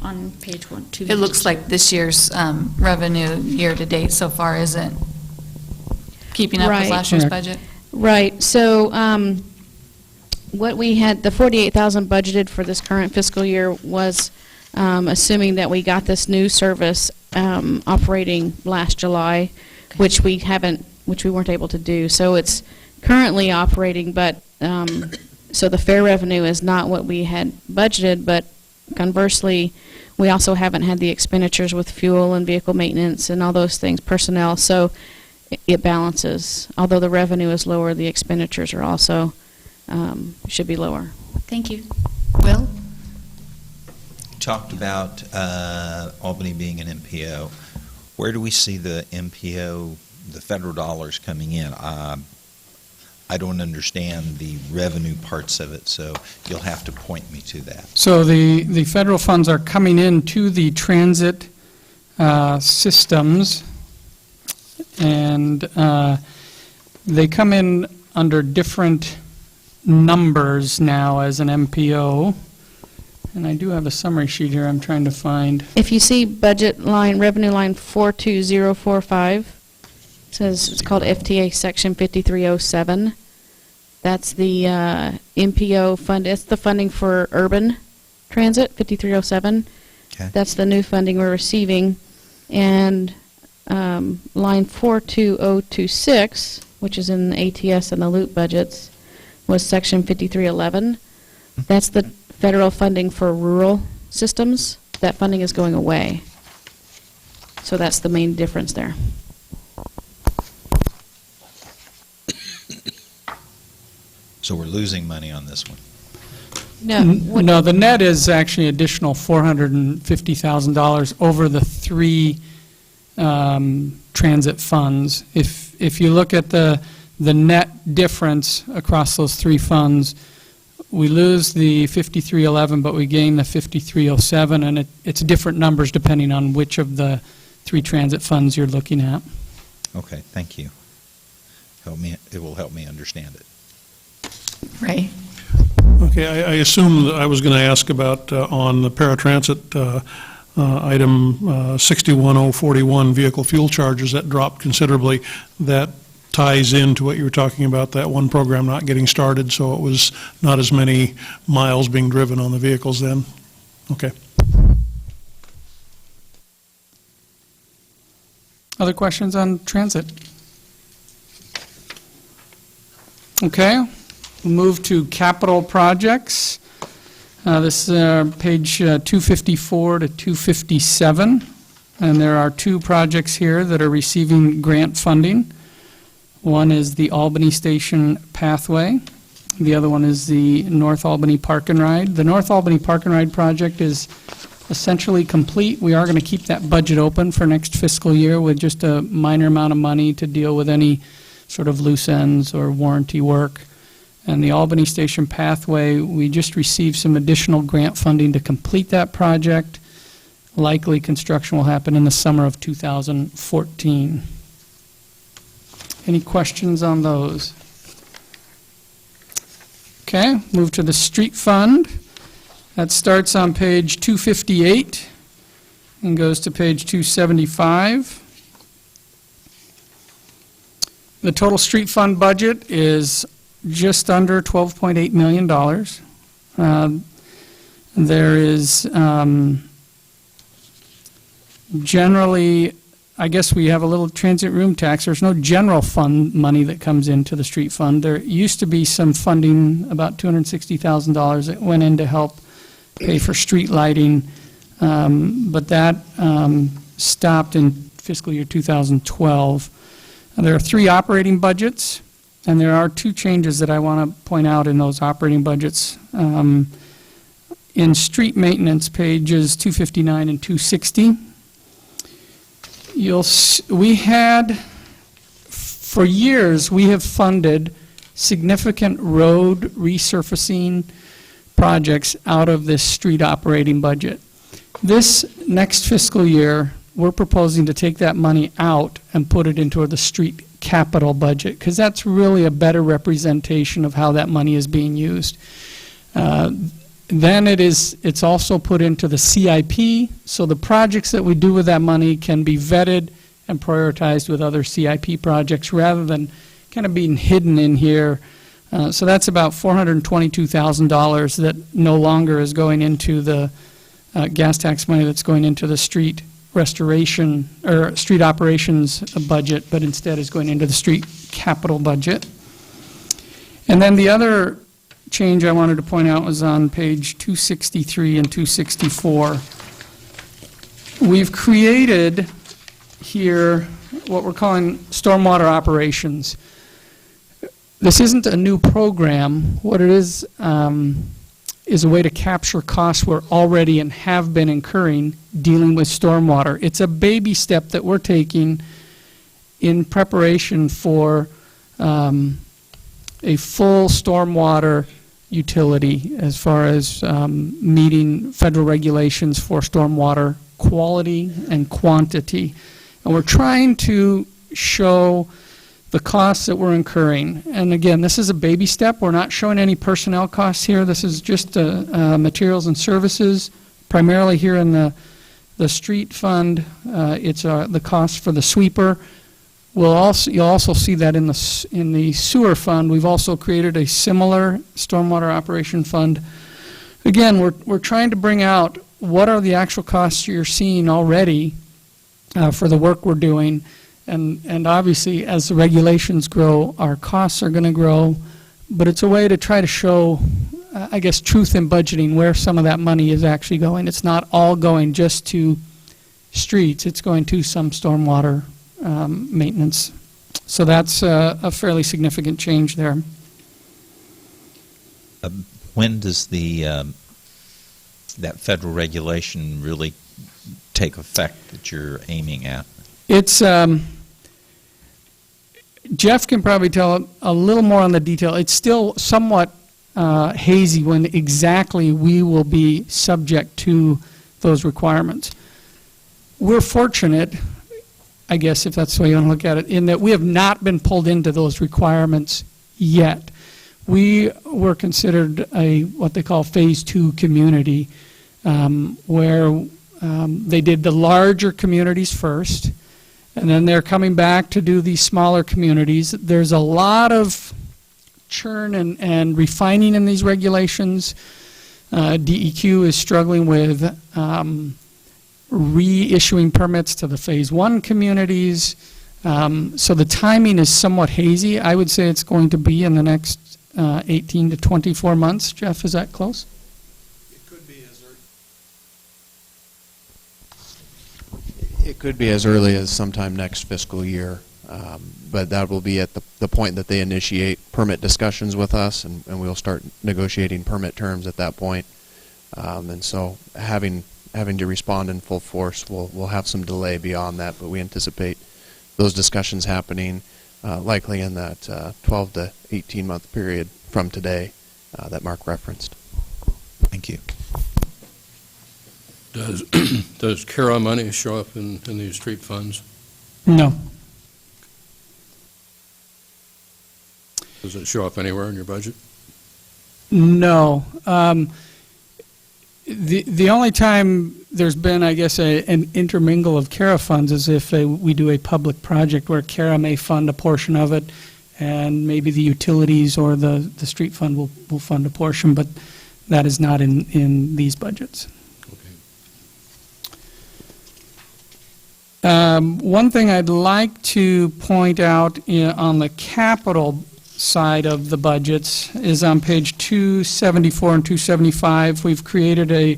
on page 252. It looks like this year's revenue year-to-date so far isn't keeping up with Right. last year's budget. Right. So what we had, the $48,000 budgeted for this current fiscal year was assuming that we got this new service operating last July, which we weren't able to do. So it's currently operating, but so the fare revenue is not what we had budgeted, but conversely, we also haven't had the expenditures with fuel and vehicle maintenance and all those things, personnel, so it balances. Although the revenue is lower, the expenditures are also, should be lower. Thank you. Will? Talked about Albany being an MPO. Where do we see the MPO, the federal dollars coming in? I don't understand the revenue parts of it, so you'll have to point me to that. So the federal funds are coming into the transit systems, and they come in under different numbers now as an MPO. And I do have a summary sheet here I'm trying to find. If you see budget line, revenue line 42045, it says it's called FTA Section 5307. That's the MPO fund. It's the funding for urban transit, 5307. Okay. That's the new funding we're receiving. And line 42026, which is in the ATS and the loop budgets, was Section 5311. That's the federal funding for rural systems. That funding is going away. So that's the main difference there. So we're losing money on this one. No, the net is actually additional $450,000 over the three transit funds. If you look at the net difference across those three funds, we lose the 5311, but we gain the 5307, and it's different numbers depending on which of the three transit funds you're looking at. Okay, thank you. It will help me understand it. Ray? Okay, I assume that I was going to ask about, on the paratransit item 61041, vehicle fuel charges, that dropped considerably. That ties into what you were talking about, that one program not getting started, so it was not as many miles being driven on the vehicles then? Okay. Other questions on transit? Okay, we'll move to capital projects. This is page 254 to 257, and there are two projects here that are receiving grant funding. One is the Albany Station Pathway. The other one is the North Albany Park and Ride. The North Albany Park and Ride project is essentially complete. We are going to keep that budget open for next fiscal year with just a minor amount of money to deal with any sort of loose ends or warranty work. And the Albany Station Pathway, we just received some additional grant funding to complete that project. Likely construction will happen in the summer of 2014. Any questions on those? Okay, move to the street fund. That starts on page 258 and goes to page 275. The total street fund budget is just under $12.8 million. There is generally, I guess we have a little transit room tax. There's no general fund money that comes into the street fund. There used to be some funding, about $260,000, that went in to help pay for street lighting, but that stopped in fiscal year 2012. There are three operating budgets, and there are two changes that I want to point out in those operating budgets. In street maintenance, pages 259 and 260, for years, we have funded significant road resurfacing projects out of this street operating budget. This next fiscal year, we're proposing to take that money out and put it into the street capital budget, because that's really a better representation of how that money is being used. Then it's also put into the CIP, so the projects that we do with that money can be vetted and prioritized with other CIP projects rather than kind of being hidden in here. So that's about $422,000 that no longer is going into the gas tax money that's going into the street restoration or street operations budget, but instead is going into the street capital budget. And then the other change I wanted to point out was on page 263 and 264. We've created here what we're calling stormwater operations. This isn't a new program. What it is a way to capture costs we're already and have been incurring dealing with stormwater. It's a baby step that we're taking in preparation for a full stormwater utility as far as meeting federal regulations for stormwater quality and quantity. And we're trying to show the costs that we're incurring. And again, this is a baby step. We're not showing any personnel costs here. This is just materials and services, primarily here in the street fund. It's the cost for the sweeper. You'll also see that in the sewer fund. We've also created a similar stormwater operation fund. Again, we're trying to bring out what are the actual costs you're seeing already for the work we're doing. And obviously, as the regulations grow, our costs are going to grow. But it's a way to try to show, I guess, truth in budgeting, where some of that money is actually going. It's not all going just to streets. It's going to some stormwater maintenance. So that's a fairly significant change there. When does that federal regulation really take effect that you're aiming at? It's, Jeff can probably tell a little more on the detail. It's still somewhat hazy when exactly we will be subject to those requirements. We're fortunate, I guess, if that's the way you want to look at it, in that we have not been pulled into those requirements yet. We were considered a what they call phase 2 community, where they did the larger communities first, and then they're coming back to do these smaller communities. There's a lot of churn and refining in these regulations. DEQ is struggling with reissuing permits to the phase 1 communities. So the timing is somewhat hazy. I would say it's going to be in the next 18 to 24 months. Jeff, is that close? It could be as early as sometime next fiscal year, but that will be at the point that they initiate permit discussions with us, and we'll start negotiating permit terms at that point. And so having to respond in full force, we'll have some delay beyond that, but we anticipate those discussions happening likely in that 12 to 18 month period from today that Mark referenced. Thank you. Does CARA money show up in these street funds? No. Does it show up anywhere in your budget? No. The only time there's been, I guess, an intermingle of CARA funds is if we do a public project where CARA may fund a portion of it, and maybe the utilities or the street fund will fund a portion, but that is not in these budgets. One thing I'd like to point out on the capital side of the budgets is on page 274 and 275. We've created a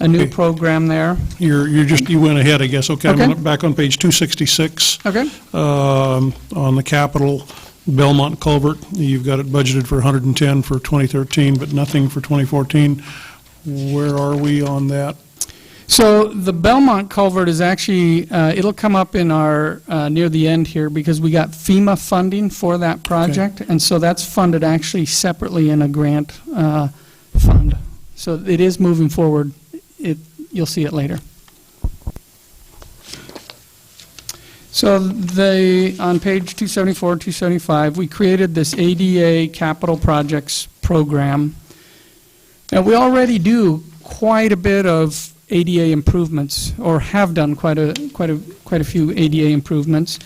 new program there. You went ahead, I guess. Okay, Okay. I'm back on page 266. Okay. On the capital Belmont culvert, you've got it budgeted for 110 for 2013, but nothing for 2014. Where are we on that? So the Belmont culvert is actually, it'll come up in our, near the end here, because we got FEMA funding for that project, and so that's funded actually separately in a grant fund. So it is moving forward. You'll see it later. So on page 274, 275, we created this ADA capital projects program. Now, we already do quite a bit of ADA improvements, or have done quite a few ADA improvements.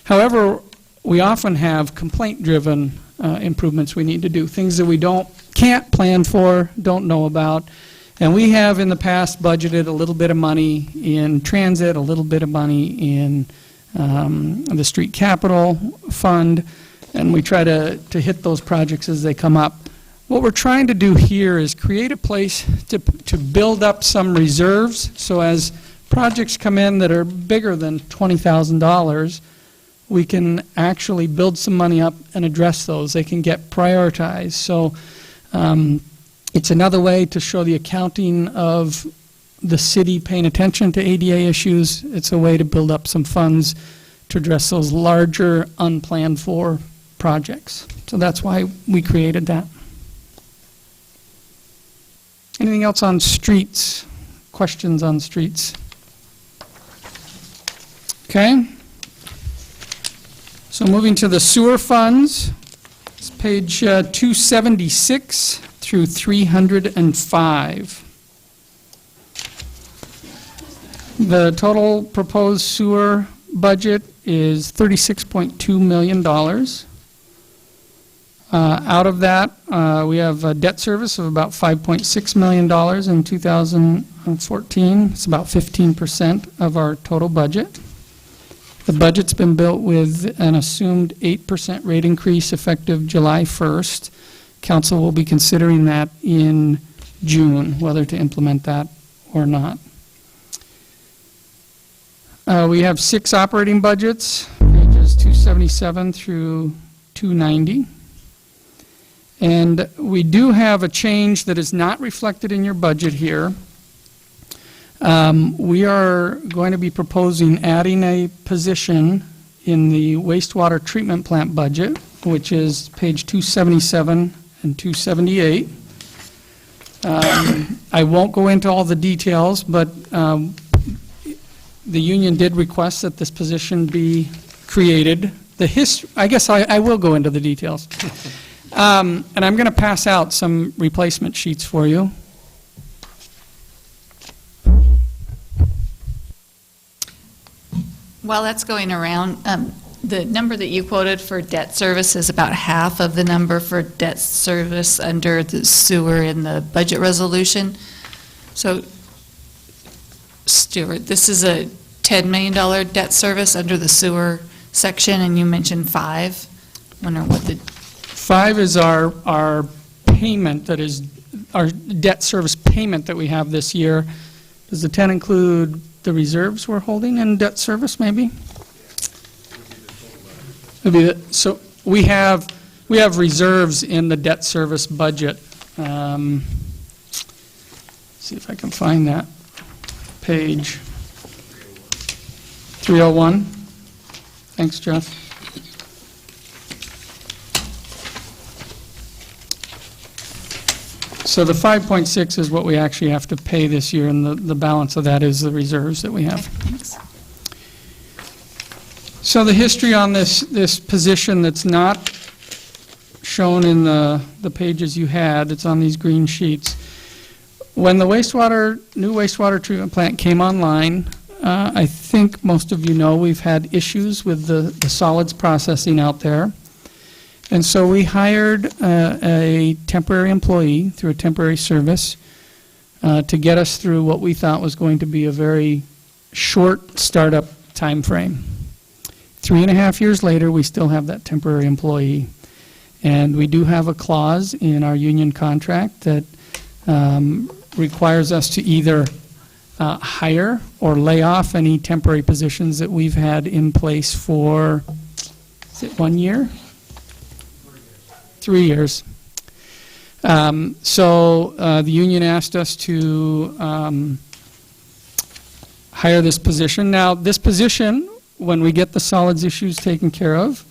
However, we often have complaint-driven improvements we need to do, things that we can't plan for, don't know about. And we have in the past budgeted a little bit of money in transit, a little bit of money in the street capital fund, and we try to hit those projects as they come up. What we're trying to do here is create a place to build up some reserves, so as projects come in that are bigger than $20,000, we can actually build some money up and address those. They can get prioritized. So it's another way to show the accounting of the city paying attention to ADA issues. It's a way to build up some funds to address those larger, unplanned for projects. So that's why we created that. Anything else on streets? Questions on streets? Okay. So moving to the sewer funds, it's page 276 through 305. The total proposed sewer budget is $36.2 million. Out of that, we have a debt service of about $5.6 million in 2014. It's about 15% of our total budget. The budget's been built with an assumed 8% rate increase effective July 1st. Council will be considering that in June, whether to implement that or not. We have 6 operating budgets, pages 277 through 290. And we do have a change that is not reflected in your budget here. We are going to be proposing adding a position in the wastewater treatment plant budget, which is page 277 and 278. I won't go into all the details, but the union did request that this position be created. I guess I will go into the details. And I'm going to pass out some replacement sheets for you. While that's going around, the number that you quoted for debt service is about half of the number for debt service under the sewer in the budget resolution. So, Stuart, this is a $10 million debt service under the sewer section, and you mentioned 5. Wonder what the 5 is our payment, that is our debt service payment that we have this year. Does the 10 include the reserves we're holding in debt service, maybe? So we have reserves in the debt service budget. See if I can find that page. 301. Thanks, Jeff. So the 5.6 is what we actually have to pay this year, and the balance of that is the reserves that we have. Thanks. So the history on this position that's not shown in the pages you had, it's on these green sheets. When the new wastewater treatment plant came online, I think most of you know we've had issues with the solids processing out there. And so we hired a temporary employee through a temporary service to get us through what we thought was going to be a very short startup time frame. 3.5 years later, we still have that temporary employee. And we do have a clause in our union contract that requires us to either hire or lay off any temporary positions that we've had in place for, is it 1 year? 3 years. So the union asked us to hire this position. Now, this position, when we get the solids issues taken care of,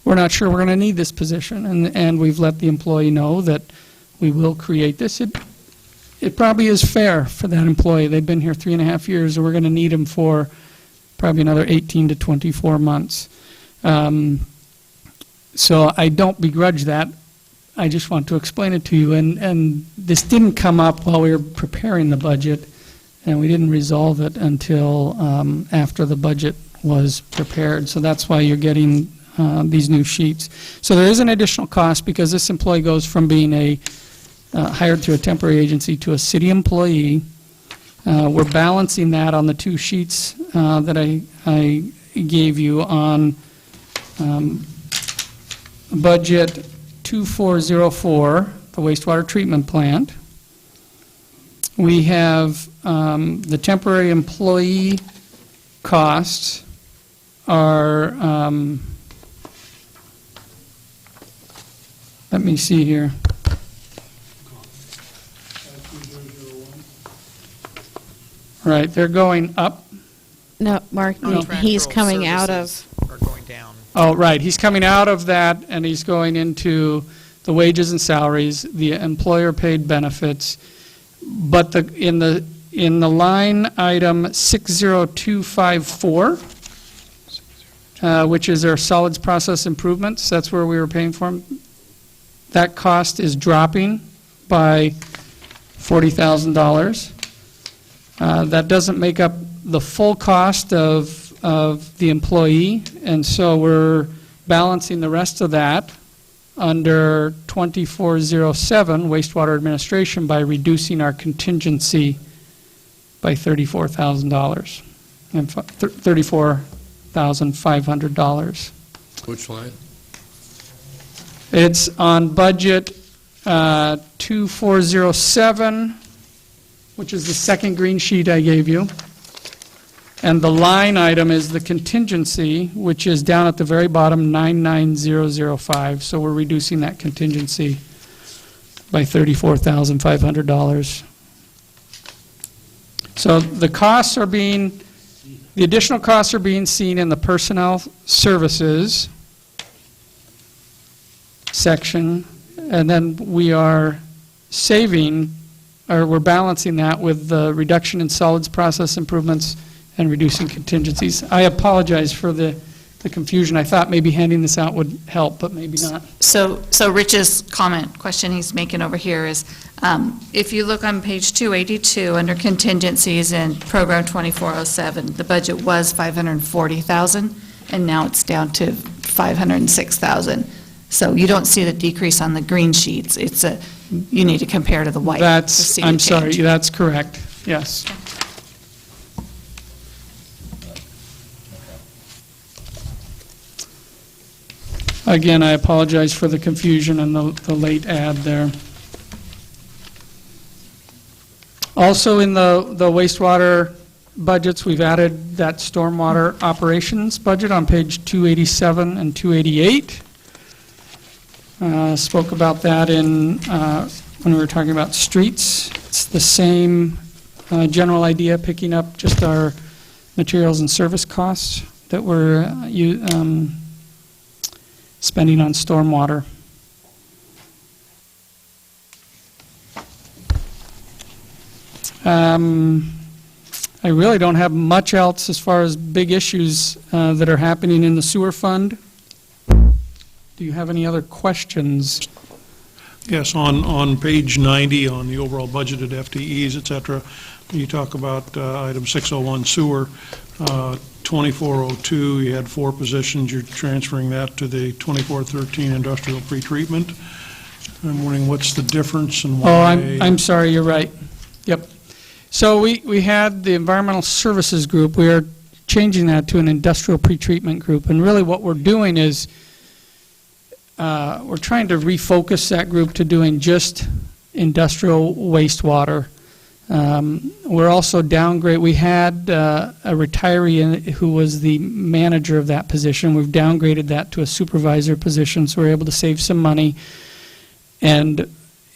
we're not sure we're going to need this position, and we've let the employee know that we will create this. It probably is fair for that employee. They've been here 3.5 years, and we're going to need them for probably another 18 to 24 months. So I don't begrudge that. I just want to explain it to you. And this didn't come up while we were preparing the budget, and we didn't resolve it until after the budget was prepared. So that's why you're getting these new sheets. So there is an additional cost because this employee goes from being hired through a temporary agency to a city employee. We're balancing that on the 2 sheets that I gave you on budget 2404, the wastewater treatment plant. We have the temporary employee costs are, let me see here. Right, they're going up. No, Mark, he's coming out of. Are going down. Oh, right, he's coming out of that, and he's going into the wages and salaries, the employer-paid benefits, but in the line item 60254, which is our solids process improvements, that's where we were paying for them, that cost is dropping by $40,000. That doesn't make up the full cost of the employee, and so we're balancing the rest of that under 2407, wastewater administration, by reducing our contingency by $34,000 and $34,500. Which line? It's on budget 2407, which is the second green sheet I gave you. And the line item is the contingency, which is down at the very bottom, 99005. So we're reducing that contingency by $34,500. So the additional costs are being seen in the personnel services section, and then we are saving, or we're balancing that with the reduction in solids process improvements and reducing contingencies. I apologize for the confusion. I thought maybe handing this out would help, but maybe not. So Rich's question he's making over here is, if you look on page 282, under contingencies in Program 2407, the budget was $540,000, and now it's down to $506,000. So you don't see the decrease on the green sheets. You need to compare to the white to see the I'm sorry, change. that's correct, yes. Again, I apologize for the confusion and the late add there. Also in the wastewater budgets, we've added that stormwater operations budget on page 287 and 288. Spoke about that when we were talking about streets. It's the same general idea, picking up just our materials and service costs that we're spending on stormwater. I really don't have much else as far as big issues that are happening in the sewer fund. Do you have any other questions? Yes, on page 90, on the overall budgeted FTEs, et cetera, you talk about item 601 sewer, 2402, you had 4 positions, you're transferring that to the 2413 industrial pretreatment. I'm wondering what's the difference and why? Oh, I'm sorry, you're right. Yep. So we had the environmental services group. We are changing that to an industrial pretreatment group, and really what we're doing is we're trying to refocus that group to doing just industrial wastewater. We're also we had a retiree who was the manager of that position. We've downgraded that to a supervisor position, so we're able to save some money. And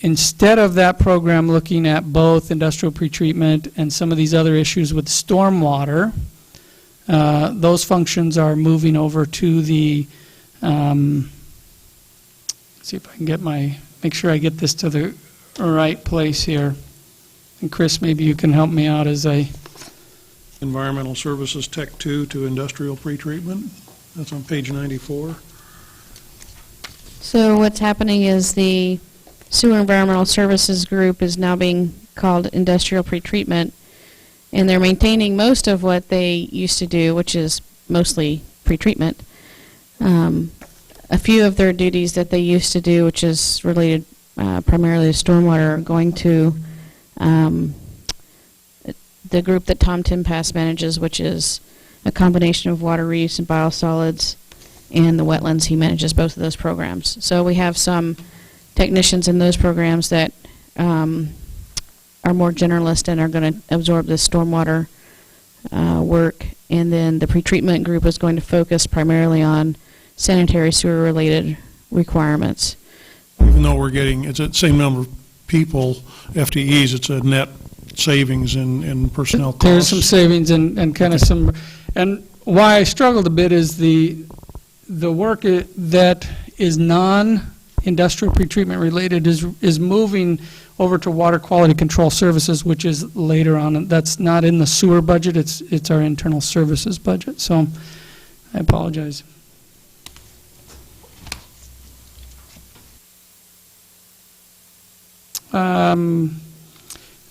instead of that program looking at both industrial pretreatment and some of these other issues with stormwater, those functions are moving over to the see if I can make sure I get this to the right place here. And Chris, maybe you can help me out as I... Environmental Services Tech 2 to industrial pretreatment. That's on page 94. So what's happening is the Sewer Environmental Services Group is now being called Industrial Pretreatment, and they're maintaining most of what they used to do, which is mostly pretreatment. A few of their duties that they used to do, which is related primarily to stormwater, are going to the group that Tom Timpass manages, which is a combination of water reuse and biosolids, and the wetlands. He manages both of those programs. So we have some technicians in those programs that are more generalist and are going to absorb the stormwater work, and then the pretreatment group is going to focus primarily on sanitary sewer related requirements. Even though it's the same number of people, FTEs, it's a net savings in personnel costs. There's some savings and kind of some, and why I struggled a bit is the work that is non-industrial pretreatment related is moving over to water quality control services, which is later on. That's not in the sewer budget. It's our internal services budget. So I apologize.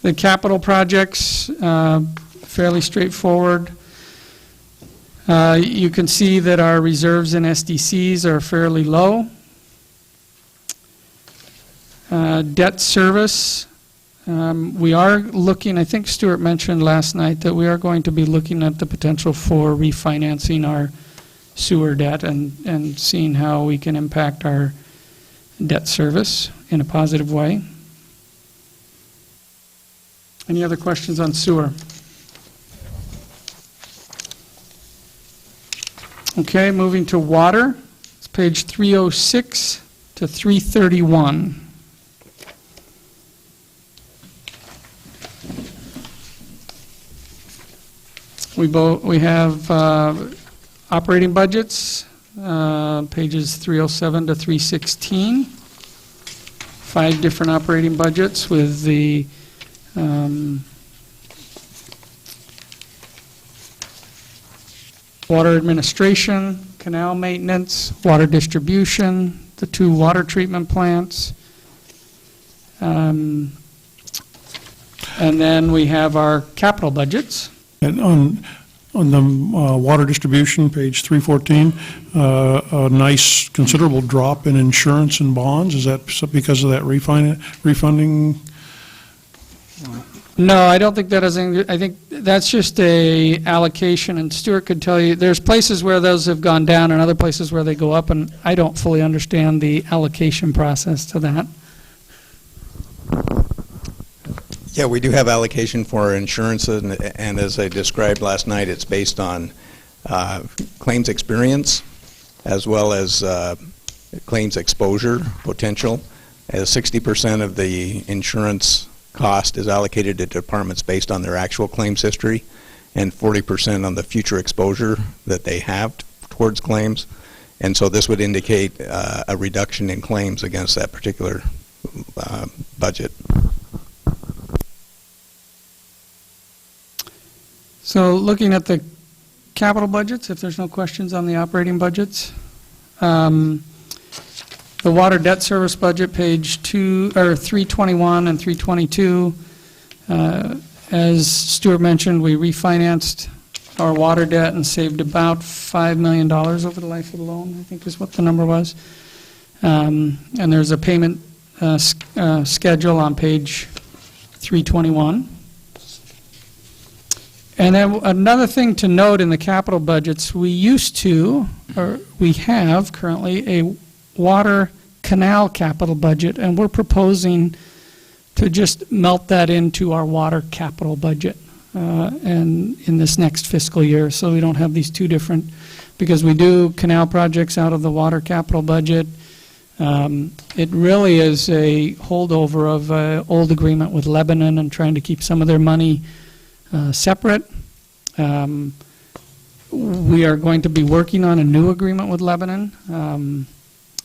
The capital projects, fairly straightforward. You can see that our reserves in SDCs are fairly low. Debt service, we are looking, I think Stuart mentioned last night that we are going to be looking at the potential for refinancing our sewer debt and seeing how we can impact our debt service in a positive way. Any other questions on sewer? Okay, moving to water. It's page 306 to 331. We have operating budgets, pages 307 to 316. 5 different operating budgets with the water administration, canal maintenance, water distribution, the 2 water treatment plants. And then we have our capital budgets. And on the water distribution, page 314, a nice considerable drop in insurance and bonds. Is that because of that refunding? No, I don't think that has anything, I think that's just a allocation, and Stuart could tell you, there's places where those have gone down and other places where they go up, and I don't fully understand the allocation process to that. Yeah, we do have allocation for our insurance, and as I described last night, it's based on claims experience as well as claims exposure potential. As 60% of the insurance cost is allocated to departments based on their actual claims history, and 40% on the future exposure that they have towards claims. And so this would indicate a reduction in claims against that particular budget. So looking at the capital budgets, if there's no questions on the operating budgets, the water debt service budget, page 321 and 322. As Stuart mentioned, we refinanced our water debt and saved about $5 million over the life of the loan, I think is what the number was. And there's a payment schedule on page 321. And then another thing to note in the capital budgets, we used to, or we have currently, a water canal capital budget, and we're proposing to just melt that into our water capital budget and in this next fiscal year, so we don't have these 2 different, because we do canal projects out of the water capital budget. It really is a holdover of an old agreement with Lebanon and trying to keep some of their money separate. We are going to be working on a new agreement with Lebanon.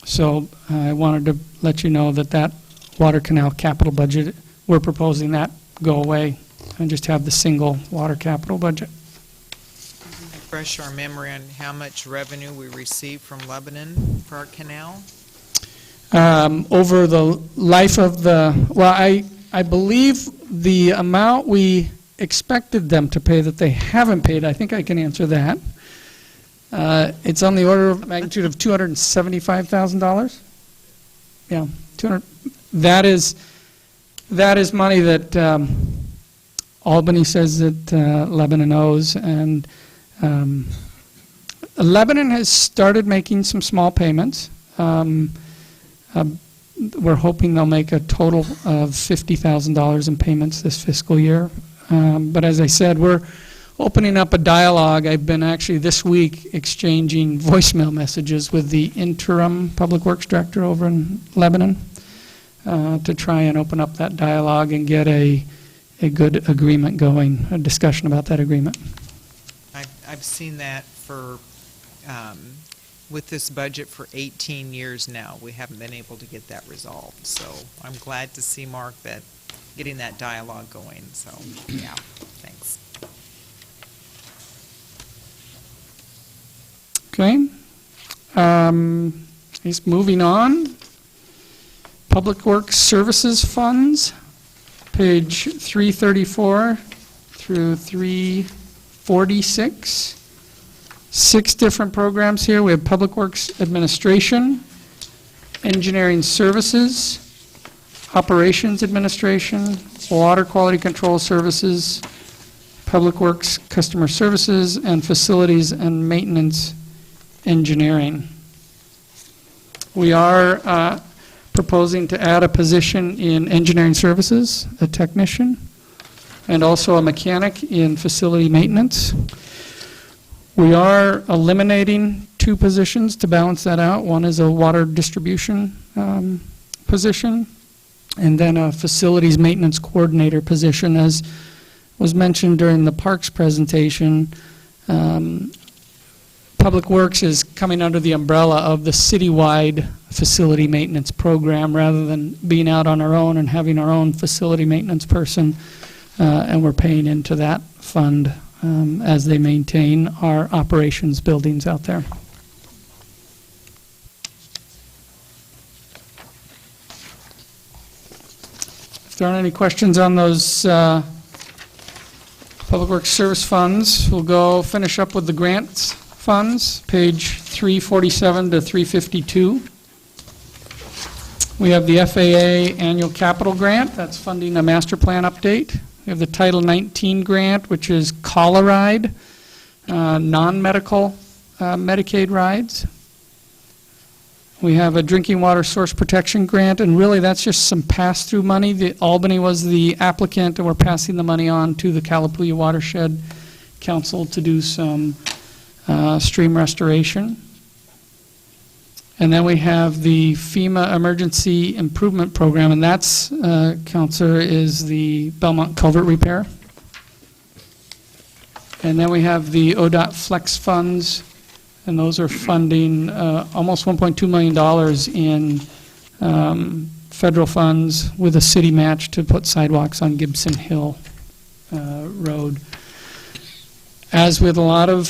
So I wanted to let you know that that water canal capital budget, we're proposing that go away and just have the single water capital budget. Refresh our memory on how much revenue we received from Lebanon for our canal? Over the life of the, well, I believe the amount we expected them to pay that they haven't paid, I think I can answer that. It's on the order of magnitude of $275,000. Yeah, 200. That is money that Albany says that Lebanon owes, and Lebanon has started making some small payments. We're hoping they'll make a total of $50,000 in payments this fiscal year. But as I said, we're opening up a dialogue. I've been actually this week exchanging voicemail messages with the interim public works director over in Lebanon to try and open up that dialogue and get a good agreement going, a discussion about that agreement. I've seen that for, with this budget for 18 years now. We haven't been able to get that resolved. So I'm glad to see, Mark, that getting that dialogue going. So, yeah, thanks. Okay. He's moving on. Public Works Services Funds, page 334 through 346. 6 different programs here. We have Public Works Administration, Engineering Services, Operations Administration, Water Quality Control Services, Public Works Customer Services, and Facilities and Maintenance Engineering. We are proposing to add a position in Engineering Services, a technician, and also a mechanic in facility maintenance. We are eliminating 2 positions to balance that out. One is a water distribution position, and then a facilities maintenance coordinator position. As was mentioned during the Parks presentation, Public Works is coming under the umbrella of the citywide facility maintenance program rather than being out on our own and having our own facility maintenance person, and we're paying into that fund as they maintain our operations buildings out there. If there aren't any questions on those Public Works Service funds, we'll go finish up with the grants funds, page 347 to 352. We have the FAA annual capital grant, that's funding a master plan update. We have the Title 19 grant, which is Call-A Ride, non-medical Medicaid rides. We have a drinking water source protection grant, and really that's just some pass-through money. Albany was the applicant, and we're passing the money on to the Calapooya Watershed Council to do some stream restoration. And then we have the FEMA Emergency Improvement Program, and that's, Counselor, is the Belmont Culvert Repair. And then we have the ODOT Flex Funds, and those are funding almost $1.2 million in federal funds with a city match to put sidewalks on Gibson Hill Road. As with a lot of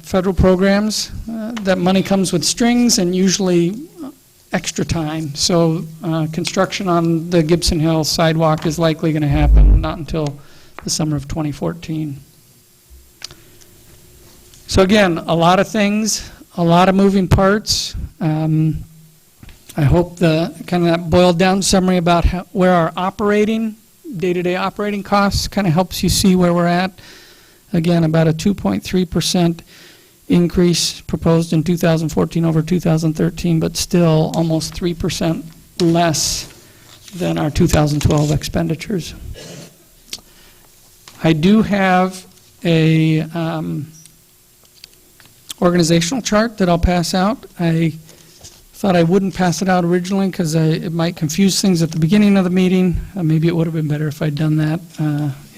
federal programs, that money comes with strings and usually extra time. So construction on the Gibson Hill sidewalk is likely going to happen not until the summer of 2014. So again, a lot of things, a lot of moving parts. I hope the kind of that boiled down summary about where our operating, day-to-day operating costs kind of helps you see where we're at. Again, about a 2.3% increase proposed in 2014 over 2013, but still almost 3% less than our 2012 expenditures. I do have a organizational chart that I'll pass out. I thought I wouldn't pass it out originally because it might confuse things at the beginning of the meeting. Maybe it would have been better if I'd done that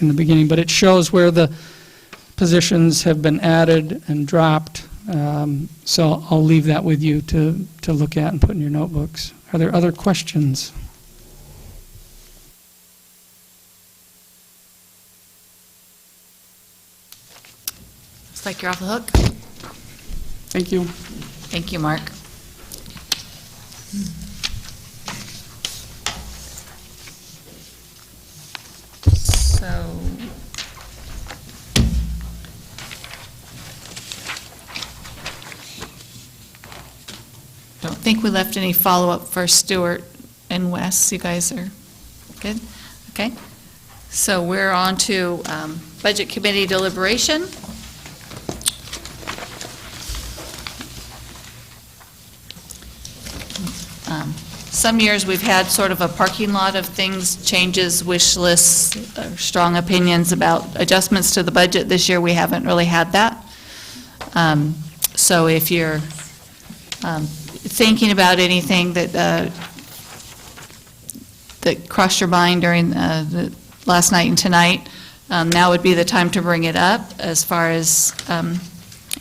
in the beginning, but it shows where the positions have been added and dropped, so I'll leave that with you to look at and put in your notebooks. Are there other questions? Looks like you're off the hook. Thank you. Thank you, Mark. So, don't think we left any follow-up for Stuart and Wes. You guys are good? Okay. So we're on to Budget Committee deliberation. Some years we've had sort of a parking lot of things, changes, wish lists, strong opinions about adjustments to the budget. This year we haven't really had that. So if you're thinking about anything that that crossed your mind during the last night and tonight, now would be the time to bring it up as far as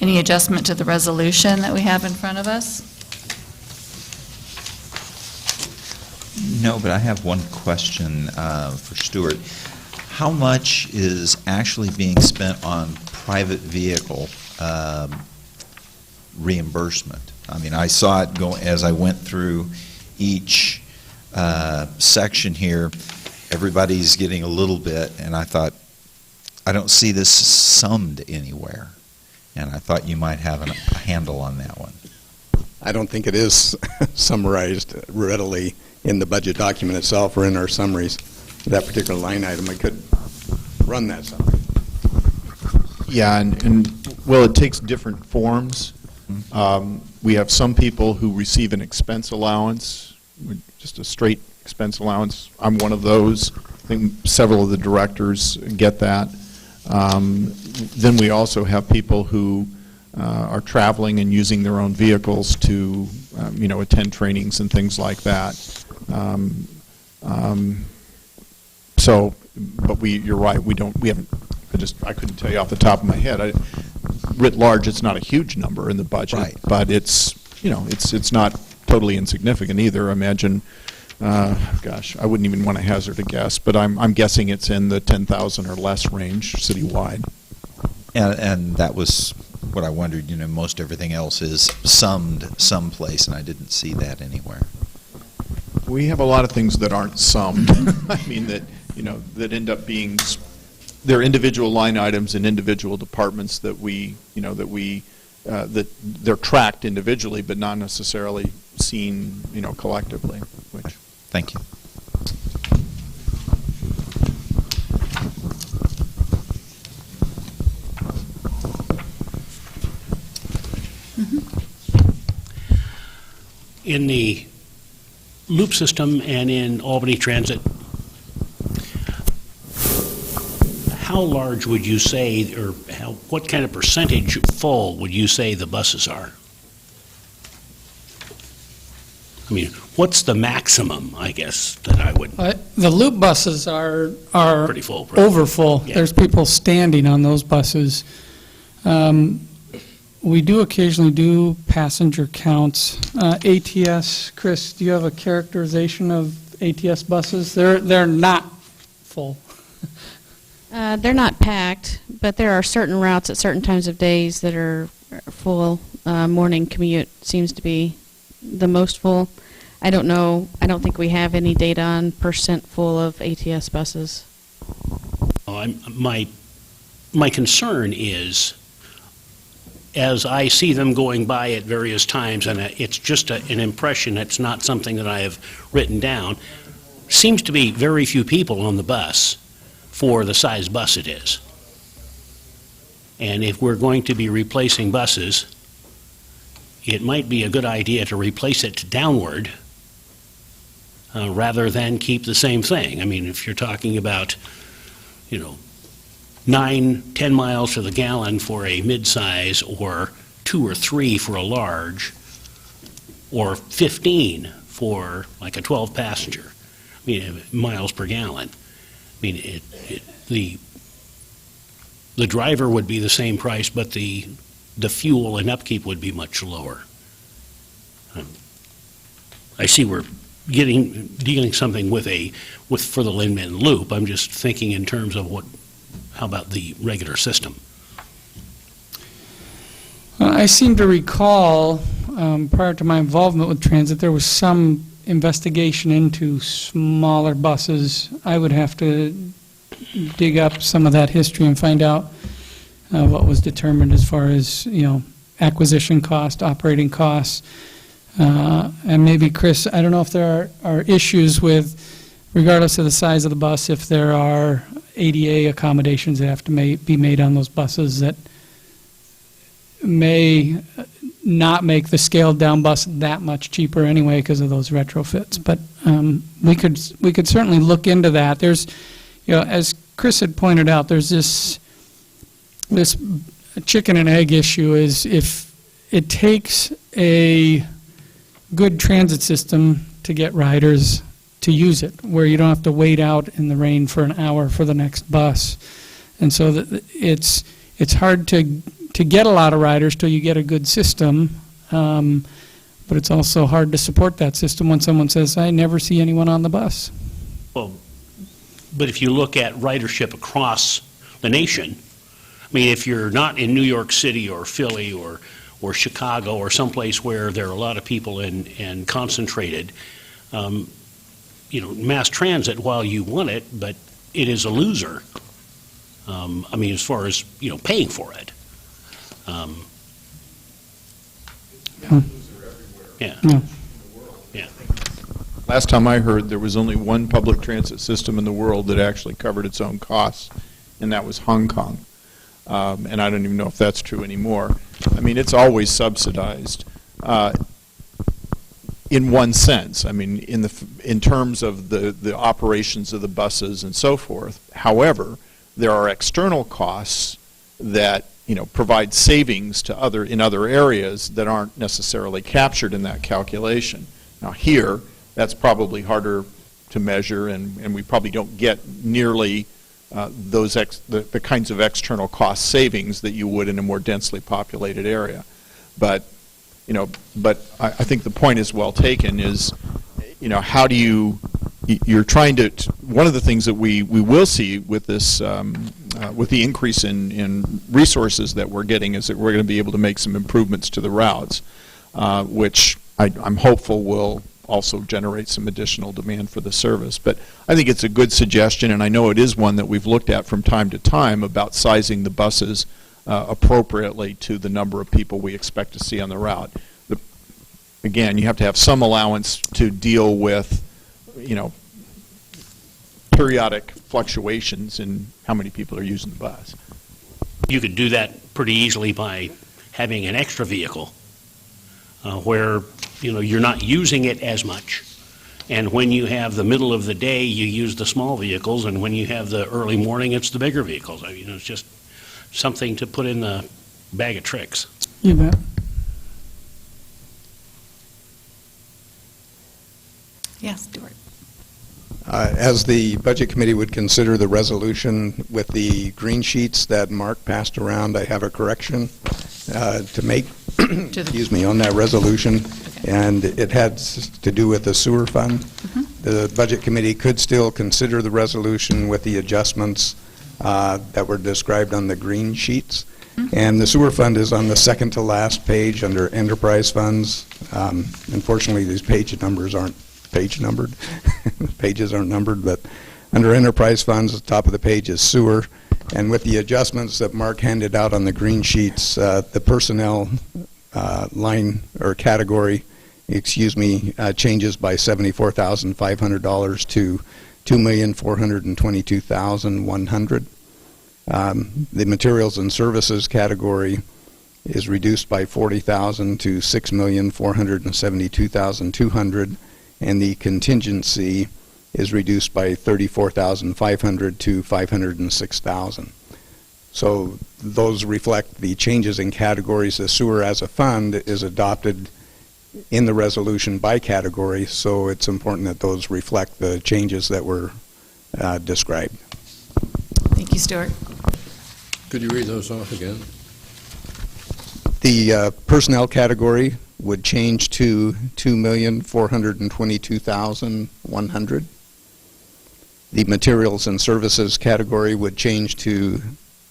any adjustment to the resolution that we have in front of us. No, but I have one question for Stuart. How much is actually being spent on private vehicle reimbursement? I mean, I saw it go as I went through each section here. Everybody's getting a little bit, and I thought, I don't see this summed anywhere. And I thought you might have a handle on that one. I don't think it is summarized readily in the budget document itself or in our summaries. That particular line item, I could run that summary. Yeah, and well, it takes different forms. We have some people who receive an expense allowance, just a straight expense allowance. I'm one of those. I think several of the directors get that. Then we also have people who are traveling and using their own vehicles to, attend trainings and things like that. So So, but you're right, we haven't, I couldn't tell you off the top of my head. Writ large, it's not a huge number in the budget, Right. but it's, it's not totally insignificant either. Imagine, gosh, I wouldn't even want to hazard a guess, but I'm guessing it's in the 10,000 or less range citywide. And that was what I wondered, most everything else is summed someplace, and I didn't see that anywhere. We have a lot of things that aren't summed. I mean, that, that end up being, they're individual line items in individual departments that that they're tracked individually, but not necessarily seen, collectively. Which. Thank you. In the loop system and in Albany Transit, how large would you say, or what kind of percentage full would you say the buses are? I mean, what's the maximum, I guess, that I would? The loop buses are Pretty full, right? over full. Yeah. There's people standing on those buses. We do occasionally do passenger counts. ATS, Chris, do you have a characterization of ATS buses? They're not full. They're not packed, but there are certain routes at certain times of days that are full. Morning commute seems to be the most full. I don't know. I don't think we have any data on percent full of ATS buses. My concern is, as I see them going by at various times, and it's just an impression, it's not something that I have written down, seems to be very few people on the bus for the size bus it is. And if we're going to be replacing buses, it might be a good idea to replace it downward rather than keep the same thing. I mean, if you're talking about, 9-10 miles to the gallon for a mid-size, or 2 or 3 for a large, or 15 for like a 12-passenger, miles per gallon. The driver would be the same price, but the fuel and upkeep would be much lower. I see we're dealing something with for the Lindman Loop. I'm just thinking in terms of how about the regular system? I seem to recall, prior to my involvement with transit, there was some investigation into smaller buses. I would have to dig up some of that history and find out what was determined as far as, acquisition cost, operating costs. And maybe, Chris, I don't know if there are issues with, regardless of the size of the bus, if there are ADA accommodations that have to be made on those buses that may not make the scaled-down bus that much cheaper anyway because of those retrofits. But we could certainly look into that. There's, as Chris had pointed out, there's this chicken and egg issue. Is if it takes a good transit system to get riders to use it, where you don't have to wait out in the rain for an hour for the next bus. And so it's hard to get a lot of riders till you get a good system, but it's also hard to support that system when someone says, I never see anyone on the bus. Well, but if you look at ridership across the nation, if you're not in New York City or Philly or Chicago or someplace where there are a lot of people and concentrated, mass transit, while you want it, but it is a loser. As far as, paying for it. Yeah. Yeah. Last time I heard, there was only one public transit system in the world that actually covered its own costs, and that was Hong Kong. And I don't even know if that's true anymore. It's always subsidized in one sense. In terms of the operations of the buses and so forth. However, there are external costs that provide savings to in other areas that aren't necessarily captured in that calculation. Now here, that's probably harder to measure, and we probably don't get nearly the kinds of external cost savings that you would in a more densely populated area. But I think the point is well taken. Is how do you're trying to one of the things that we will see with this with the increase in resources that we're getting is that we're going to be able to make some improvements to the routes, which I'm hopeful will also generate some additional demand for the service. But I think it's a good suggestion, and I know it is one that we've looked at from time to time about sizing the buses appropriately to the number of people we expect to see on the route. Again, you have to have some allowance to deal with, periodic fluctuations in how many people are using the bus. You could do that pretty easily by having an extra vehicle where, you're not using it as much. And when you have the middle of the day, you use the small vehicles, and when you have the early morning, it's the bigger vehicles. It's just something to put in the bag of tricks. You bet. Yes, Stuart. As the Budget Committee would consider the resolution with the green sheets that Mark passed around, I have a correction to make excuse me, on that resolution, and it had to do with the sewer fund. The Budget Committee could still consider the resolution with the adjustments that were described on the green sheets. And the sewer fund is on the second to last page under enterprise funds. Unfortunately, these page numbers aren't page numbered. Pages aren't numbered, but under enterprise funds, the top of the page is sewer. And with the adjustments that Mark handed out on the green sheets, the personnel line or category, changes by $74,500 to $2,422,100. The materials and services category is reduced by $40,000 to $6,472,200, and the contingency is reduced by $34,500 to $506,000. So those reflect the changes in categories. The sewer as a fund is adopted in the resolution by category, so it's important that those reflect the changes that were described. Thank you, Stuart. Could you read those off again? The personnel category would change to $2,422,100. The materials and services category would change to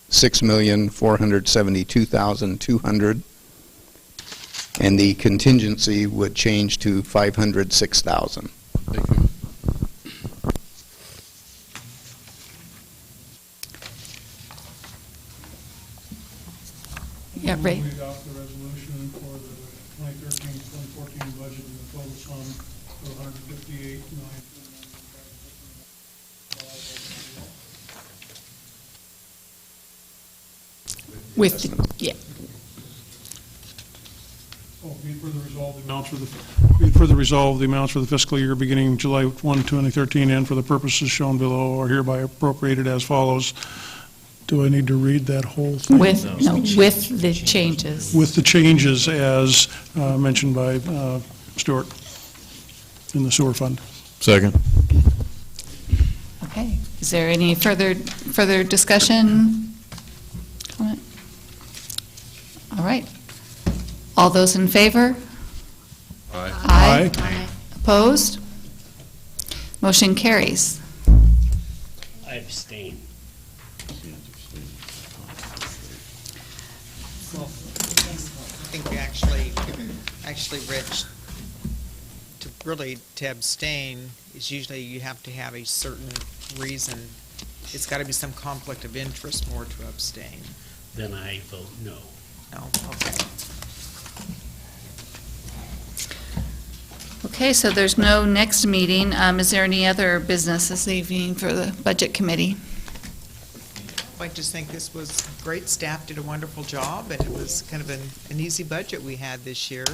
$6,472,200, and the contingency would change to $506,000. Thank you. Yeah, Ray. We adopt the resolution for the 2013-2014 budget in the total sum of $158,995,000. With, yeah. Be it further resolved, the amounts for the fiscal year beginning July 1, 2013, and for the purposes shown below are hereby appropriated as follows. Do I need to read that whole thing? With the changes. With the changes as mentioned by Stuart in the sewer fund. Second. Okay. Is there any further discussion? Comment? All right. All those in favor? Aye. Aye. Opposed? Motion carries. I abstain. Well, I think we actually, Rich, to abstain is usually you have to have a certain reason. It's got to be some conflict of interest more to abstain. Then I vote no. No, okay. Okay, so there's no next meeting. Is there any other business this evening for the Budget Committee? I just think this was great. Staff did a wonderful job, and it was kind of an easy budget we had this year.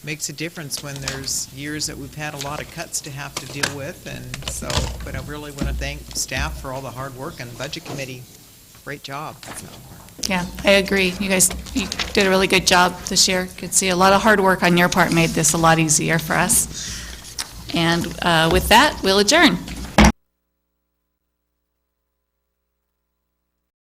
Makes a difference when there's years that we've had a lot of cuts to have to deal with, and so, but I really want to thank staff for all the hard work, and the Budget Committee, great job. So. Yeah, I agree. You did a really good job this year. Could see a lot of hard work on your part made this a lot easier for us. And with that, we'll adjourn.